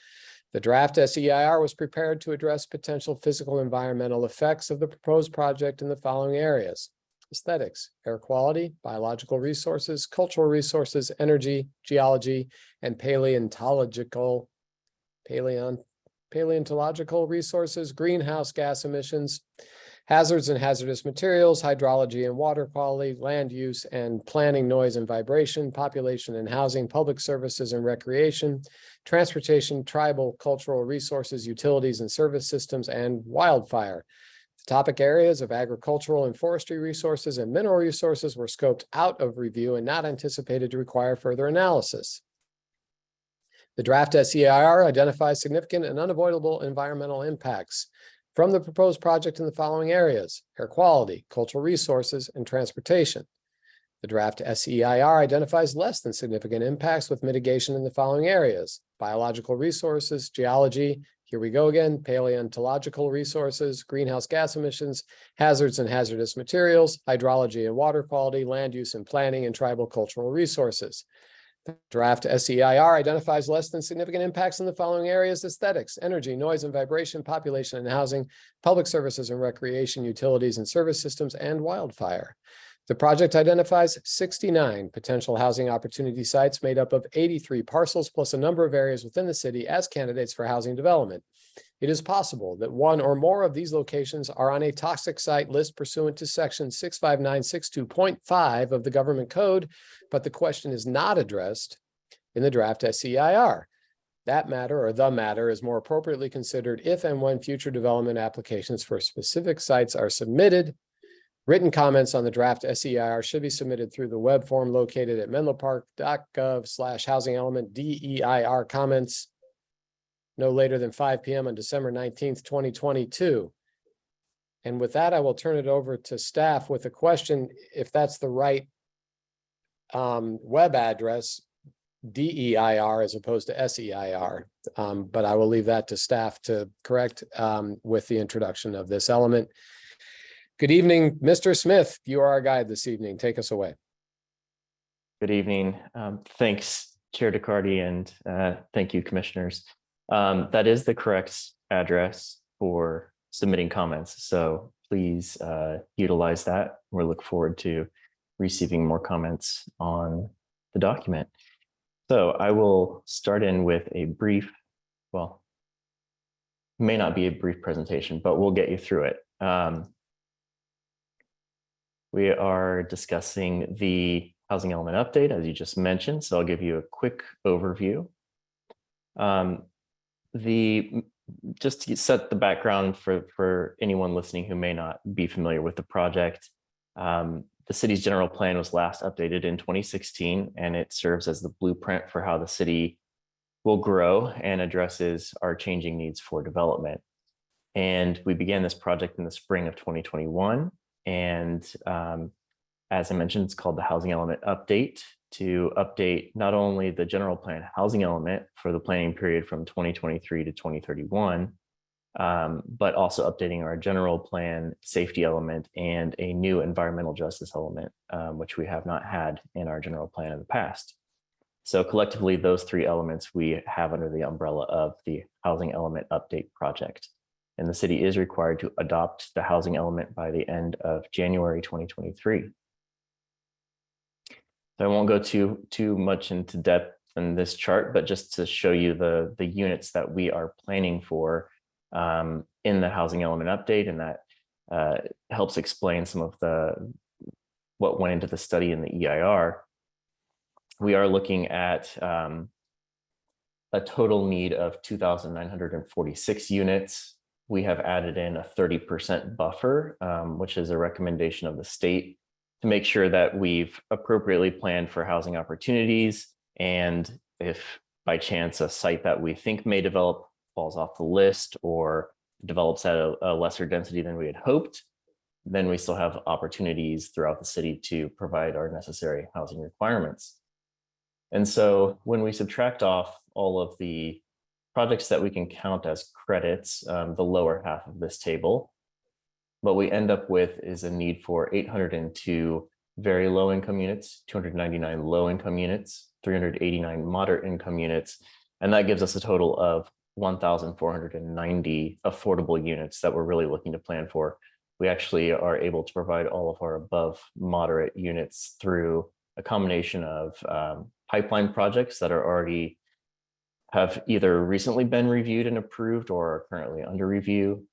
The draft SEIR was prepared to address potential physical and environmental effects of the proposed project in the following areas: aesthetics, air quality, biological resources, cultural resources, energy, geology, and paleontological resources, greenhouse gas emissions, hazards and hazardous materials, hydrology and water quality, land use and planning, noise and vibration, population and housing, public services and recreation, transportation, tribal, cultural resources, utilities and service systems, and wildfire. The topic areas of agricultural and forestry resources and mineral resources were scoped out of review and not anticipated to require further analysis. The draft SEIR identifies significant and unavoidable environmental impacts from the proposed project in the following areas: air quality, cultural resources, and transportation. The draft SEIR identifies less than significant impacts with mitigation in the following areas: biological resources, geology, here we go again, paleontological resources, greenhouse gas emissions, hazards and hazardous materials, hydrology and water quality, land use and planning, and tribal cultural resources. The draft SEIR identifies less than significant impacts in the following areas: aesthetics, energy, noise and vibration, population and housing, public services and recreation, utilities and service systems, and wildfire. The project identifies 69 potential housing opportunity sites made up of 83 parcels plus a number of areas within the city as candidates for housing development. It is possible that one or more of these locations are on a toxic site list pursuant to section 65962.5 of the government code, but the question is not addressed in the draft SEIR. That matter, or the matter, is more appropriately considered if and when future development applications for specific sites are submitted. Written comments on the draft SEIR should be submitted through the web form located at menlopark.gov/housing element DEIR comments no later than 5 p.m. on December 19th, 2022. And with that, I will turn it over to staff with a question, if that's the right web address, DEIR as opposed to SEIR. But I will leave that to staff to correct with the introduction of this element. Good evening, Mr. Smith. You are our guide this evening. Take us away. Good evening. Thanks, Chair DeCarty, and thank you, commissioners. That is the correct address for submitting comments, so please utilize that. We look forward to receiving more comments on the document. So I will start in with a brief, well, may not be a brief presentation, but we'll get you through it. We are discussing the housing element update, as you just mentioned. So I'll give you a quick overview. Just to set the background for anyone listening who may not be familiar with the project, the city's general plan was last updated in 2016, and it serves as the blueprint for how the city will grow and addresses our changing needs for development. And we began this project in the spring of 2021. And as I mentioned, it's called the Housing Element Update, to update not only the general plan housing element for the planning period from 2023 to 2031, but also updating our general plan safety element and a new environmental justice element, which we have not had in our general plan in the past. So collectively, those three elements we have under the umbrella of the Housing Element Update project. And the city is required to adopt the housing element by the end of January 2023. So I won't go too much into depth in this chart, but just to show you the units that we are planning for in the housing element update, and that helps explain some of what went into the study in the EIR. We are looking at a total need of 2,946 units. We have added in a 30% buffer, which is a recommendation of the state to make sure that we've appropriately planned for housing opportunities. And if by chance a site that we think may develop falls off the list or develops at a lesser density than we had hoped, then we still have opportunities throughout the city to provide our necessary housing requirements. And so when we subtract off all of the projects that we can count as credits, the lower half of this table, what we end up with is a need for 802 very low income units, 299 low income units, 389 moderate income units, and that gives us a total of 1,490 affordable units that we're really looking to plan for. We actually are able to provide all of our above moderate units through a combination of pipeline projects that are already have either recently been reviewed and approved or are currently under review,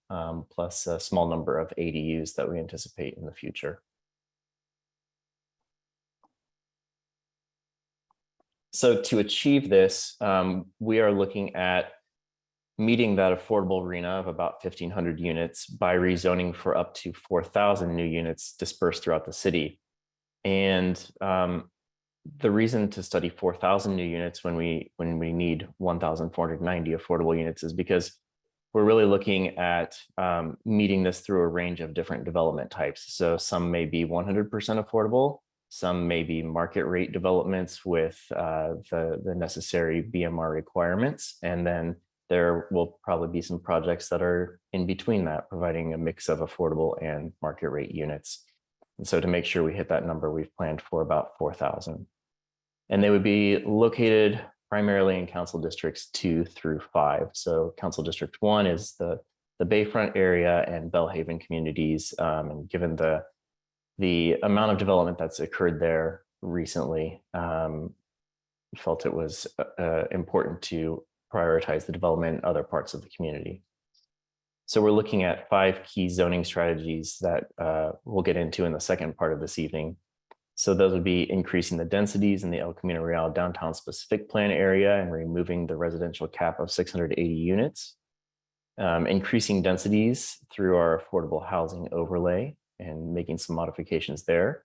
plus a small number of ADUs that we anticipate in the future. So to achieve this, we are looking at meeting that affordable arena of about 1,500 units by rezoning for up to 4,000 new units dispersed throughout the city. And the reason to study 4,000 new units when we need 1,490 affordable units is because we're really looking at meeting this through a range of different development types. So some may be 100% affordable, some may be market rate developments with the necessary BMR requirements, and then there will probably be some projects that are in between that, providing a mix of affordable and market rate units. And so to make sure we hit that number, we've planned for about 4,000. And they would be located primarily in council districts 2 through 5. So council district 1 is the Bayfront area and Bellhaven communities. And given the amount of development that's occurred there recently, felt it was important to prioritize the development in other parts of the community. So we're looking at 5 key zoning strategies that we'll get into in the second part of this evening. So those would be increasing the densities in the El Camino Real downtown specific plan area and removing the residential cap of 680 units, increasing densities through our affordable housing overlay and making some modifications there,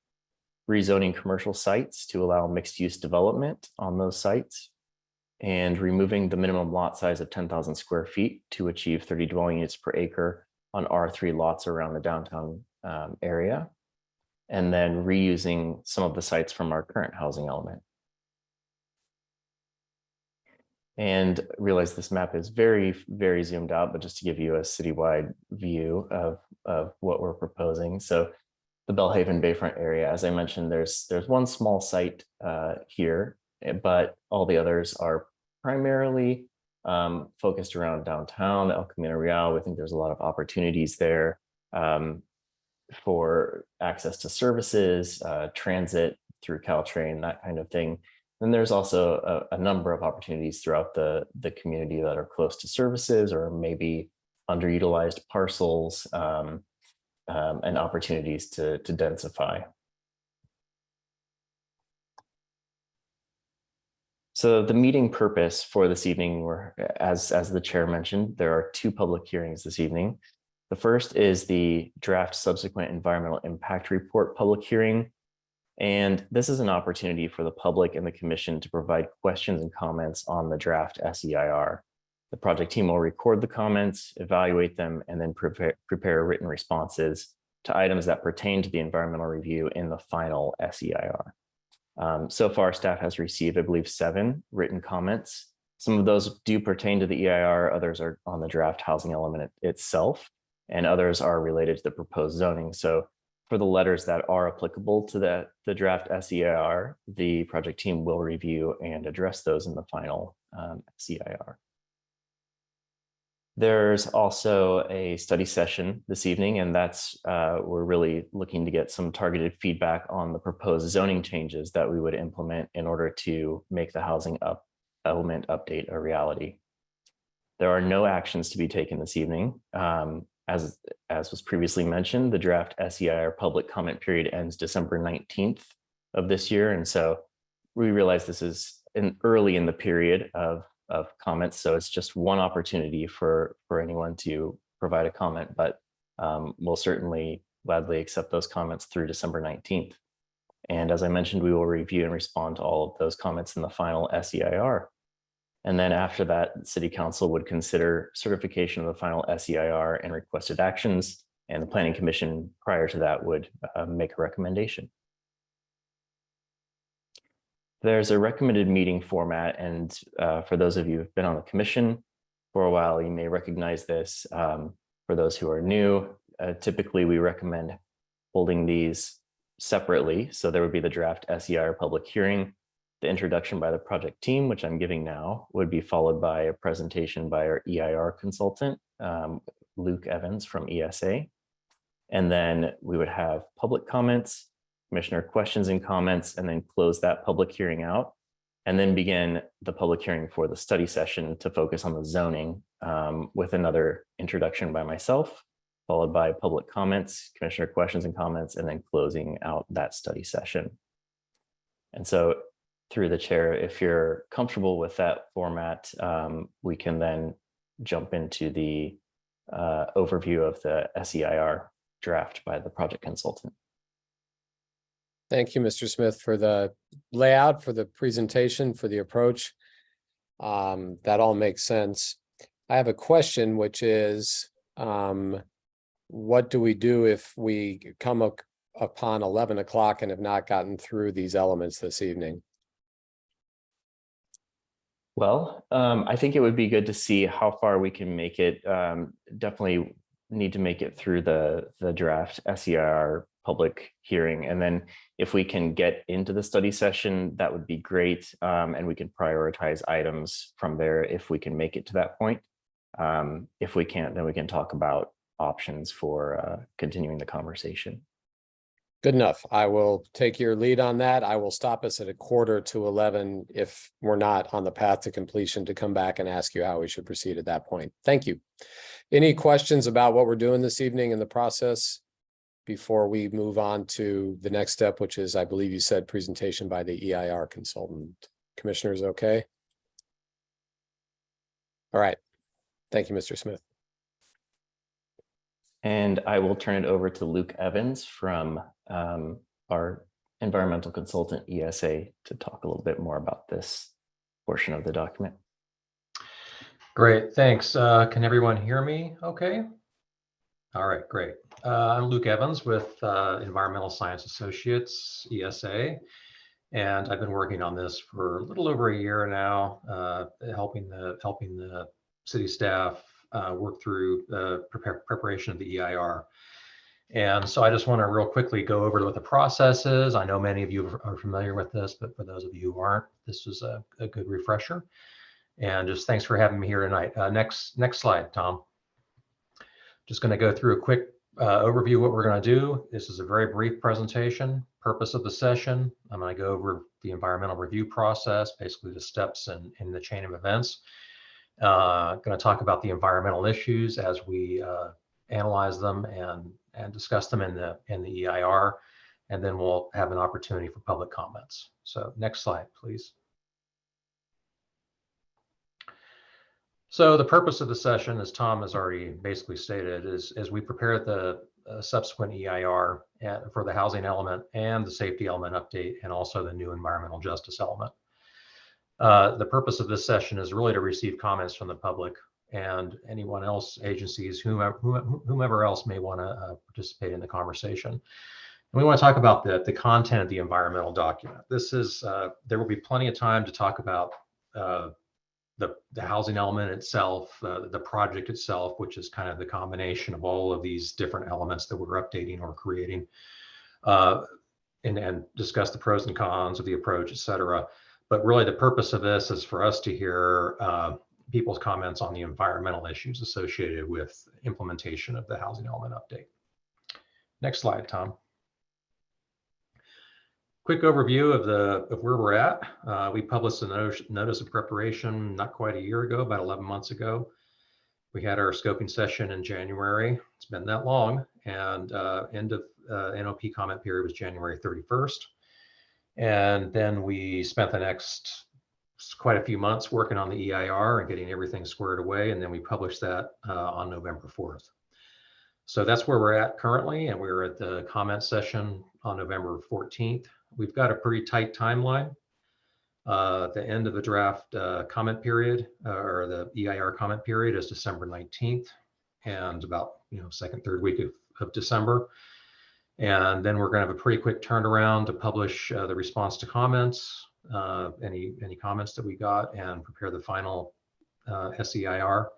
rezoning commercial sites to allow mixed use development on those sites, and removing the minimum lot size of 10,000 square feet to achieve 30 dwelling units per acre on R3 lots around the downtown area, and then reusing some of the sites from our current housing element. And realize this map is very, very zoomed out, but just to give you a citywide view of what we're proposing. So the Bellhaven Bayfront area, as I mentioned, there's one small site here, but all the others are primarily focused around downtown, El Camino Real. We think there's a lot of opportunities there for access to services, transit through Caltrain, that kind of thing. And there's also a number of opportunities throughout the community that are close to services or maybe underutilized parcels and opportunities to densify. So the meeting purpose for this evening were, as the chair mentioned, there are 2 public hearings this evening. The first is the draft subsequent environmental impact report public hearing. And this is an opportunity for the public and the commission to provide questions and comments on the draft SEIR. The project team will record the comments, evaluate them, and then prepare written responses to items that pertain to the environmental review in the final SEIR. So far, staff has received, I believe, 7 written comments. Some of those do pertain to the EIR, others are on the draft housing element itself, and others are related to the proposed zoning. So for the letters that are applicable to the draft SEIR, the project team will review and address those in the final SEIR. There's also a study session this evening, and that's we're really looking to get some targeted feedback on the proposed zoning changes that we would implement in order to make the housing element update a reality. There are no actions to be taken this evening. As was previously mentioned, the draft SEIR public comment period ends December 19th of this year, and so we realize this is early in the period of comments, so it's just one opportunity for anyone to provide a comment, but we'll certainly gladly accept those comments through December 19th. And as I mentioned, we will review and respond to all of those comments in the final SEIR. And then after that, City Council would consider certification of the final SEIR and requested actions, and the Planning Commission prior to that would make a recommendation. There's a recommended meeting format, and for those of you who've been on the commission for a while, you may recognize this. For those who are new, typically we recommend holding these separately. So there would be the draft SEIR public hearing, the introduction by the project team, which I'm giving now, would be followed by a presentation by our EIR consultant, Luke Evans from ESA. And then we would have public comments, commissioner questions and comments, and then close that public hearing out, and then begin the public hearing for the study session to focus on the zoning with another introduction by myself, followed by public comments, commissioner questions and comments, and then closing out that study session. And so through the chair, if you're comfortable with that format, we can then jump into the overview of the SEIR draft by the project consultant. Thank you, Mr. Smith, for the layout, for the presentation, for the approach. That all makes sense. I have a question, which is, what do we do if we come upon 11 o'clock and have not gotten through these elements this evening? Well, I think it would be good to see how far we can make it. Definitely need to make it through the draft SEIR public hearing. And then if we can get into the study session, that would be great. And we can prioritize items from there if we can make it to that point. If we can't, then we can talk about options for continuing the conversation. Good enough. I will take your lead on that. I will stop us at 11:15 if we're not on the path to completion, to come back and ask you how we should proceed at that point. Thank you. Any questions about what we're doing this evening in the process before we move on to the next step, which is, I believe you said, presentation by the EIR consultant? Commissioners, okay? All right. Thank you, Mr. Smith. And I will turn it over to Luke Evans from our environmental consultant, ESA, to talk a little bit more about this portion of the document. Great, thanks. Can everyone hear me okay? All right, great. I'm Luke Evans with Environmental Science Associates, ESA, and I've been working on this for a little over a year now, helping the city staff work through the preparation of the EIR. And so I just want to real quickly go over what the process is. I know many of you are familiar with this, but for those of you who aren't, this is a good refresher. And just thanks for having me here tonight. Next slide, Tom. Just going to go through a quick overview of what we're going to do. This is a very brief presentation. Purpose of the session: I'm going to go over the environmental review process, basically the steps in the chain of events. Going to talk about the environmental issues as we analyze them and discuss them in the EIR, and then we'll have an opportunity for public comments. So next slide, please. So the purpose of the session, as Tom has already basically stated, is as we prepare the subsequent EIR for the housing element and the safety element update, and also the new environmental justice element. The purpose of this session is really to receive comments from the public and anyone else, agencies, whomever else may want to participate in the conversation. And we want to talk about the content of the environmental document. This is, there will be plenty of time to talk about the housing element itself, the project itself, which is kind of the combination of all of these different elements that we're updating or creating, and discuss the pros and cons of the approach, et cetera. But really the purpose of this is for us to hear people's comments on the environmental issues associated with implementation of the housing element update. Next slide, Tom. Quick overview of where we're at. We published a notice of preparation not quite a year ago, about 11 months ago. We had our scoping session in January. It's been that long, and end of NOP comment period was January 31st. And then we spent the next quite a few months working on the EIR and getting everything squared away. And then we published that on November 4th. So that's where we're at currently. And we were at the comment session on November 14th. We've got a pretty tight timeline. The end of the draft comment period, or the EIR comment period, is December 19th, and about second, third week of December. And then we're going to have a pretty quick turnaround to publish the response to comments, any comments that we got, and prepare the final SEIR,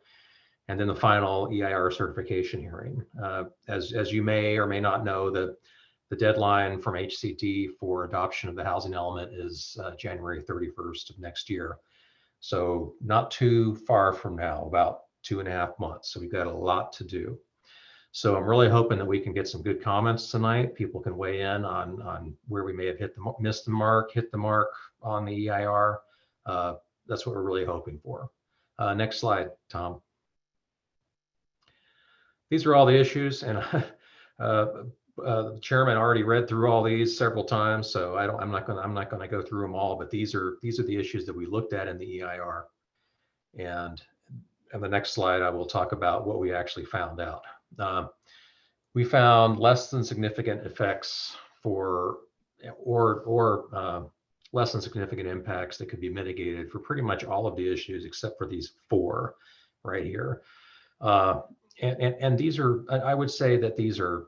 and then the final EIR certification hearing. As you may or may not know, the deadline from HCD for adoption of the housing element is January 31st of next year. So not too far from now, about 2.5 months. So we've got a lot to do. So I'm really hoping that we can get some good comments tonight. People can weigh in on where we may have missed the mark, hit the mark on the EIR. That's what we're really hoping for. Next slide, Tom. These are all the issues, and the chairman already read through all these several times, so I'm not going to go through them all. But these are the issues that we looked at in the EIR. And on the next slide, I will talk about what we actually found out. We found less than significant effects or less than significant impacts that could be mitigated for pretty much all of the issues except for these 4 right here. And these are, I would say that these are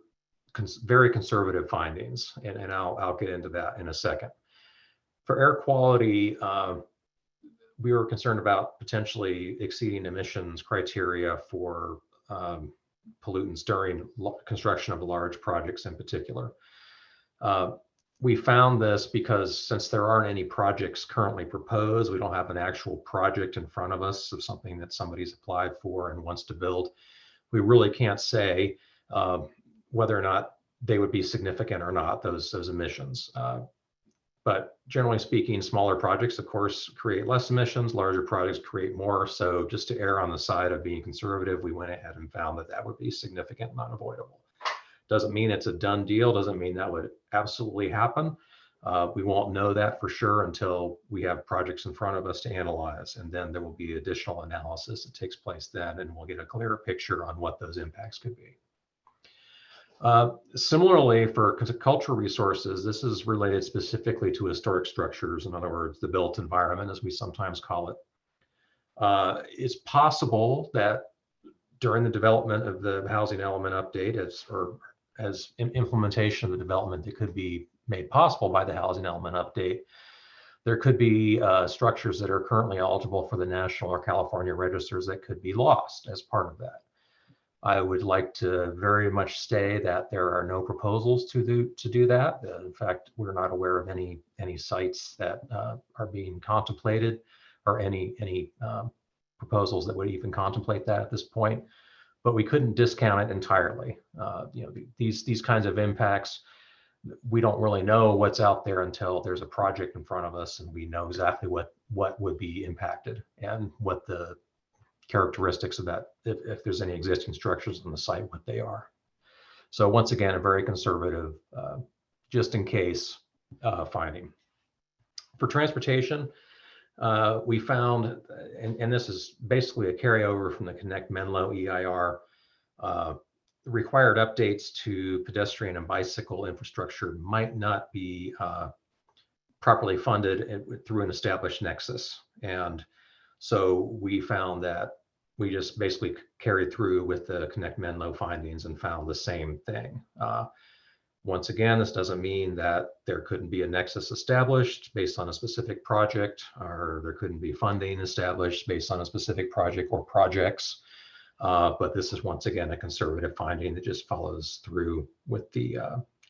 very conservative findings, and I'll get into that in a second. For air quality, we were concerned about potentially exceeding emissions criteria for pollutants during construction of large projects in particular. We found this because since there aren't any projects currently proposed, we don't have an actual project in front of us of something that somebody's applied for and wants to build. We really can't say whether or not they would be significant or not, those emissions. But generally speaking, smaller projects, of course, create less emissions, larger projects create more. So just to err on the side of being conservative, we went ahead and found that that would be significant and unavoidable. Doesn't mean it's a done deal, doesn't mean that would absolutely happen. We won't know that for sure until we have projects in front of us to analyze, and then there will be additional analysis that takes place then, and we'll get a clearer picture on what those impacts could be. Similarly, for cultural resources, this is related specifically to historic structures, in other words, the built environment, as we sometimes call it. It's possible that during the development of the housing element update, as implementation of the development that could be made possible by the housing element update, there could be structures that are currently eligible for the national or California registers that could be lost as part of that. I would like to very much say that there are no proposals to do that. In fact, we're not aware of any sites that are being contemplated, or any proposals that would even contemplate that at this point. But we couldn't discount it entirely. These kinds of impacts, we don't really know what's out there until there's a project in front of us and we know exactly what would be impacted and what the characteristics of that, if there's any existing structures on the site, what they are. So once again, a very conservative, just in case finding. For transportation, We found, and this is basically a carryover from the Connect Menlo EIR, required updates to pedestrian and bicycle infrastructure might not be properly funded through an established nexus. And so we found that we just basically carried through with the Connect Menlo findings and found the same thing. Once again, this doesn't mean that there couldn't be a nexus established based on a specific project, or there couldn't be funding established based on a specific project or projects. But this is once again a conservative finding that just follows through with the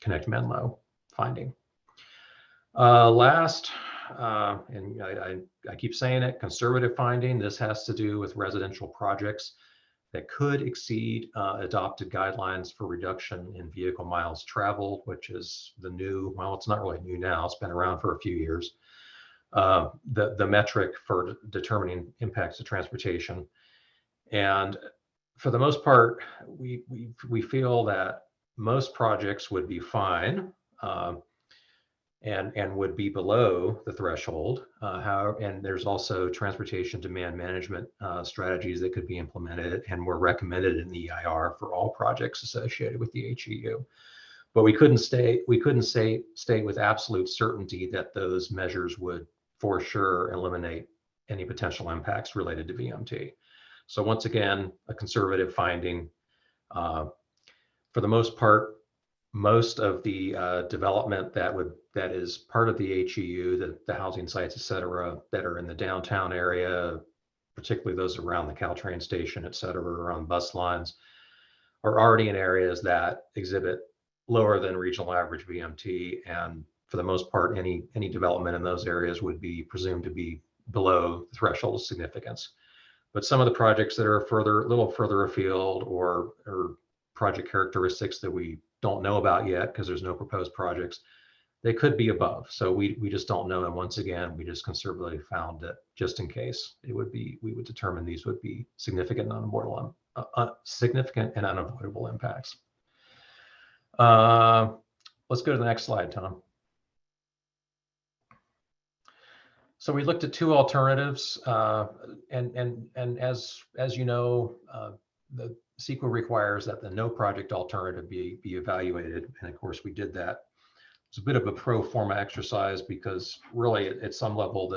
Connect Menlo finding. Last, and I keep saying it, conservative finding. This has to do with residential projects that could exceed adopted guidelines for reduction in vehicle miles traveled, which is the new, well, it's not really new now, it's been around for a few years. The metric for determining impacts to transportation. And for the most part, we feel that most projects would be fine and would be below the threshold. And there's also transportation demand management strategies that could be implemented and were recommended in the EIR for all projects associated with the HEU. But we couldn't state with absolute certainty that those measures would for sure eliminate any potential impacts related to VMT. So once again, a conservative finding. For the most part, most of the development that is part of the HEU, the housing sites, et cetera, that are in the downtown area, particularly those around the Caltrain station, et cetera, around bus lines, are already in areas that exhibit lower than regional average VMT. And for the most part, any development in those areas would be presumed to be below the threshold of significance. But some of the projects that are a little further afield, or project characteristics that we don't know about yet because there's no proposed projects, they could be above. So we just don't know. And once again, we just conservatively found that just in case we would determine these would be significant and unavoidable impacts. Let's go to the next slide, Tom. So we looked at two alternatives, and as you know, the CEQA requires that the no project alternative be evaluated, and of course we did that. It's a bit of a pro forma exercise because really at some level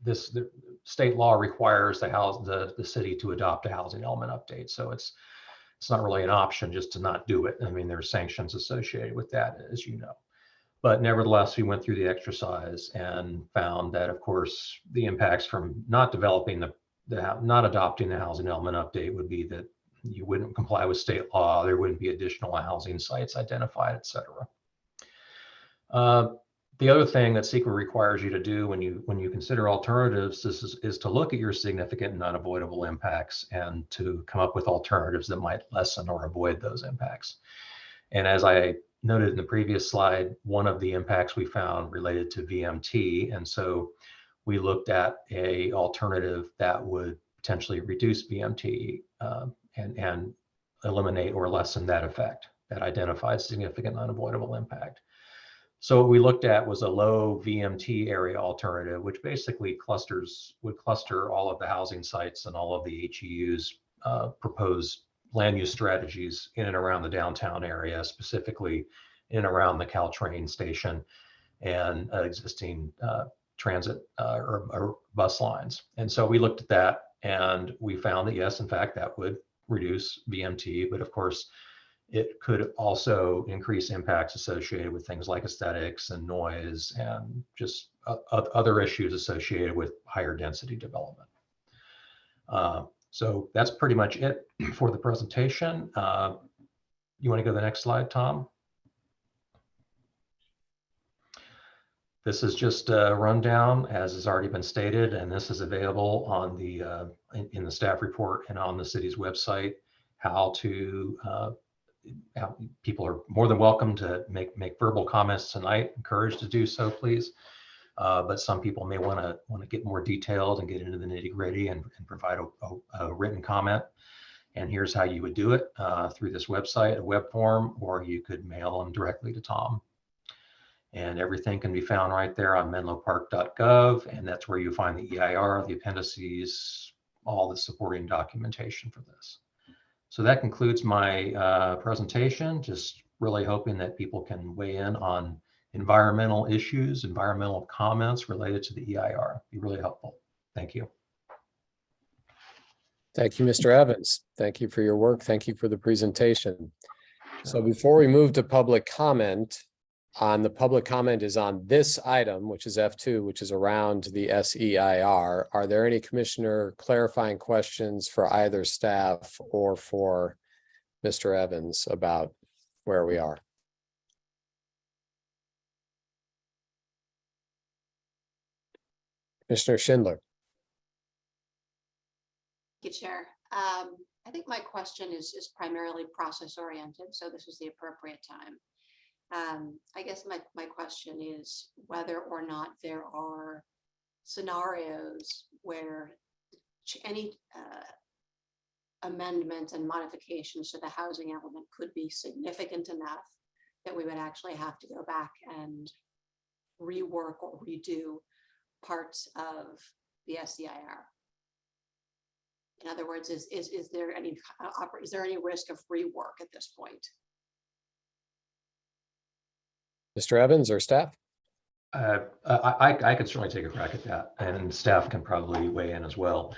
the state law requires the city to adopt a housing element update. So it's not really an option just to not do it. I mean, there's sanctions associated with that, as you know. But nevertheless, we went through the exercise and found that, of course, the impacts from not adopting the housing element update would be that you wouldn't comply with state law, there wouldn't be additional housing sites identified, et cetera. The other thing that CEQA requires you to do when you consider alternatives is to look at your significant and unavoidable impacts and to come up with alternatives that might lessen or avoid those impacts. And as I noted in the previous slide, one of the impacts we found related to VMT. And so we looked at a alternative that would potentially reduce VMT and eliminate or lessen that effect that identified significant unavoidable impact. So what we looked at was a low VMT area alternative, which basically would cluster all of the housing sites and all of the HEU's proposed land use strategies in and around the downtown area, specifically in and around the Caltrain station and existing transit or bus lines. And so we looked at that and we found that, yes, in fact, that would reduce VMT, but of course, it could also increase impacts associated with things like aesthetics and noise and just other issues associated with higher density development. So that's pretty much it for the presentation. You want to go to the next slide, Tom? This is just a rundown, as has already been stated, and this is available on the in the staff report and on the city's website. How people are more than welcome to make verbal comments tonight. Encouraged to do so, please. But some people may want to get more detailed and get into the nitty-gritty and provide a written comment. And here's how you would do it through this website, a web form, or you could mail them directly to Tom. And everything can be found right there on menlopark.gov, and that's where you find the EIR, the appendices, all the supporting documentation for this. So that concludes my presentation. Just really hoping that people can weigh in on environmental issues, environmental comments related to the EIR. Be really helpful. Thank you. Thank you, Mr. Evans. Thank you for your work. Thank you for the presentation. So before we move to public comment, the public comment is on this item, which is F2, which is around the SEIR. Are there any commissioner clarifying questions for either staff or for Mr. Evans about where we are? Commissioner Schindler. Thank you, Chair. I think my question is primarily process oriented, so this is the appropriate time. I guess my question is whether or not there are scenarios where any amendments and modifications to the housing element could be significant enough that we would actually have to go back and rework or redo parts of the SEIR. In other words, is there any risk of rework at this point? Mr. Evans or staff? I could certainly take a crack at that, and staff can probably weigh in as well.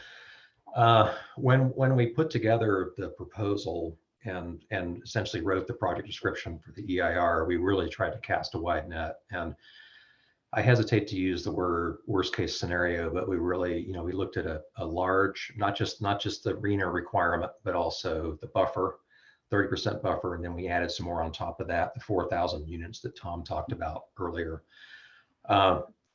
When we put together the proposal and essentially wrote the project description for the EIR, we really tried to cast a wide net. And I hesitate to use the word worst case scenario, but we really, we looked at a large, not just the RHNA requirement, but also the buffer, 30% buffer. And then we added some more on top of that, the 4,000 units that Tom talked about earlier.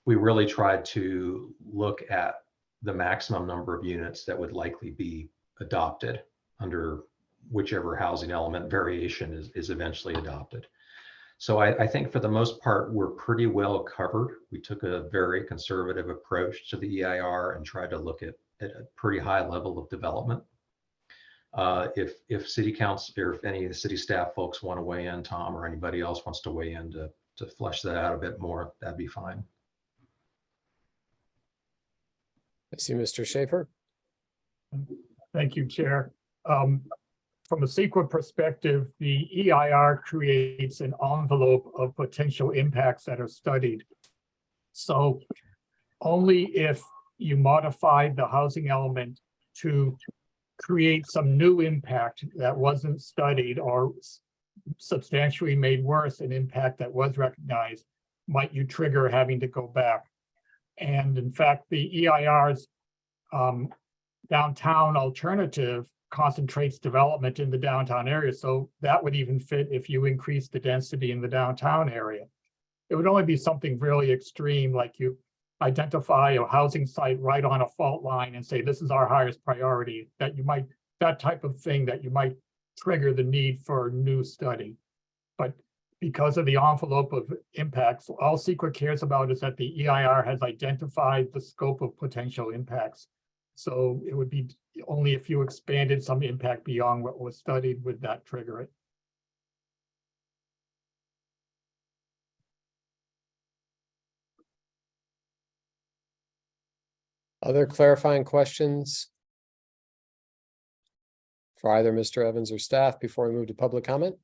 We really tried to look at the maximum number of units that would likely be adopted under whichever housing element variation is eventually adopted. So I think for the most part, we're pretty well covered. We took a very conservative approach to the EIR and tried to look at a pretty high level of development. If city council or if any of the city staff folks want to weigh in, Tom or anybody else wants to weigh in to flesh that out a bit more, that'd be fine. I see Mr. Schaefer. Thank you, Chair. From a CEQA perspective, the EIR creates an envelope of potential impacts that are studied. So only if you modified the housing element to create some new impact that wasn't studied or substantially made worse an impact that was recognized, might you trigger having to go back. And in fact, the EIR's downtown alternative concentrates development in the downtown area. So that would even fit if you increase the density in the downtown area. It would only be something really extreme, like you identify a housing site right on a fault line and say, this is our highest priority, that type of thing that you might trigger the need for new study. But because of the envelope of impacts, all CEQA cares about is that the EIR has identified the scope of potential impacts. So it would be only if you expanded some impact beyond what was studied would that trigger it. Other clarifying questions for either Mr. Evans or staff before we move to public comment?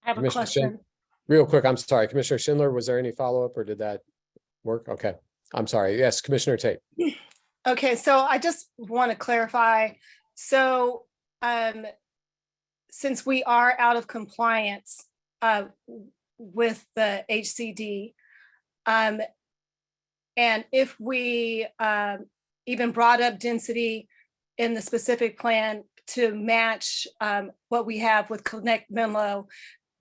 I have a Commissioner question. Real quick, I'm sorry, Commissioner Schindler, was there any follow-up or did that work? Okay, I'm sorry. Yes, Commissioner Tate. Okay, so I just want to clarify. So since we are out of compliance with the HCD, and if we even brought up density in the specific plan to match what we have with Connect Menlo,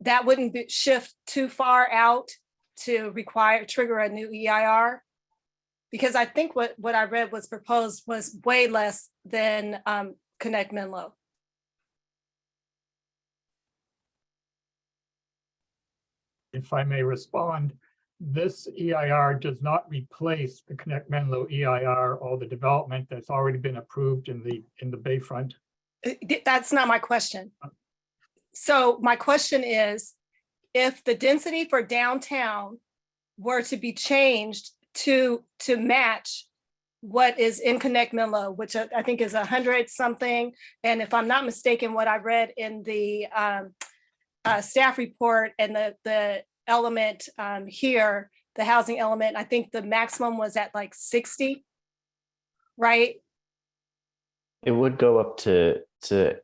that wouldn't shift too far out to trigger a new EIR? Because I think what I read was proposed was way less than Connect Menlo. If I may respond, this EIR does not replace the Connect Menlo EIR or the development that's already been approved in the Bayfront. That's not my question. So my question is, if the density for downtown were to be changed to match what is in Connect Menlo, which I think is 100 something. And if I'm not mistaken, what I read in the staff report and the element here, the housing element, I think the maximum was at like 60, right? It would go up to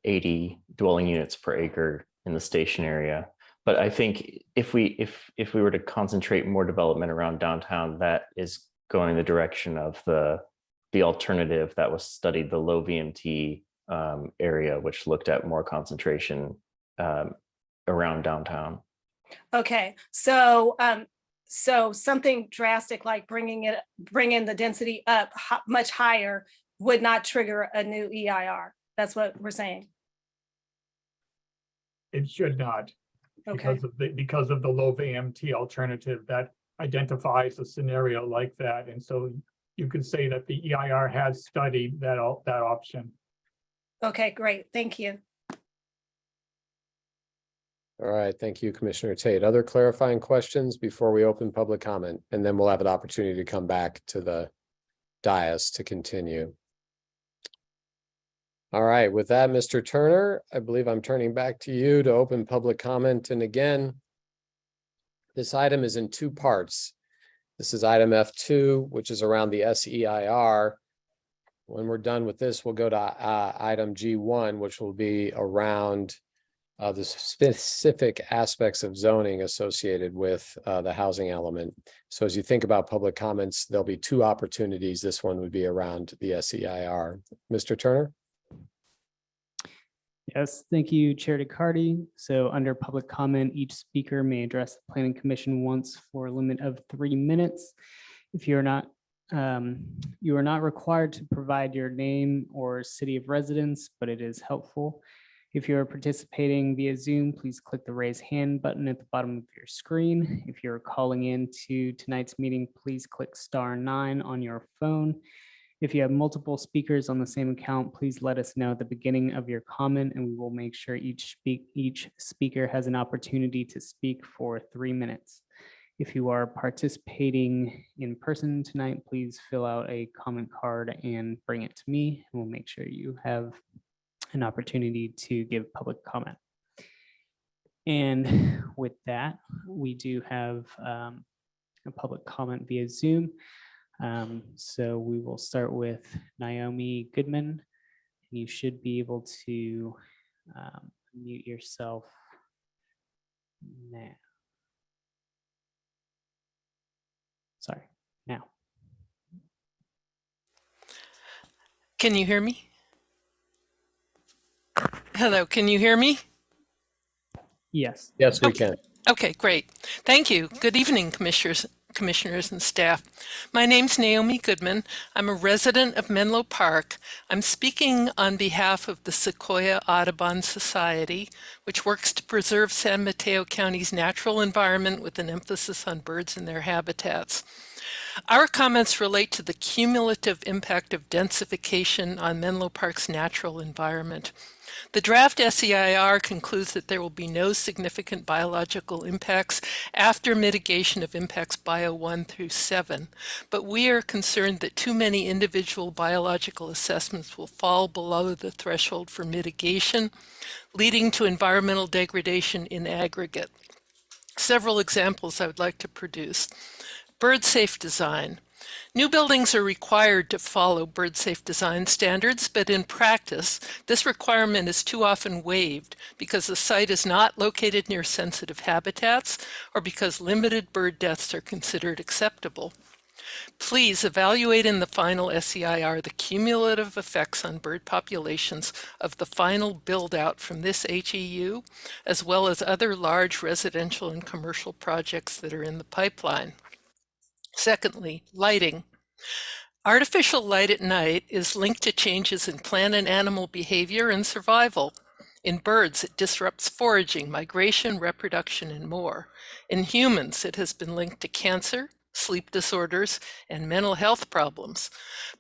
80 dwelling units per acre in the station area. But I think if we were to concentrate more development around downtown, that is going in the direction of the alternative that was studied, the low VMT area, which looked at more concentration around downtown. Okay, so so something drastic like bringing the density up much higher would not trigger a new EIR. That's what we're saying. It should not. Okay. Because of the low VMT alternative that identifies a scenario like that. And so you could say that the EIR has studied that option. Okay, great. Thank you. All right, thank you, Commissioner Tate. Other clarifying questions before we open public comment? And then we'll have an opportunity to come back to the dais to continue. All right, with that, Mr. Turner, I believe I'm turning back to you to open public comment. And again, this item is in two parts. This is item F2, which is around the SEIR. When we're done with this, we'll go to item G1, which will be around the specific aspects of zoning associated with the housing element. So as you think about public comments, there'll be two opportunities. This one would be around the SEIR. Mr. Turner? Yes, thank you, Chair DeCarty. So under public comment, each speaker may address the Planning Commission once for a limit of 3 minutes. If you are not required to provide your name or city of residence, but it is helpful. If you are participating via Zoom, please click the raise hand button at the bottom of your screen. If you're calling in to tonight's meeting, please click *9 on your phone. If you have multiple speakers on the same account, please let us know at the beginning of your comment, and we will make sure each speaker has an opportunity to speak for 3 minutes. If you are participating in person tonight, please fill out a comment card and bring it to me, and we'll make sure you have an opportunity to give public comment. And with that, we do have a public comment via Zoom. So we will start with Naomi Goodman. You should be able to mute yourself now. Sorry, now. Can you hear me? Hello, can you hear me? Yes. Yes, we can. Okay, great. Thank you. Good evening, commissioners and staff. My name's Naomi Goodman. I'm a resident of Menlo Park. I'm speaking on behalf of the Sequoia Audubon Society, which works to preserve San Mateo County's natural environment with an emphasis on birds and their habitats. Our comments relate to the cumulative impact of densification on Menlo Park's natural environment. The draft SEIR concludes that there will be no significant biological impacts after mitigation of impacts bio 1 through 7, but we are concerned that too many individual biological assessments will fall below the threshold for mitigation, leading to environmental degradation in aggregate. Several examples I would like to produce. Bird safe design. New buildings are required to follow bird safe design standards, but in practice, this requirement is too often waived because the site is not located near sensitive habitats or because limited bird deaths are considered acceptable. Please evaluate in the final SEIR the cumulative effects on bird populations of the final build-out from this HEU, as well as other large residential and commercial projects that are in the pipeline. Secondly, lighting. Artificial light at night is linked to changes in plant and animal behavior and survival. In birds, it disrupts foraging, migration, reproduction, and more. In humans, it has been linked to cancer, sleep disorders, and mental health problems.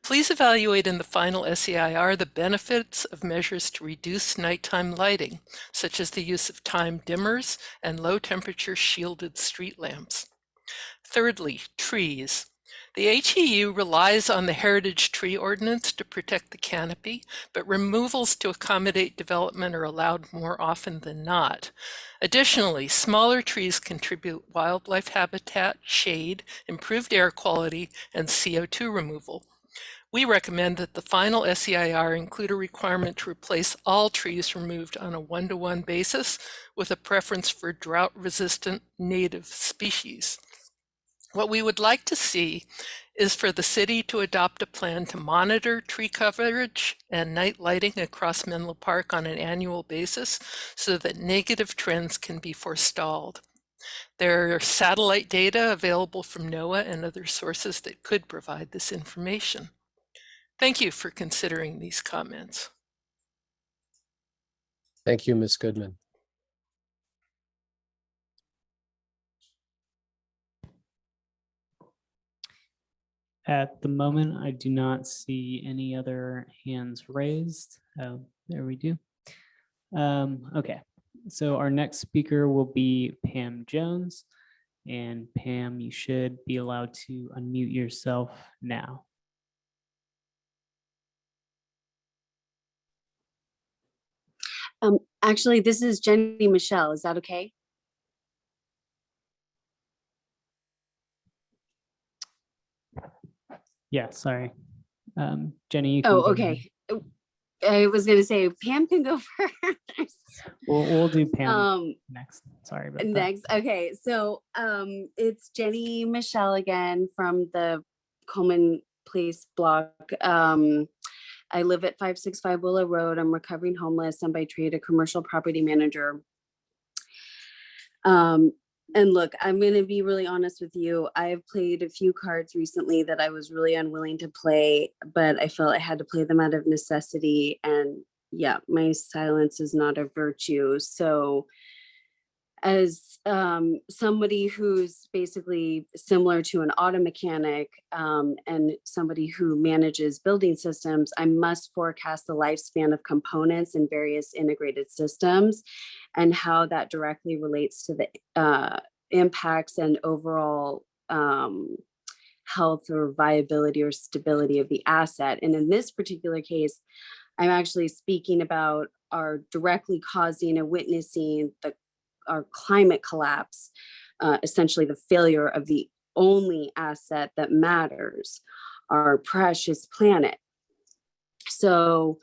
Please evaluate in the final SEIR the benefits of measures to reduce nighttime lighting, such as the use of time dimmers and low-temperature shielded street lamps. Thirdly, trees. The HEU relies on the Heritage Tree Ordinance to protect the canopy, but removals to accommodate development are allowed more often than not. Additionally, smaller trees contribute wildlife habitat, shade, improved air quality, and CO2 removal. We recommend that the final SEIR include a requirement to replace all trees removed on a 1-to-1 basis with a preference for drought-resistant native species. What we would like to see is for the city to adopt a plan to monitor tree coverage and night lighting across Menlo Park on an annual basis so that negative trends can be forestalled. There are satellite data available from NOAA and other sources that could provide this information. Thank you for considering these comments. Thank you, Ms. Goodman. At the moment, I do not see any other hands raised. Oh, there we do. Okay, so our next speaker will be Pam Jones. And Pam, you should be allowed to unmute yourself now. Actually, this is Jenny Michelle. Is that okay? Yeah, sorry. Jenny, you can Oh, go okay. I was going to say Pam can go first. We'll do Pam next. Sorry about that. Next. Okay. So it's Jenny Michelle again from the Coleman Place block. I live at 565 Willow Road. I'm recovering homeless. I'm by trade a commercial property manager. And look, I'm going to be really honest with you. I've played a few cards recently that I was really unwilling to play, but I felt I had to play them out of necessity. And yeah, my silence is not a virtue. So as somebody who's basically similar to an auto mechanic and somebody who manages building systems, I must forecast the lifespan of components in various integrated systems and how that directly relates to the impacts and overall health or viability or stability of the asset. And in this particular case, I'm actually speaking about are directly causing and witnessing our climate collapse, essentially the failure of the only asset that matters, our precious planet. So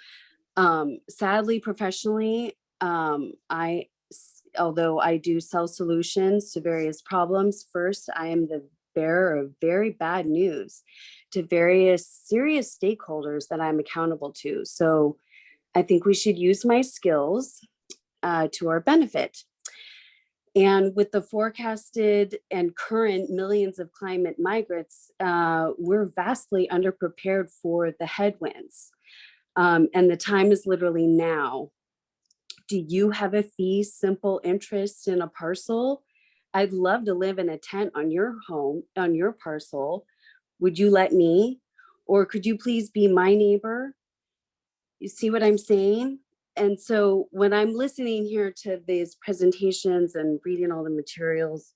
sadly, professionally, although I do sell solutions to various problems, first, I am the bearer of very bad news to various serious stakeholders that I'm accountable to. So I think we should use my skills to our benefit. And with the forecasted and current millions of climate migrants, we're vastly underprepared for the headwinds. And the time is literally now. Do you have a fee simple interest in a parcel? I'd love to live in a tent on your home, on your parcel. Would you let me? Or could you please be my neighbor? You see what I'm saying? And so when I'm listening here to these presentations and reading all the materials,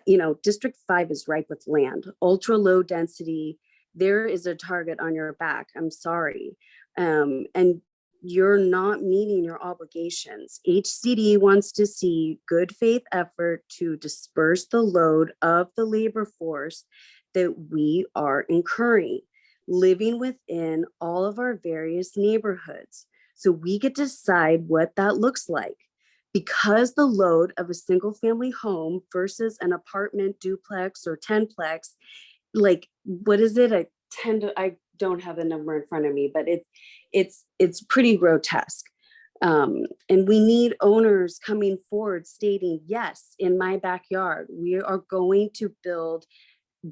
you know, District 5 is ripe with land, ultra low density. There is a target on your back. I'm sorry. And you're not meeting your obligations. HCD wants to see good faith effort to disperse the load of the labor force that we are incurring, living within all of our various neighborhoods. So we get to decide what that looks like. Because the load of a single family home versus an apartment, duplex, or 10plex, like, what is it? I don't have the number in front of me, but it's pretty grotesque. And we need owners coming forward stating, yes, in my backyard, we are going to build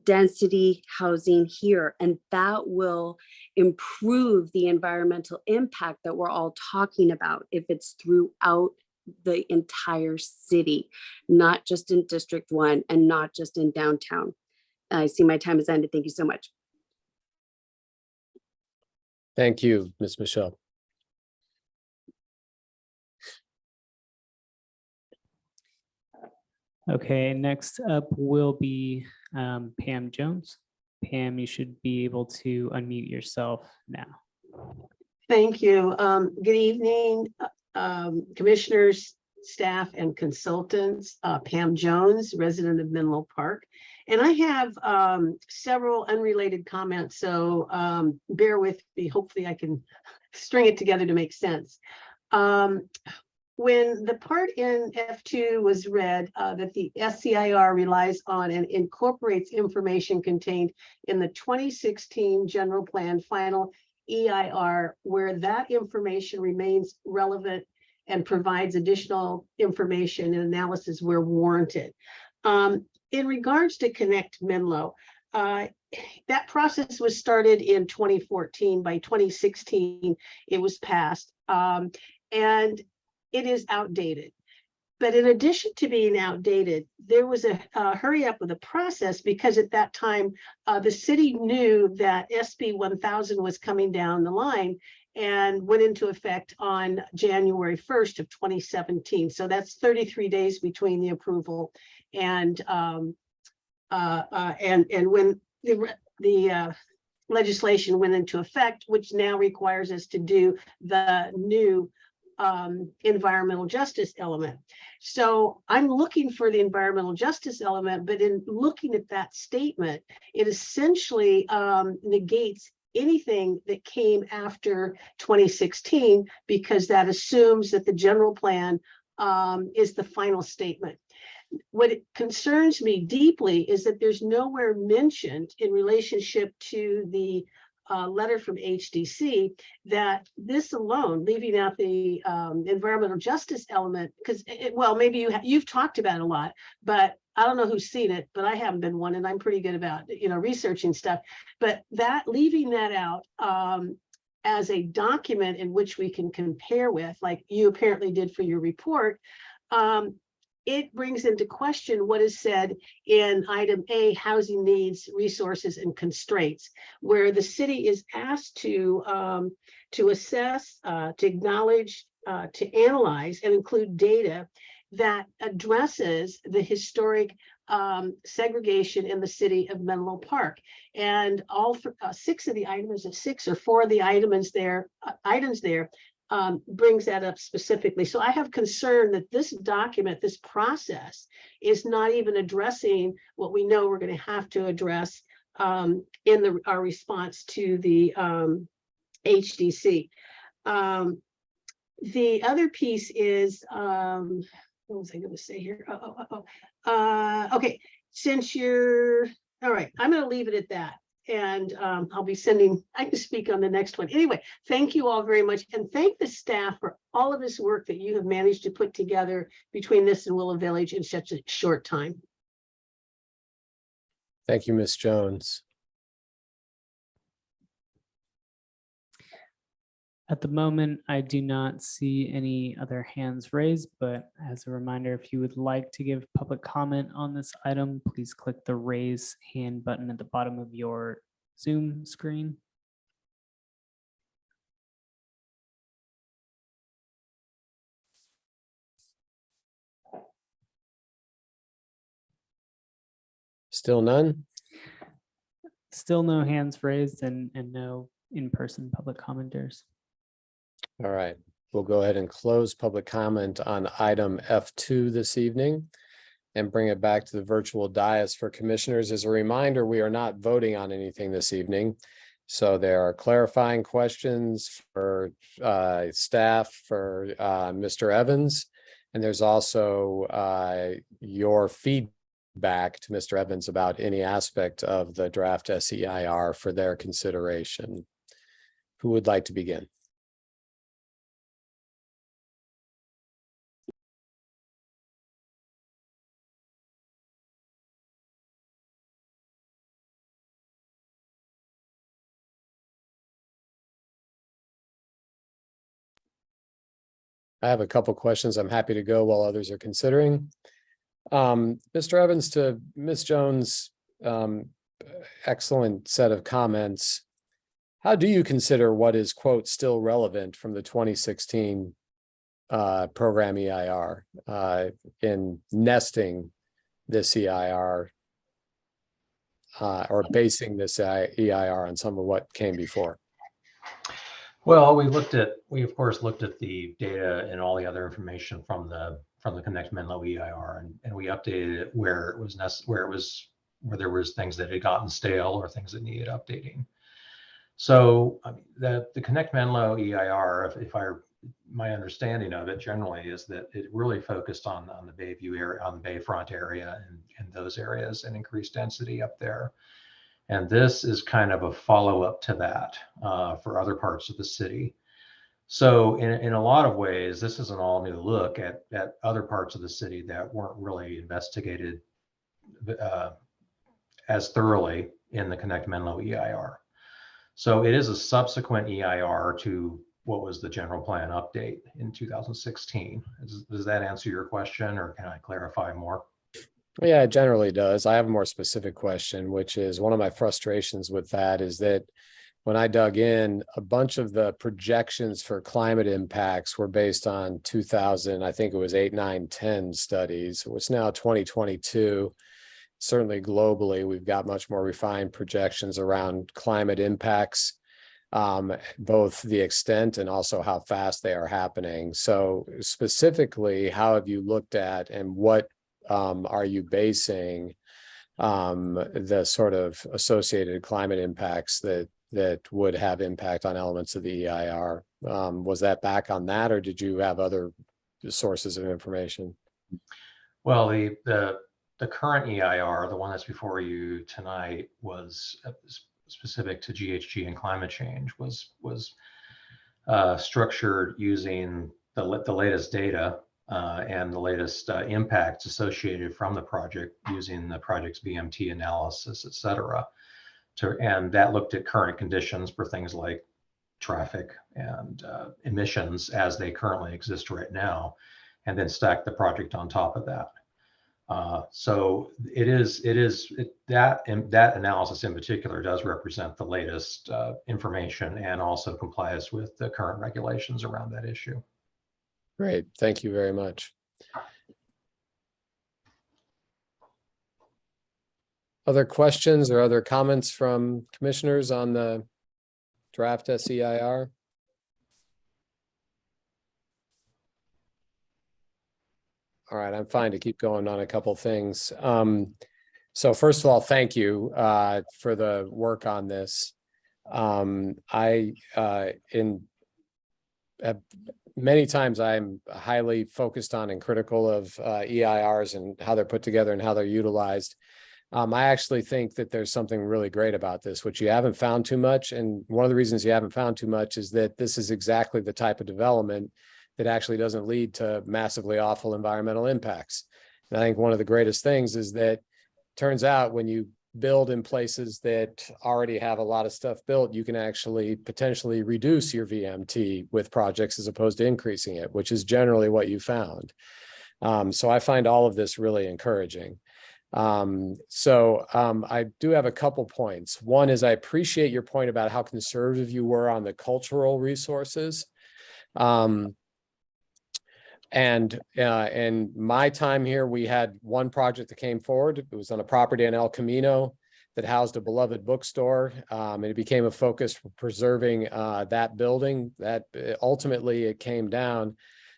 density housing here, and that will improve the environmental impact that we're all talking about if it's throughout the entire city, not just in District 1 and not just in downtown. I see my time has ended. Thank you so much. Thank you, Ms. Michelle. Okay, next up will be Pam Jones. Pam, you should be able to unmute yourself now. Thank you. Good evening, commissioners, staff, and consultants. Pam Jones, resident of Menlo Park. And I have several unrelated comments, so bear with me. Hopefully I can string it together to make sense. When the part in F2 was read that the SCIR relies on and incorporates information contained in the 2016 General Plan Final EIR, where that information remains relevant and provides additional information and analysis where warranted. In regards to Connect Menlo, that process was started in 2014. By 2016, it was passed. And it is outdated. But in addition to being outdated, there was a hurry up with the process because at that time, the city knew that SB 1000 was coming down the line and went into effect on January 1st of 2017. So that's 33 days between the approval and when the legislation went into effect, which now requires us to do the new environmental justice element. So I'm looking for the environmental justice element, but in looking at that statement, it essentially negates anything that came after 2016, because that assumes that the general plan is the final statement. What it concerns me deeply is that there's nowhere mentioned in relationship to the letter from HDC that this alone, leaving out the environmental justice element, because well, maybe you've talked about it a lot, but I don't know who's seen it, but I haven't been one, and I'm pretty good about researching stuff. But that leaving that out as a document in which we can compare with, like you apparently did for your report, it brings into question what is said in item A, housing needs, resources, and constraints, where the city is asked to assess, to acknowledge, to analyze, and include data that addresses the historic segregation in the city of Menlo Park. And all 6 of the items, of 6 or 4 of the items there, brings that up specifically. So I have concern that this document, this process, is not even addressing what we know we're going to have to address in our response to the HDC. The other piece is, what was I going to say here? Okay, since you're, all right, I'm going to leave it at that. And I'll be sending, I can speak on the next one. Anyway, thank you all very much. And thank the staff for all of this work that you have managed to put together between this and Willow Village in such a short time. Thank you, Ms. Jones. At the moment, I do not see any other hands raised, but as a reminder, if you would like to give public comment on this item, please click the raise hand button at the bottom of your Zoom screen. Still none? Still no hands raised and no in-person public commenters. All right, we'll go ahead and close public comment on item F2 this evening and bring it back to the virtual dais for commissioners. As a reminder, we are not voting on anything this evening. So there are clarifying questions for staff, for Mr. Evans, and there's also your feedback to Mr. Evans about any aspect of the draft SEIR for their consideration. Who would like to begin? I have a couple questions. I'm happy to go while others are considering. Mr. Evans, to Ms. Jones, excellent set of comments. How do you consider what is, quote, still relevant from the 2016 program EIR in nesting this EIR or basing this EIR on some of what came before? Well, we of course looked at the data and all the other information from the Connect Menlo EIR, and we updated it where it was where there was things that had gotten stale or things that needed updating. So I mean, the Connect Menlo EIR, my understanding of it generally is that it really focused on the Bayview area, on the Bayfront area, and those areas, and increased density up there. And this is kind of a follow-up to that for other parts of the city. So in a lot of ways, this is an all new look at other parts of the city that weren't really investigated as thoroughly in the Connect Menlo EIR. So it is a subsequent EIR to what was the general plan update in 2016. Does that answer your question, or can I clarify more? Yeah, it generally does. I have a more specific question, which is one of my frustrations with that is that when I dug in, a bunch of the projections for climate impacts were based on 2000, I think it was 8, 9, 10 studies. It's now 2022. Certainly globally, we've got much more refined projections around climate impacts, both the extent and also how fast they are happening. So specifically, how have you looked at and what are you basing the sort of associated climate impacts that would have impact on elements of the EIR? Was that back on that, or did you have other sources of information? Well, the current EIR, the one that's before you tonight, was specific to GHG and climate change, was structured using the latest data and the latest impacts associated from the project using the project's VMT analysis, et cetera. And that looked at current conditions for things like traffic and emissions as they currently exist right now, and then stacked the project on top of that. So that analysis in particular does represent the latest information and also complies with the current regulations around that issue. Great, thank you very much. Other questions or other comments from commissioners on the draft SEIR? All right, I'm fine to keep going on a couple things. So first of all, thank you for the work on this. Many times I'm highly focused on and critical of EIRs and how they're put together and how they're utilized. I actually think that there's something really great about this, which you haven't found too much. And one of the reasons you haven't found too much is that this is exactly the type of development that actually doesn't lead to massively awful environmental impacts. And I think one of the greatest things is that turns out when you build in places that already have a lot of stuff built, you can actually potentially reduce your VMT with projects as opposed to increasing it, which is generally what you found. So I find all of this really encouraging. I do have a couple points. One is I appreciate your point about how conservative you were on the cultural resources. And in my time here, we had one project that came forward. It was on a property in El Camino that housed a beloved bookstore. And it became a focus for preserving that building. That ultimately it came down.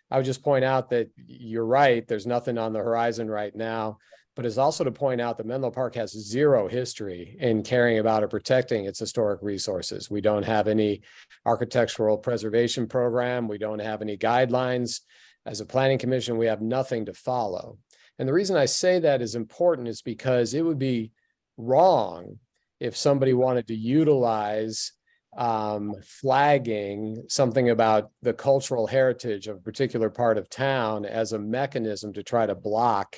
I would just point out that you're right. There's nothing on the horizon right now. But it's also to point out that Menlo Park has zero history in caring about or protecting its historic resources. We don't have any architectural preservation program. We don't have any guidelines. As a planning commission, we have nothing to follow. And the reason I say that is important is because it would be wrong if somebody wanted to utilize flagging something about the cultural heritage of a particular part of town as a mechanism to try to block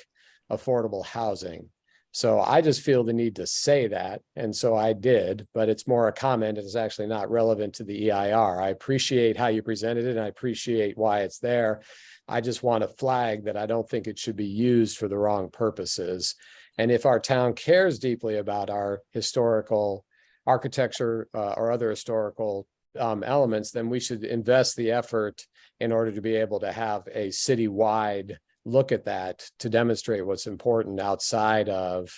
affordable housing. So I just feel the need to say that. And so I did, but it's more a comment. It's actually not relevant to the EIR. I appreciate how you presented it and I appreciate why it's there. I just want to flag that I don't think it should be used for the wrong purposes. And if our town cares deeply about our historical architecture or other historical elements, then we should invest the effort in order to be able to have a citywide look at that to demonstrate what's important outside of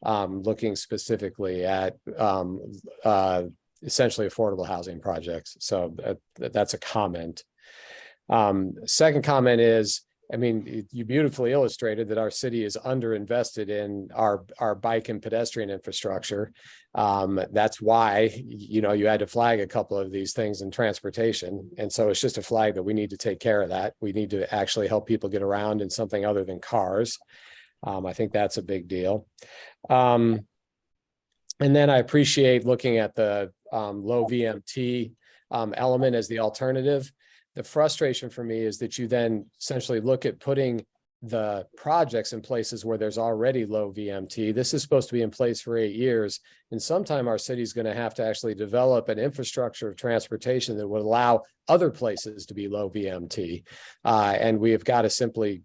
looking specifically at essentially affordable housing projects. So that's a comment. Second comment is, I mean, you beautifully illustrated that our city is underinvested in our bike and pedestrian infrastructure. That's why, you know, you had to flag a couple of these things in transportation. And so it's just a flag that we need to take care of that. We need to actually help people get around in something other than cars. I think that's a big deal. And then I appreciate looking at the low VMT element as the alternative. The frustration for me is that you then essentially look at putting the projects in places where there's already low VMT. This is supposed to be in place for 8 years. And sometime our city is going to have to actually develop an infrastructure of transportation that would allow other places to be low VMT. And we have got to simply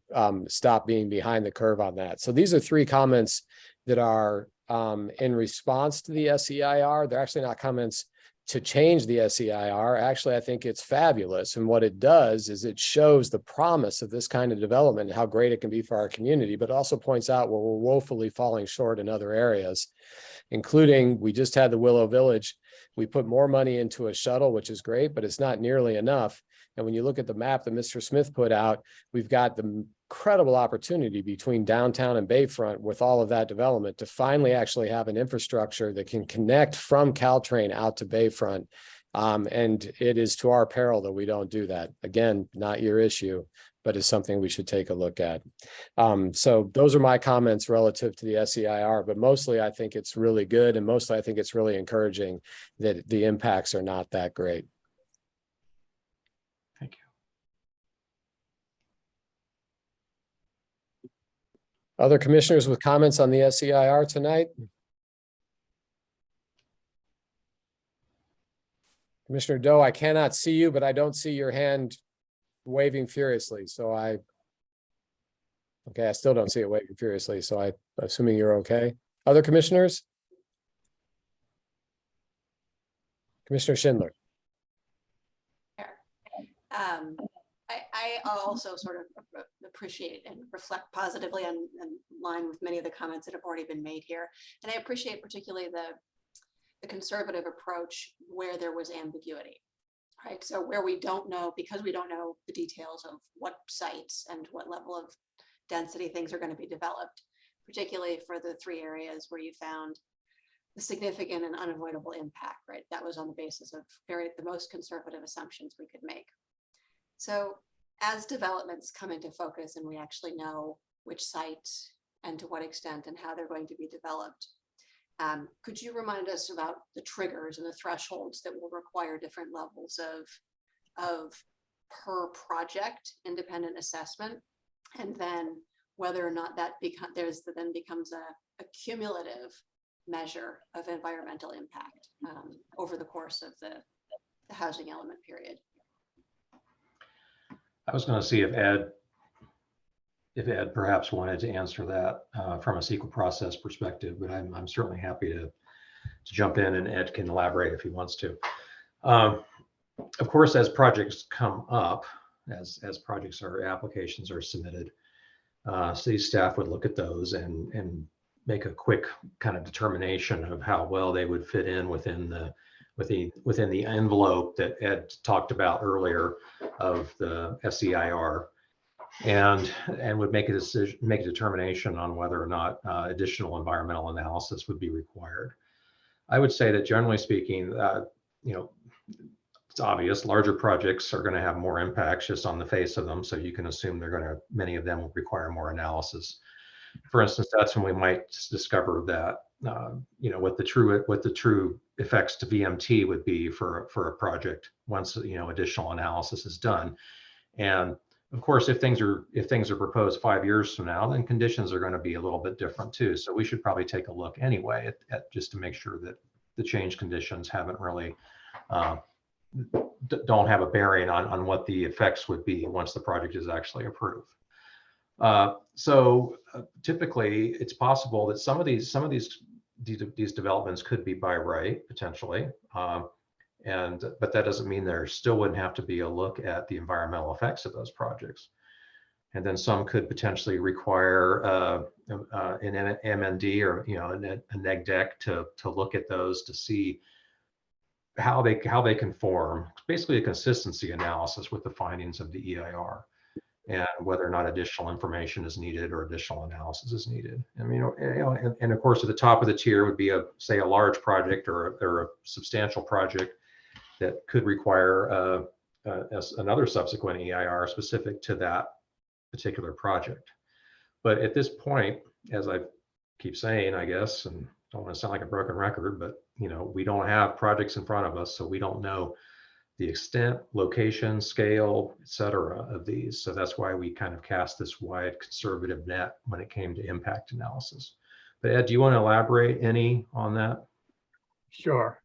stop being behind the curve on that. So these are 3 comments that are in response to the SEIR. They're actually not comments to change the SEIR. Actually, I think it's fabulous. And what it does is it shows the promise of this kind of development and how great it can be for our community, but also points out where we're woefully falling short in other areas, including we just had the Willow Village. We put more money into a shuttle, which is great, but it's not nearly enough. And when you look at the map that Mr. Smith put out, we've got the incredible opportunity between downtown and Bayfront with all of that development to finally actually have an infrastructure that can connect from Caltrain out to Bayfront. And it is to our peril that we don't do that. Again, not your issue, but it's something we should take a look at. So those are my comments relative to the SEIR, but mostly I think it's really good. And mostly I think it's really encouraging that the impacts are not that great. Other commissioners with comments on the SEIR tonight? Commissioner Doe, I cannot see you, but I don't see your hand waving furiously. So I still don't see it waving furiously. So I'm assuming you're okay. Other commissioners? Commissioner Schindler. I also sort of appreciate and reflect positively on in line with many of the comments that have already been made here. And I appreciate particularly the conservative approach where there was ambiguity, right? So where we don't know, because we don't know the details of what sites and what level of density things are going to be developed, particularly for the 3 areas where you found the significant and unavoidable impact, right? That was on the basis of the most conservative assumptions we could make. So as developments come into focus and we actually know which sites and to what extent and how they're going to be developed, could you remind us about the triggers and the thresholds that will require different levels of per project independent assessment, and then whether or not that then becomes a cumulative measure of environmental impact over the course of the housing element period? I was going to see if Ed perhaps wanted to answer that from a CEQA process perspective, but I'm certainly happy to jump in, and Ed can elaborate if he wants to. Of course, as projects come up, as projects or applications are submitted, city staff would look at those and make a quick kind of determination of how well they would fit in within the envelope that Ed talked about earlier of the SEIR, and would make a determination on whether or not additional environmental analysis would be required. I would say that generally speaking, it's obvious larger projects are going to have more impacts just on the face of them, so you can assume many of them will require more analysis. For instance, that's when we might discover that what the true effects to VMT would be for a project once additional analysis is done. And of course, if things are proposed 5 years from now, then conditions are going to be a little bit different too. So we should probably take a look anyway at just to make sure that the change conditions haven't really don't have a bearing on what the effects would be once the project is actually approved. Typically, it's possible that some of these developments could be by right potentially, but that doesn't mean there still wouldn't have to be a look at the environmental effects of those projects. And then some could potentially require an MND or a neg deck to look at those to see how they conform. It's basically a consistency analysis with the findings of the EIR, and whether or not additional information is needed or additional analysis is needed. I mean, and of course, at the top of the tier would be say a large project or a substantial project that could require another subsequent EIR specific to that particular project. But at this point, as I keep saying, I guess, and don't want to sound like a broken record, but we don't have projects in front of us, so we don't know the extent, location, scale, et cetera, of these. So that's why we kind of cast this wide conservative net when it came to impact analysis. But Ed, do you want to elaborate any on that? Sure.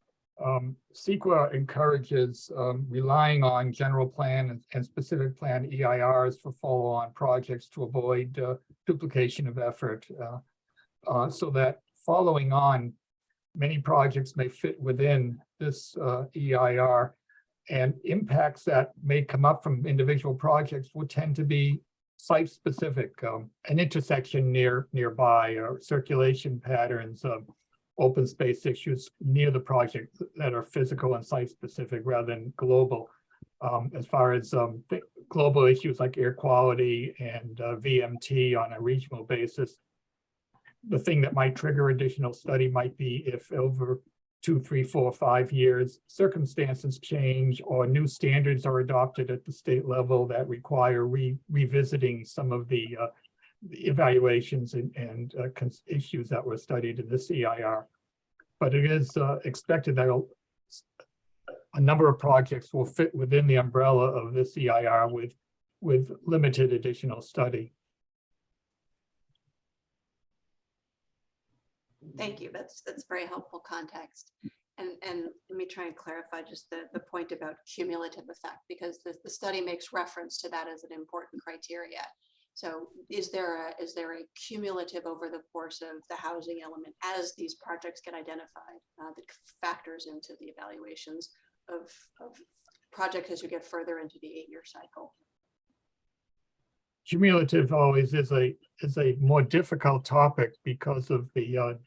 CEQA encourages relying on general plan and specific plan EIRs for follow-on projects to avoid duplication of effort, so that following on, many projects may fit within this EIR, and impacts that may come up from individual projects will tend to be site-specific, an intersection nearby, or circulation patterns, open space issues near the project that are physical and site-specific rather than global. As far as global issues like air quality and VMT on a regional basis, the thing that might trigger additional study might be if over 2, 3, 4, 5 years, circumstances change or new standards are adopted at the state level that require revisiting some of the evaluations and issues that were studied in this EIR. But it is expected that a number of projects will fit within the umbrella of this EIR with limited additional study. Thank you. That's very helpful context. And let me try and clarify just the point about cumulative effect, because the study makes reference to that as an important criteria. So is there a cumulative over the course of the housing element as these projects get identified that factors into the evaluations of projects as you get further into the 8-year cycle? Cumulative always is a more difficult topic because of the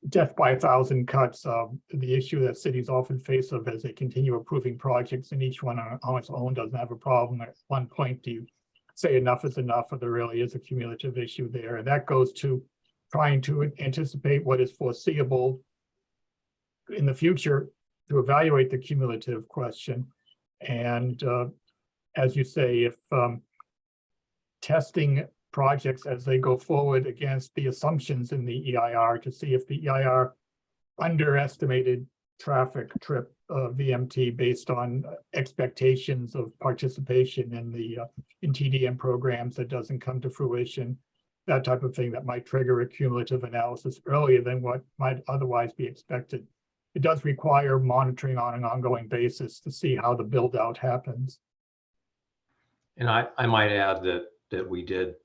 death by 1,000 cuts, the issue that cities often face of as they continue approving projects, and each one on its own doesn't have a problem. At one point, do you say enough is enough, or there really is a cumulative issue there? And that goes to trying to anticipate what is foreseeable in the future to evaluate the cumulative question. And as you say, if testing projects as they go forward against the assumptions in the EIR to see if the EIR underestimated traffic trip VMT based on expectations of participation in TDM programs that doesn't come to fruition, that type of thing that might trigger a cumulative analysis earlier than what might otherwise be expected. It does require monitoring on an ongoing basis to see how the build out happens. And I might add that we did,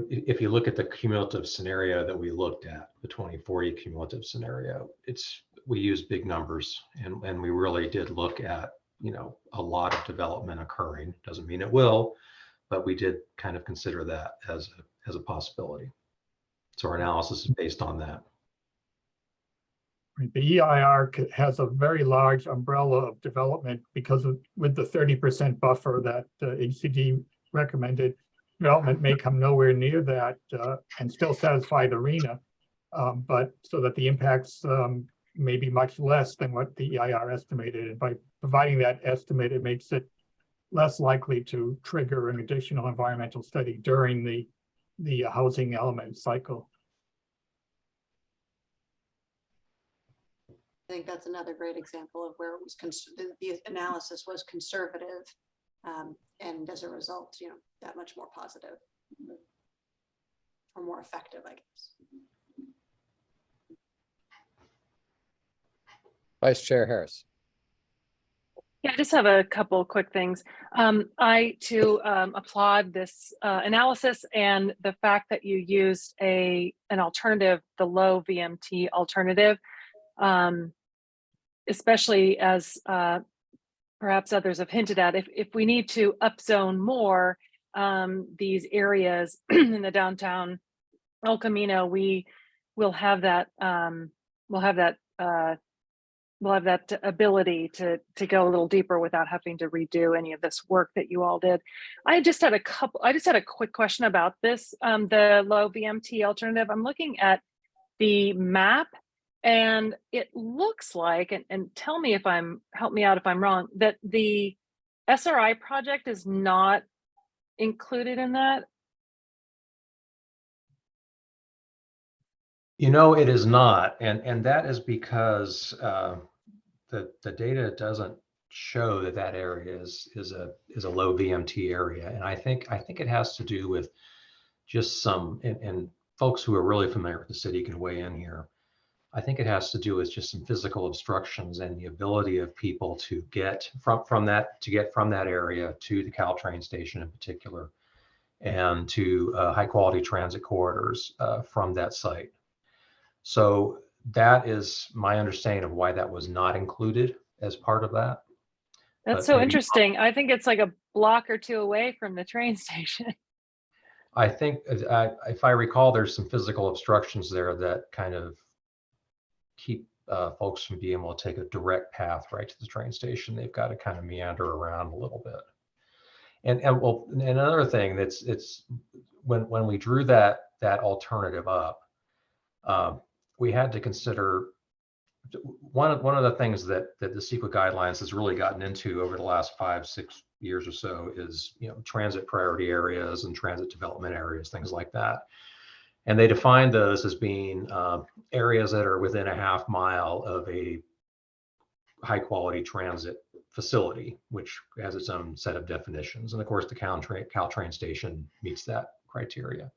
if you look at the cumulative scenario that we looked at, the 2040 cumulative scenario, we used big numbers, and we really did look at a lot of development occurring. Doesn't mean it will, but we did kind of consider that as a possibility. So our analysis is based on that. The EIR has a very large umbrella of development because with the 30% buffer that HCD recommended, development may come nowhere near that and still satisfy the RENA, but so that the impacts may be much less than what the EIR estimated. And by providing that estimate, it makes it less likely to trigger an additional environmental study during the housing element cycle. I think that's another great example of where it was the analysis was conservative, and as a result, that much more positive or more effective, I guess. Vice Chair Harris. Yeah, I just have a couple quick things. I too applaud this analysis and the fact that you used an alternative, the low VMT alternative, especially as perhaps others have hinted at. If we need to upzone more these areas in the downtown El Camino, we will have that. We'll have that ability to go a little deeper without having to redo any of this work that you all did. I just had a quick question about this, the low VMT alternative. I'm looking at the map and it looks like, and help me out if I'm wrong, that the SRI project is not included in that. It is not, and that is because the data doesn't show that area is a low VMT area, and I think it has to do with just some, and folks who are really familiar with the city can weigh in here. I think it has to do with just some physical obstructions and the ability of people to get from that area to the Caltrain station in particular, and to high quality transit corridors from that site. So that is my understanding of why that was not included as part of that. That's so interesting. I think it's like a block or two away from the train station. I think, if I recall, there's some physical obstructions there that kind of keep folks from being able to take a direct path right to the train station. They've got to kind of meander around a little bit. And another thing it's when we drew that alternative up, we had to consider one of the things that the CEQA guidelines has really gotten into over the last 5-6 years or so is transit priority areas and transit development areas, things like that. And they define those as being areas that are within a half mile of a high quality transit facility, which has its own set of definitions. And of course, the Caltrain station meets that criteria.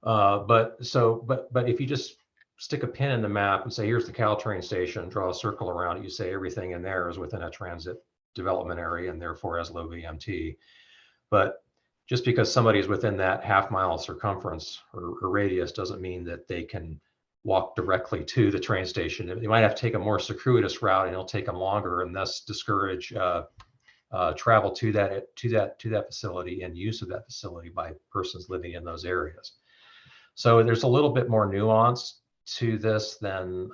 But if you just stick a pin in the map and say, here's the Caltrain station, draw a circle around it, you say everything in there is within a transit development area and therefore has low VMT. But just because somebody is within that half mile circumference or radius doesn't mean that they can walk directly to the train station. They might have to take a more circuitous route and it'll take them longer and thus discourage travel to that facility and use of that facility by persons living in those areas. So there's a little bit more nuance to this than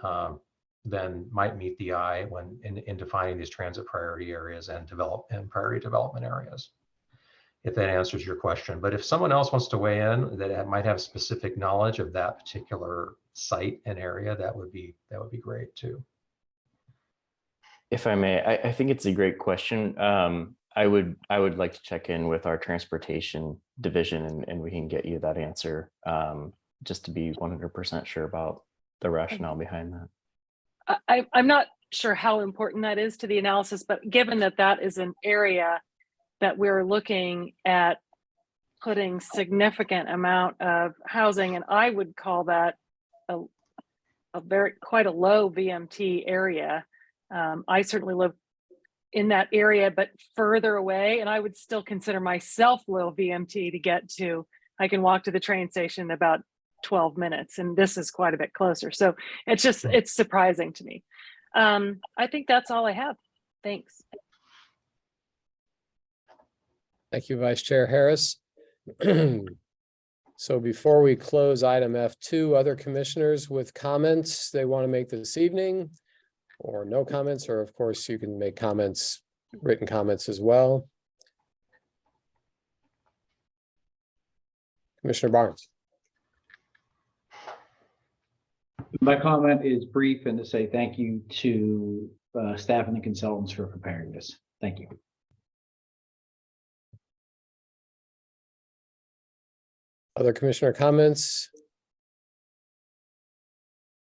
might meet the eye when in defining these transit priority areas and priority development areas, if that answers your question. But if someone else wants to weigh in that might have specific knowledge of that particular site and area, that would be great too. If I may, I think it's a great question. I would like to check in with our transportation division and we can get you that answer, just to be 100% sure about the rationale behind that. I'm not sure how important that is to the analysis, but given that is an area that we're looking at putting significant amount of housing, and I would call that quite a low VMT area. I certainly live in that area, but further away, and I would still consider myself low VMT to get to. I can walk to the train station in about 12 minutes, and this is quite a bit closer. So it's surprising to me. I think that's all I have. Thanks. Thank you, Vice Chair Harris. So before we close item F2, other commissioners with comments they want to make this evening, or no comments, or of course you can make comments, written comments as well. Commissioner Barnes. My comment is brief and to say thank you to staff and the consultants for preparing this. Thank you. Other commissioner comments?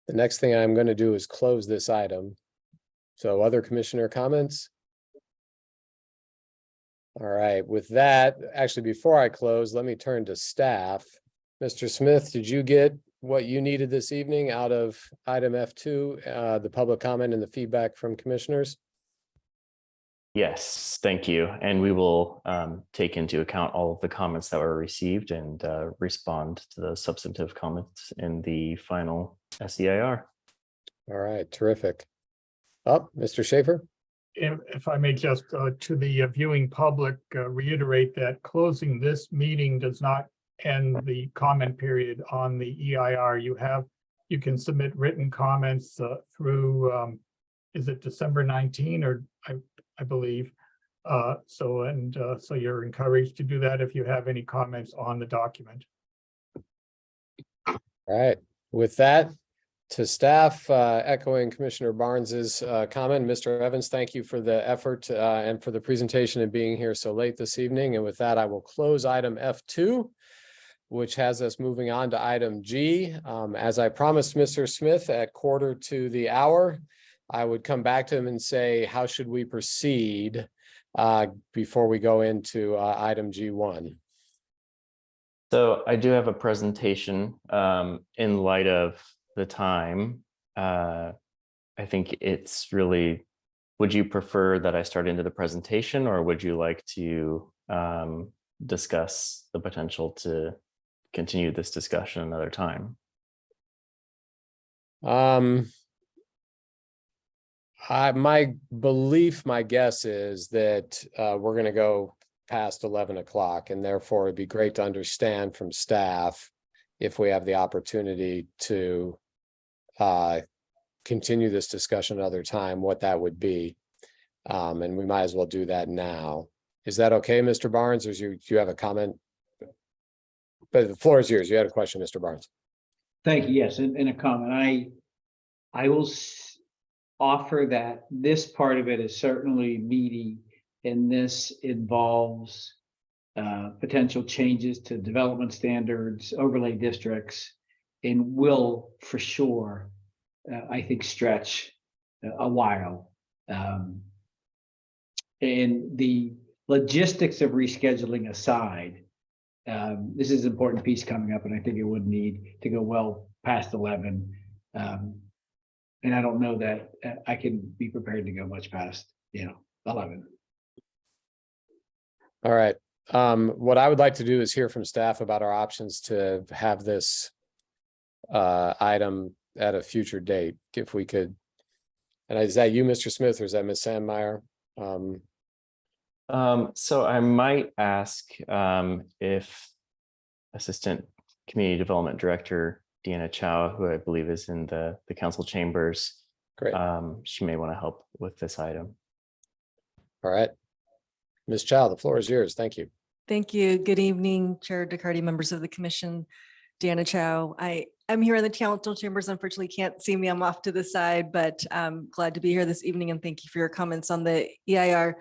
The next thing I'm going to do is close this item. So other commissioner comments? All right, with that, actually, before I close, let me turn to staff. Mr. Smith, did you get what you needed this evening out of item F2, the public comment and the feedback from commissioners? Yes, thank you. And we will take into account all of the comments that were received and respond to the substantive comments in the final SEIR. All right, terrific. Up, Mr. Schaefer? If I may just to the viewing public reiterate that closing this meeting does not end the comment period on the EIR. You can submit written comments through, is it December 19 or I believe. So you're encouraged to do that if you have any comments on the document. All right, with that, to staff, echoing Commissioner Barnes's comment, Mr. Evans, thank you for the effort and for the presentation and being here so late this evening. And with that, I will close item F2, which has us moving on to item G. As I promised Mr. Smith at 1:45, I would come back to him and say, how should we proceed before we go into item G1? So I do have a presentation in light of the time. I think it's really, would you prefer that I start into the presentation, or would you like to discuss the potential to continue this discussion another time? My belief, my guess is that we're going to go past 11 o'clock, and therefore it'd be great to understand from staff if we have the opportunity to continue this discussion another time, what that would be. And we might as well do that now. Is that okay, Mr. Barnes, or do you have a comment? But the floor is yours. You had a question, Mr. Barnes. Thank you. Yes, and a comment. I will offer that this part of it is certainly meaty, and this involves potential changes to development standards, overlay districts, and will for sure, I think, stretch a while. And the logistics of rescheduling aside, this is an important piece coming up, and I think it would need to go well past 11. And I don't know that I can be prepared to go much past, 11. All right. What I would like to do is hear from staff about our options to have this item at a future date, if we could. And is that you, Mr. Smith, or is that Ms. Sandmeyer? So I might ask if Assistant Community Development Director Deanna Chow, who I believe is in the council chambers, great. She may want to help with this item. All right. Ms. Chow, the floor is yours. Thank you. Thank you. Good evening, Chair DeCarty, members of the commission. Deanna Chow. I'm here in the council chambers. Unfortunately, can't see me. I'm off to the side, but I'm glad to be here this evening, and thank you for your comments on the EIR.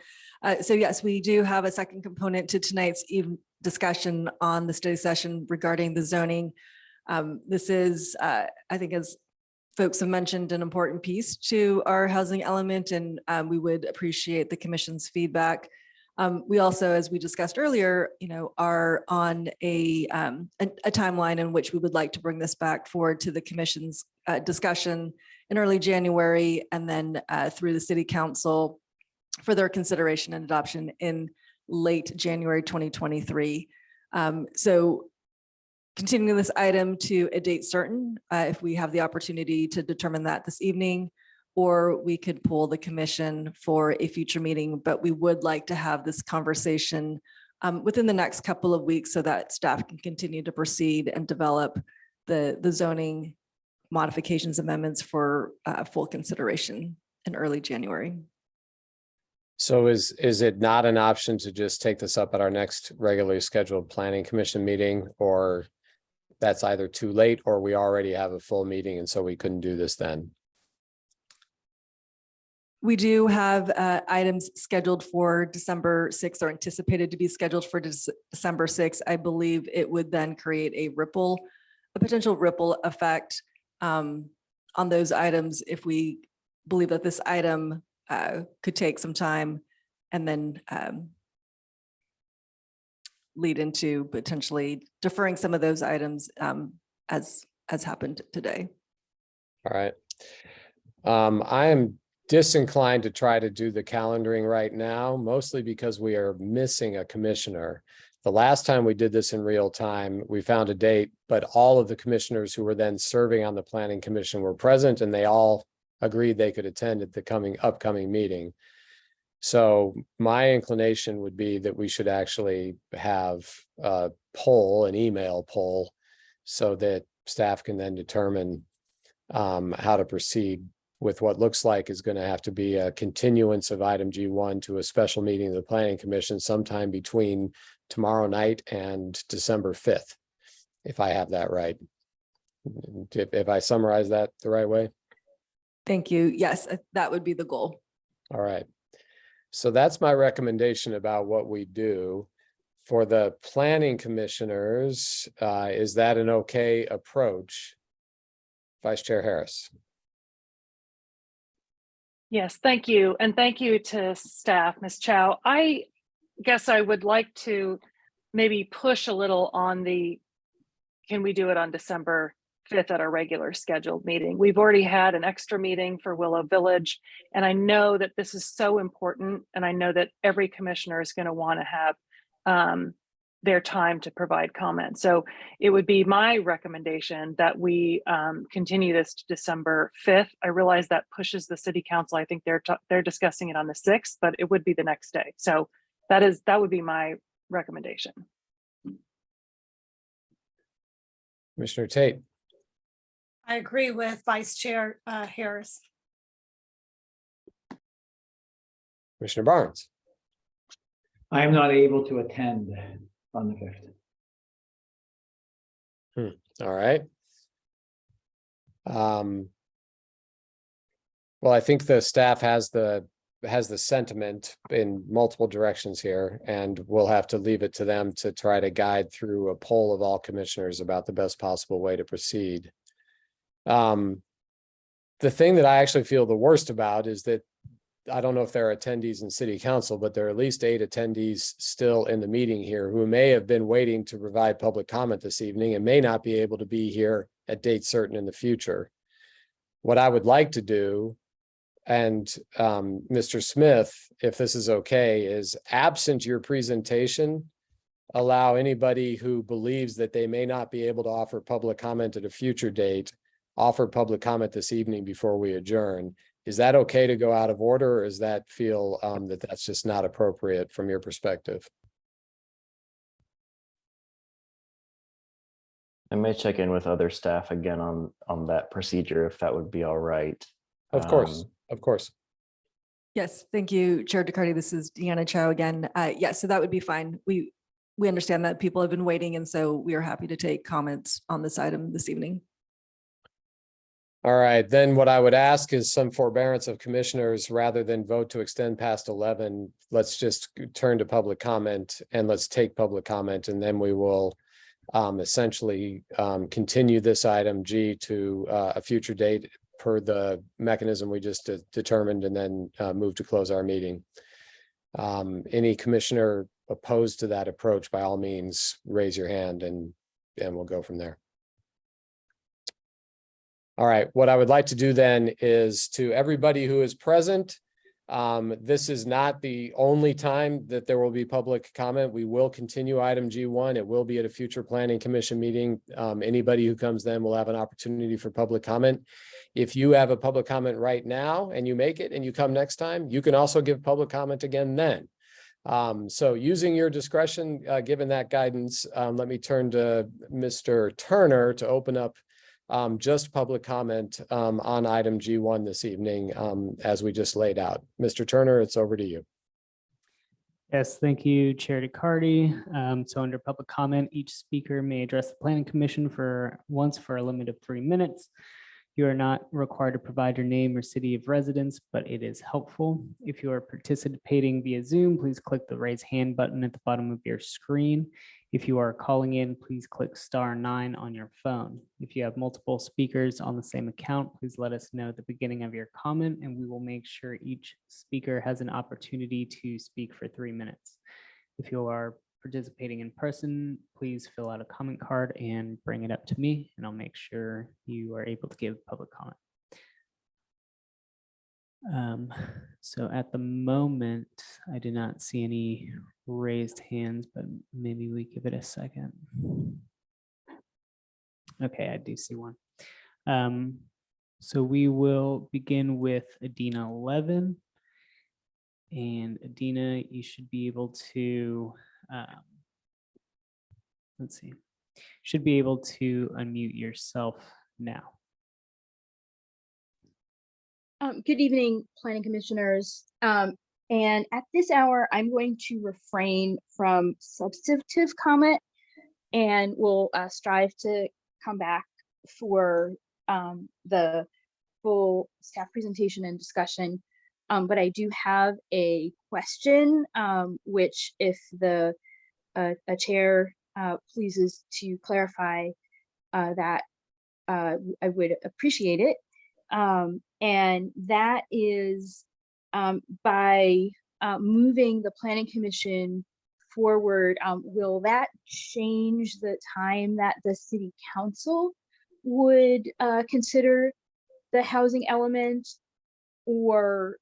So yes, we do have a second component to tonight's discussion on the study session regarding the zoning. This is, I think, as folks have mentioned, an important piece to our housing element, and we would appreciate the commission's feedback. We also, as we discussed earlier, are on a timeline in which we would like to bring this back forward to the commission's discussion in early January, and then through the city council for their consideration and adoption in late January 2023. So continuing this item to a date certain, if we have the opportunity to determine that this evening, or we could pull the commission for a future meeting, but we would like to have this conversation within the next couple of weeks so that staff can continue to proceed and develop the zoning modifications amendments for full consideration in early January. So is it not an option to just take this up at our next regularly scheduled planning commission meeting, or that's either too late or we already have a full meeting and so we couldn't do this then? We do have items scheduled for December 6th, or anticipated to be scheduled for December 6th. I believe it would then create a potential ripple effect on those items if we believe that this item could take some time and then lead into potentially deferring some of those items as happened today. All right. I am disinclined to try to do the calendaring right now, mostly because we are missing a commissioner. The last time we did this in real time, we found a date, but all of the commissioners who were then serving on the planning commission were present, and they all agreed they could attend at the upcoming meeting. So my inclination would be that we should actually have a poll, an email poll, so that staff can then determine how to proceed with what looks like is going to have to be a continuance of item G1 to a special meeting of the Planning Commission sometime between tomorrow night and December 5th, if I have that right. If I summarize that the right way. Thank you. Yes, that would be the goal. All right. So that's my recommendation about what we do. For the planning commissioners, is that an okay approach? Vice Chair Harris. Yes, thank you. And thank you to staff, Ms. Chow. I guess I would like to maybe push a little on can we do it on December 5th at our regular scheduled meeting? We've already had an extra meeting for Willow Village, and I know that this is so important, and I know that every commissioner is going to want to have their time to provide comments. So it would be my recommendation that we continue this to December 5th. I realize that pushes the city council. I think they're discussing it on the 6th, but it would be the next day. So that would be my recommendation. Commissioner Tate. I agree with Vice Chair Harris. Commissioner Barnes. I am not able to attend on the 5th. All right. Well, I think the staff has the sentiment in multiple directions here, and we'll have to leave it to them to try to guide through a poll of all commissioners about the best possible way to proceed. The thing that I actually feel the worst about is that I don't know if there are attendees in city council, but there are at least 8 attendees still in the meeting here who may have been waiting to provide public comment this evening and may not be able to be here at date certain in the future. What I would like to do, and Mr. Smith, if this is okay, is absent your presentation, allow anybody who believes that they may not be able to offer public comment at a future date, offer public comment this evening before we adjourn. Is that okay to go out of order, or does that feel that that's just not appropriate from your perspective? I may check in with other staff again on that procedure, if that would be all right. Of course, of course. Yes, thank you, Chair DeCardi. This is Deanna Chow again. Yes, so that would be fine. We understand that people have been waiting, and so we are happy to take comments on this item this evening. All right, then what I would ask is some forbearance of commissioners rather than vote to extend past 11. Let's just turn to public comment and let's take public comment, and then we will essentially continue this item G to a future date per the mechanism we just determined, and then move to close our meeting. Any commissioner opposed to that approach, by all means, raise your hand and we'll go from there. All right, what I would like to do then is to everybody who is present, this is not the only time that there will be public comment. We will continue item G1. It will be at a future planning commission meeting. Anybody who comes then will have an opportunity for public comment. If you have a public comment right now and you make it and you come next time, you can also give public comment again then. So using your discretion, given that guidance, let me turn to Mr. Turner to open up just public comment on item G1 this evening, as we just laid out. Mr. Turner, it's over to you. Yes, thank you, Chair DeCardi. So under public comment, each speaker may address the Planning Commission for a limit of 3 minutes. You are not required to provide your name or city of residence, but it is helpful. If you are participating via Zoom, please click the raise hand button at the bottom of your screen. If you are calling in, please click *9 on your phone. If you have multiple speakers on the same account, please let us know at the beginning of your comment, and we will make sure each speaker has an opportunity to speak for 3 minutes. If you are participating in person, please fill out a comment card and bring it up to me, and I'll make sure you are able to give public comment. So at the moment, I do not see any raised hands, but maybe we give it a second. Okay, I do see one. So we will begin with Adina Levin. And Adina, you should be able to, let's see, should be able to unmute yourself now. Good evening, planning commissioners. And at this hour, I'm going to refrain from substantive comment and will strive to come back for the full staff presentation and discussion. But I do have a question, which if the a chair pleases to clarify that, I would appreciate it. And that is by moving the planning commission forward, will that change the time that the city council would consider the housing element, or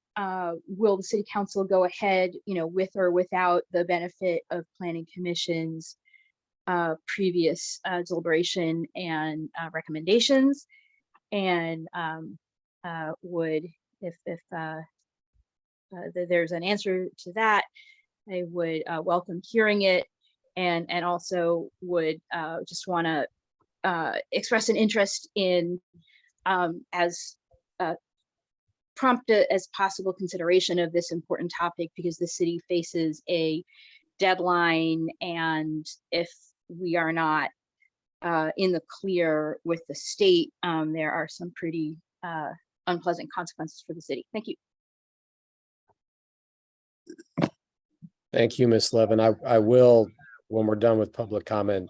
will the city council go ahead, with or without the benefit of planning commission's previous deliberation and recommendations? And would, if there's an answer to that, I would welcome hearing it, and also would just want to express an interest in as prompt as possible consideration of this important topic, because the city faces a deadline, and if we are not in the clear with the state, there are some pretty unpleasant consequences for the city. Thank you. Thank you, Ms. Levin. I will, when we're done with public comment,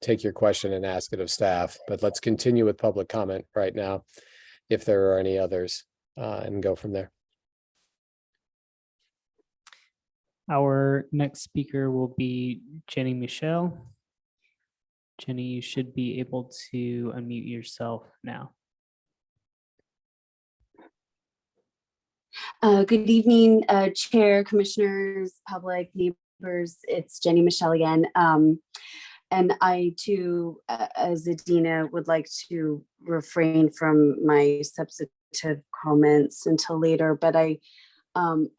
take your question and ask it of staff, but let's continue with public comment right now, if there are any others, and go from there. Our next speaker will be Jenny Michelle. Jenny, you should be able to unmute yourself now. Good evening, Chair, Commissioners, public, neighbors. It's Jenny Michelle again. And I too, as Adina, would like to refrain from my substantive comments until later, but I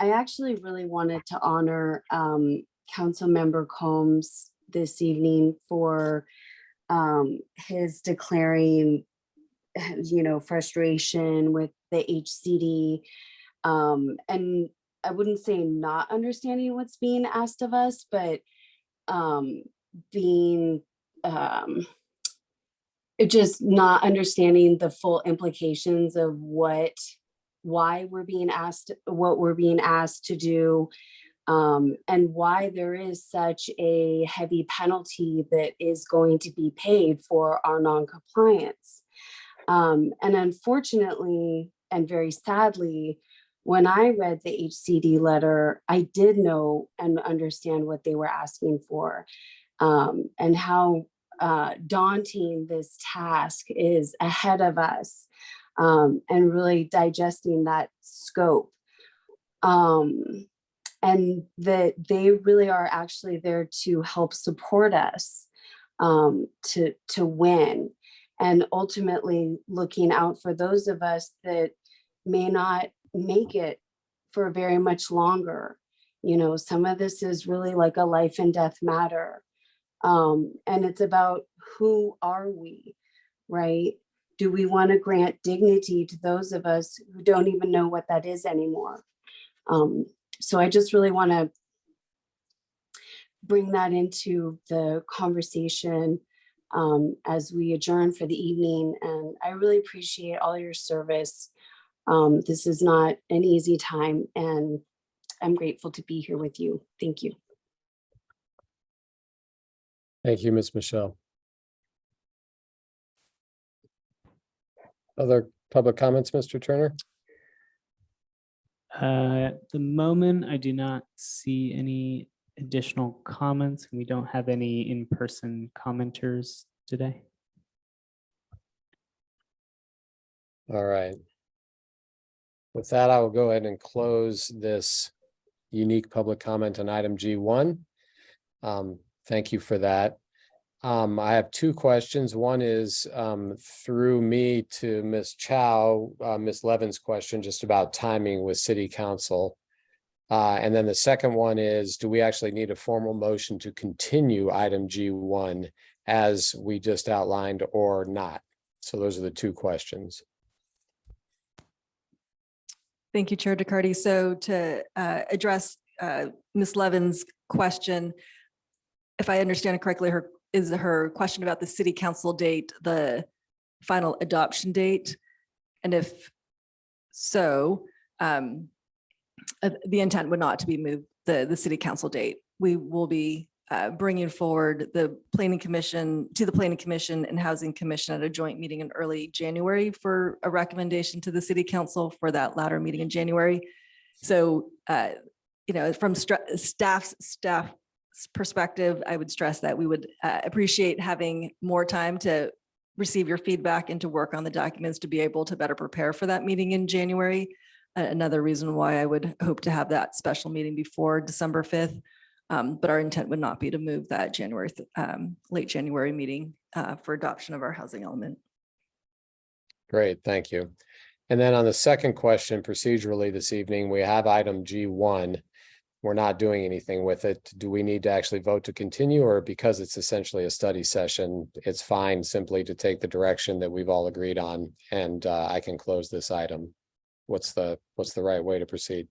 actually really wanted to honor Councilmember Combs this evening for his declaring, frustration with the HCD. And I wouldn't say not understanding what's being asked of us, but being just not understanding the full implications of why we're being asked, what we're being asked to do, and why there is such a heavy penalty that is going to be paid for our non-compliance. And unfortunately, and very sadly, when I read the HCD letter, I did know and understand what they were asking for, and how daunting this task is ahead of us, and really digesting that scope. And that they really are actually there to help support us to win, and ultimately looking out for those of us that may not make it for very much longer. Some of this is really like a life and death matter. And it's about, who are we, right? Do we want to grant dignity to those of us who don't even know what that is anymore? So I just really want to bring that into the conversation as we adjourn for the evening. And I really appreciate all your service. This is not an easy time, and I'm grateful to be here with you. Thank you. Thank you, Ms. Michelle. Other public comments, Mr. Turner? At the moment, I do not see any additional comments, and we don't have any in-person commenters today. All right. With that, I will go ahead and close this unique public comment on item G1. Thank you for that. I have two questions. One is through me to Ms. Chow, Ms. Levin's question just about timing with City Council. And then the second one is, do we actually need a formal motion to continue item G1 as we just outlined or not? So those are the two questions. Thank you, Chair DeCarty. So to address Ms. Levin's question, if I understand it correctly, her question about the City Council date, the final adoption date? And if so, the intent would not to be moved the City Council date. We will be bringing forward the Planning Commission to the Planning Commission and Housing Commission at a joint meeting in early January for a recommendation to the City Council for that latter meeting in January. So, from staff's perspective, I would stress that we would appreciate having more time to receive your feedback and to work on the documents to be able to better prepare for that meeting in January. Another reason why I would hope to have that special meeting before December 5th. But our intent would not be to move that late January meeting for adoption of our housing element. Great, thank you. And then on the second question, procedurally this evening, we have item G1. We're not doing anything with it. Do we need to actually vote to continue, or because it's essentially a study session, it's fine simply to take the direction that we've all agreed on, and I can close this item? What's the right way to proceed?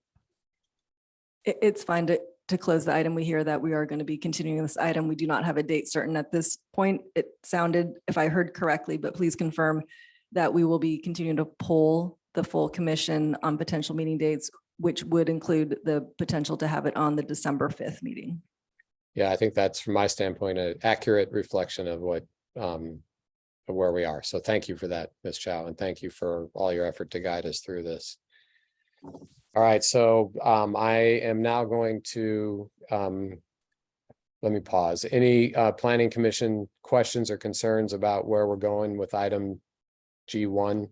It's fine to close the item. We hear that we are going to be continuing this item. We do not have a date certain at this point. It sounded, if I heard correctly, but please confirm that we will be continuing to poll the full commission on potential meeting dates, which would include the potential to have it on the December 5th meeting. Yeah, I think that's, from my standpoint, an accurate reflection of what of where we are. So thank you for that, Ms. Chow, and thank you for all your effort to guide us through this. All right, so I am now going to let me pause. Any Planning Commission questions or concerns about where we're going with item G1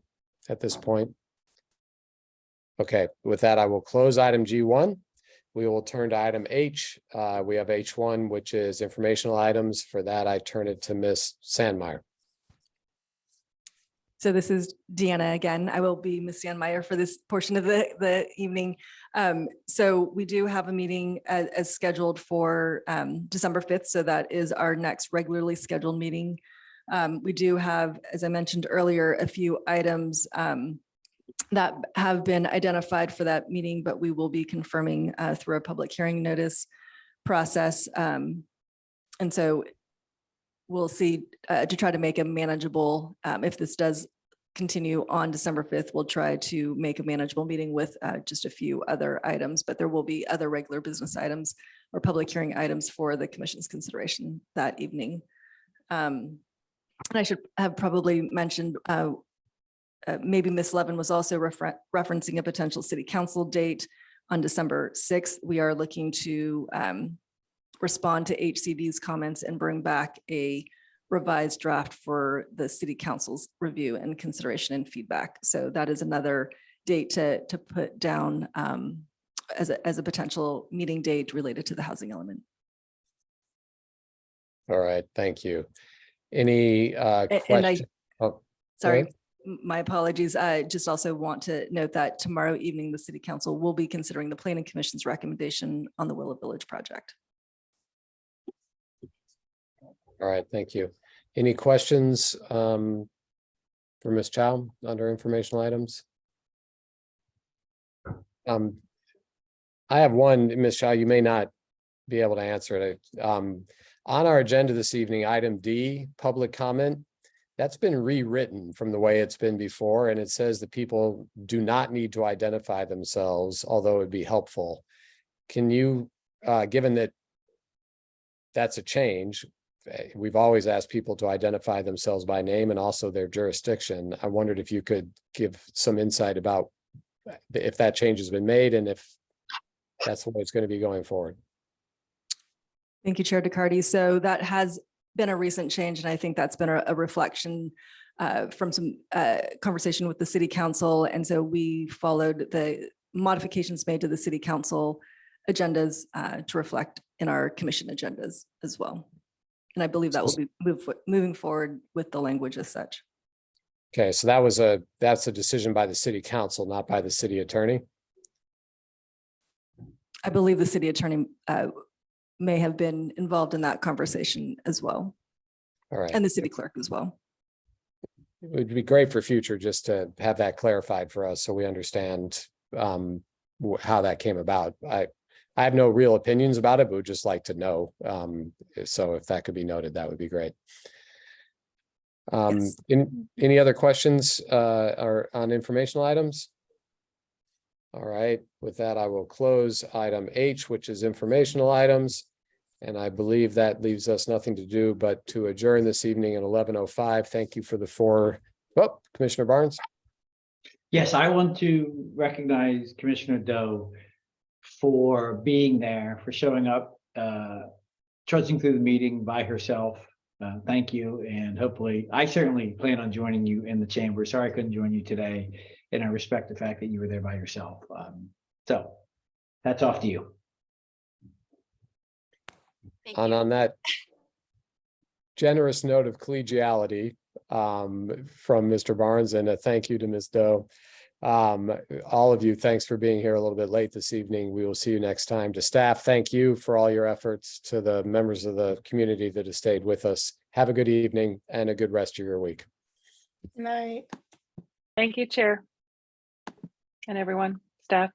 at this point? Okay, with that, I will close item G1. We will turn to item H. We have H1, which is informational items. For that, I turn it to Ms. Sandmeyer. So this is Deanna again. I will be Ms. Sandmeyer for this portion of the evening. So we do have a meeting as scheduled for December 5th. So that is our next regularly scheduled meeting. We do have, as I mentioned earlier, a few items that have been identified for that meeting, but we will be confirming through a public hearing notice process. And so we'll see to try to make a manageable, if this does continue on December 5th, we'll try to make a manageable meeting with just a few other items, but there will be other regular business items or public hearing items for the commission's consideration that evening. And I should have probably mentioned, maybe Ms. Levin was also referencing a potential city council date on December 6th. We are looking to respond to HCD's comments and bring back a revised draft for the city council's review and consideration and feedback. So that is another date to put down as a potential meeting date related to the housing element. All right, thank you. Any questions? Oh, sorry. Great. My apologies. I just also want to note that tomorrow evening, the City Council will be considering the Planning Commission's recommendation on the Willow Village project. All right, thank you. Any questions for Ms. Chow under informational items? I have one, Ms. Chow, you may not be able to answer it. On our agenda this evening, item D, public comment. That's been rewritten from the way it's been before, and it says that people do not need to identify themselves, although it'd be helpful. Can you, given that that's a change, we've always asked people to identify themselves by name and also their jurisdiction. I wondered if you could give some insight about if that change has been made and if that's the way it's going to be going forward. Thank you, Chair DeCarty. So that has been a recent change, and I think that's been a reflection from some conversation with the city council. And so we followed the modifications made to the city council agendas to reflect in our commission agendas as well. And I believe that will be moving forward with the language as such. Okay, so that's a decision by the city council, not by the city attorney. I believe the city attorney may have been involved in that conversation as well, All right. and the city clerk as well. It would be great for future just to have that clarified for us so we understand how that came about. I have no real opinions about it, but would just like to know. So if that could be noted, that would be great. Any other questions or on informational items? All right, with that, I will close item H, which is informational items. And I believe that leaves us nothing to do but to adjourn this evening at 11:05. Thank you for the Commissioner Barnes. Yes, I want to recognize Commissioner Doe for being there, for showing up, trudging through the meeting by herself. Thank you. And hopefully, I certainly plan on joining you in the chamber. Sorry I couldn't join you today. And I respect the fact that you were there by yourself. So hats off to you. And on that generous note of collegiality from Mr. Barnes, and a thank you to Ms. Doe. All of you, thanks for being here a little bit late this evening. We will see you next time. To staff, thank you for all your efforts. To the members of the community that have stayed with us, have a good evening and a good rest of your week. Night. Thank you, Chair. And everyone, staff.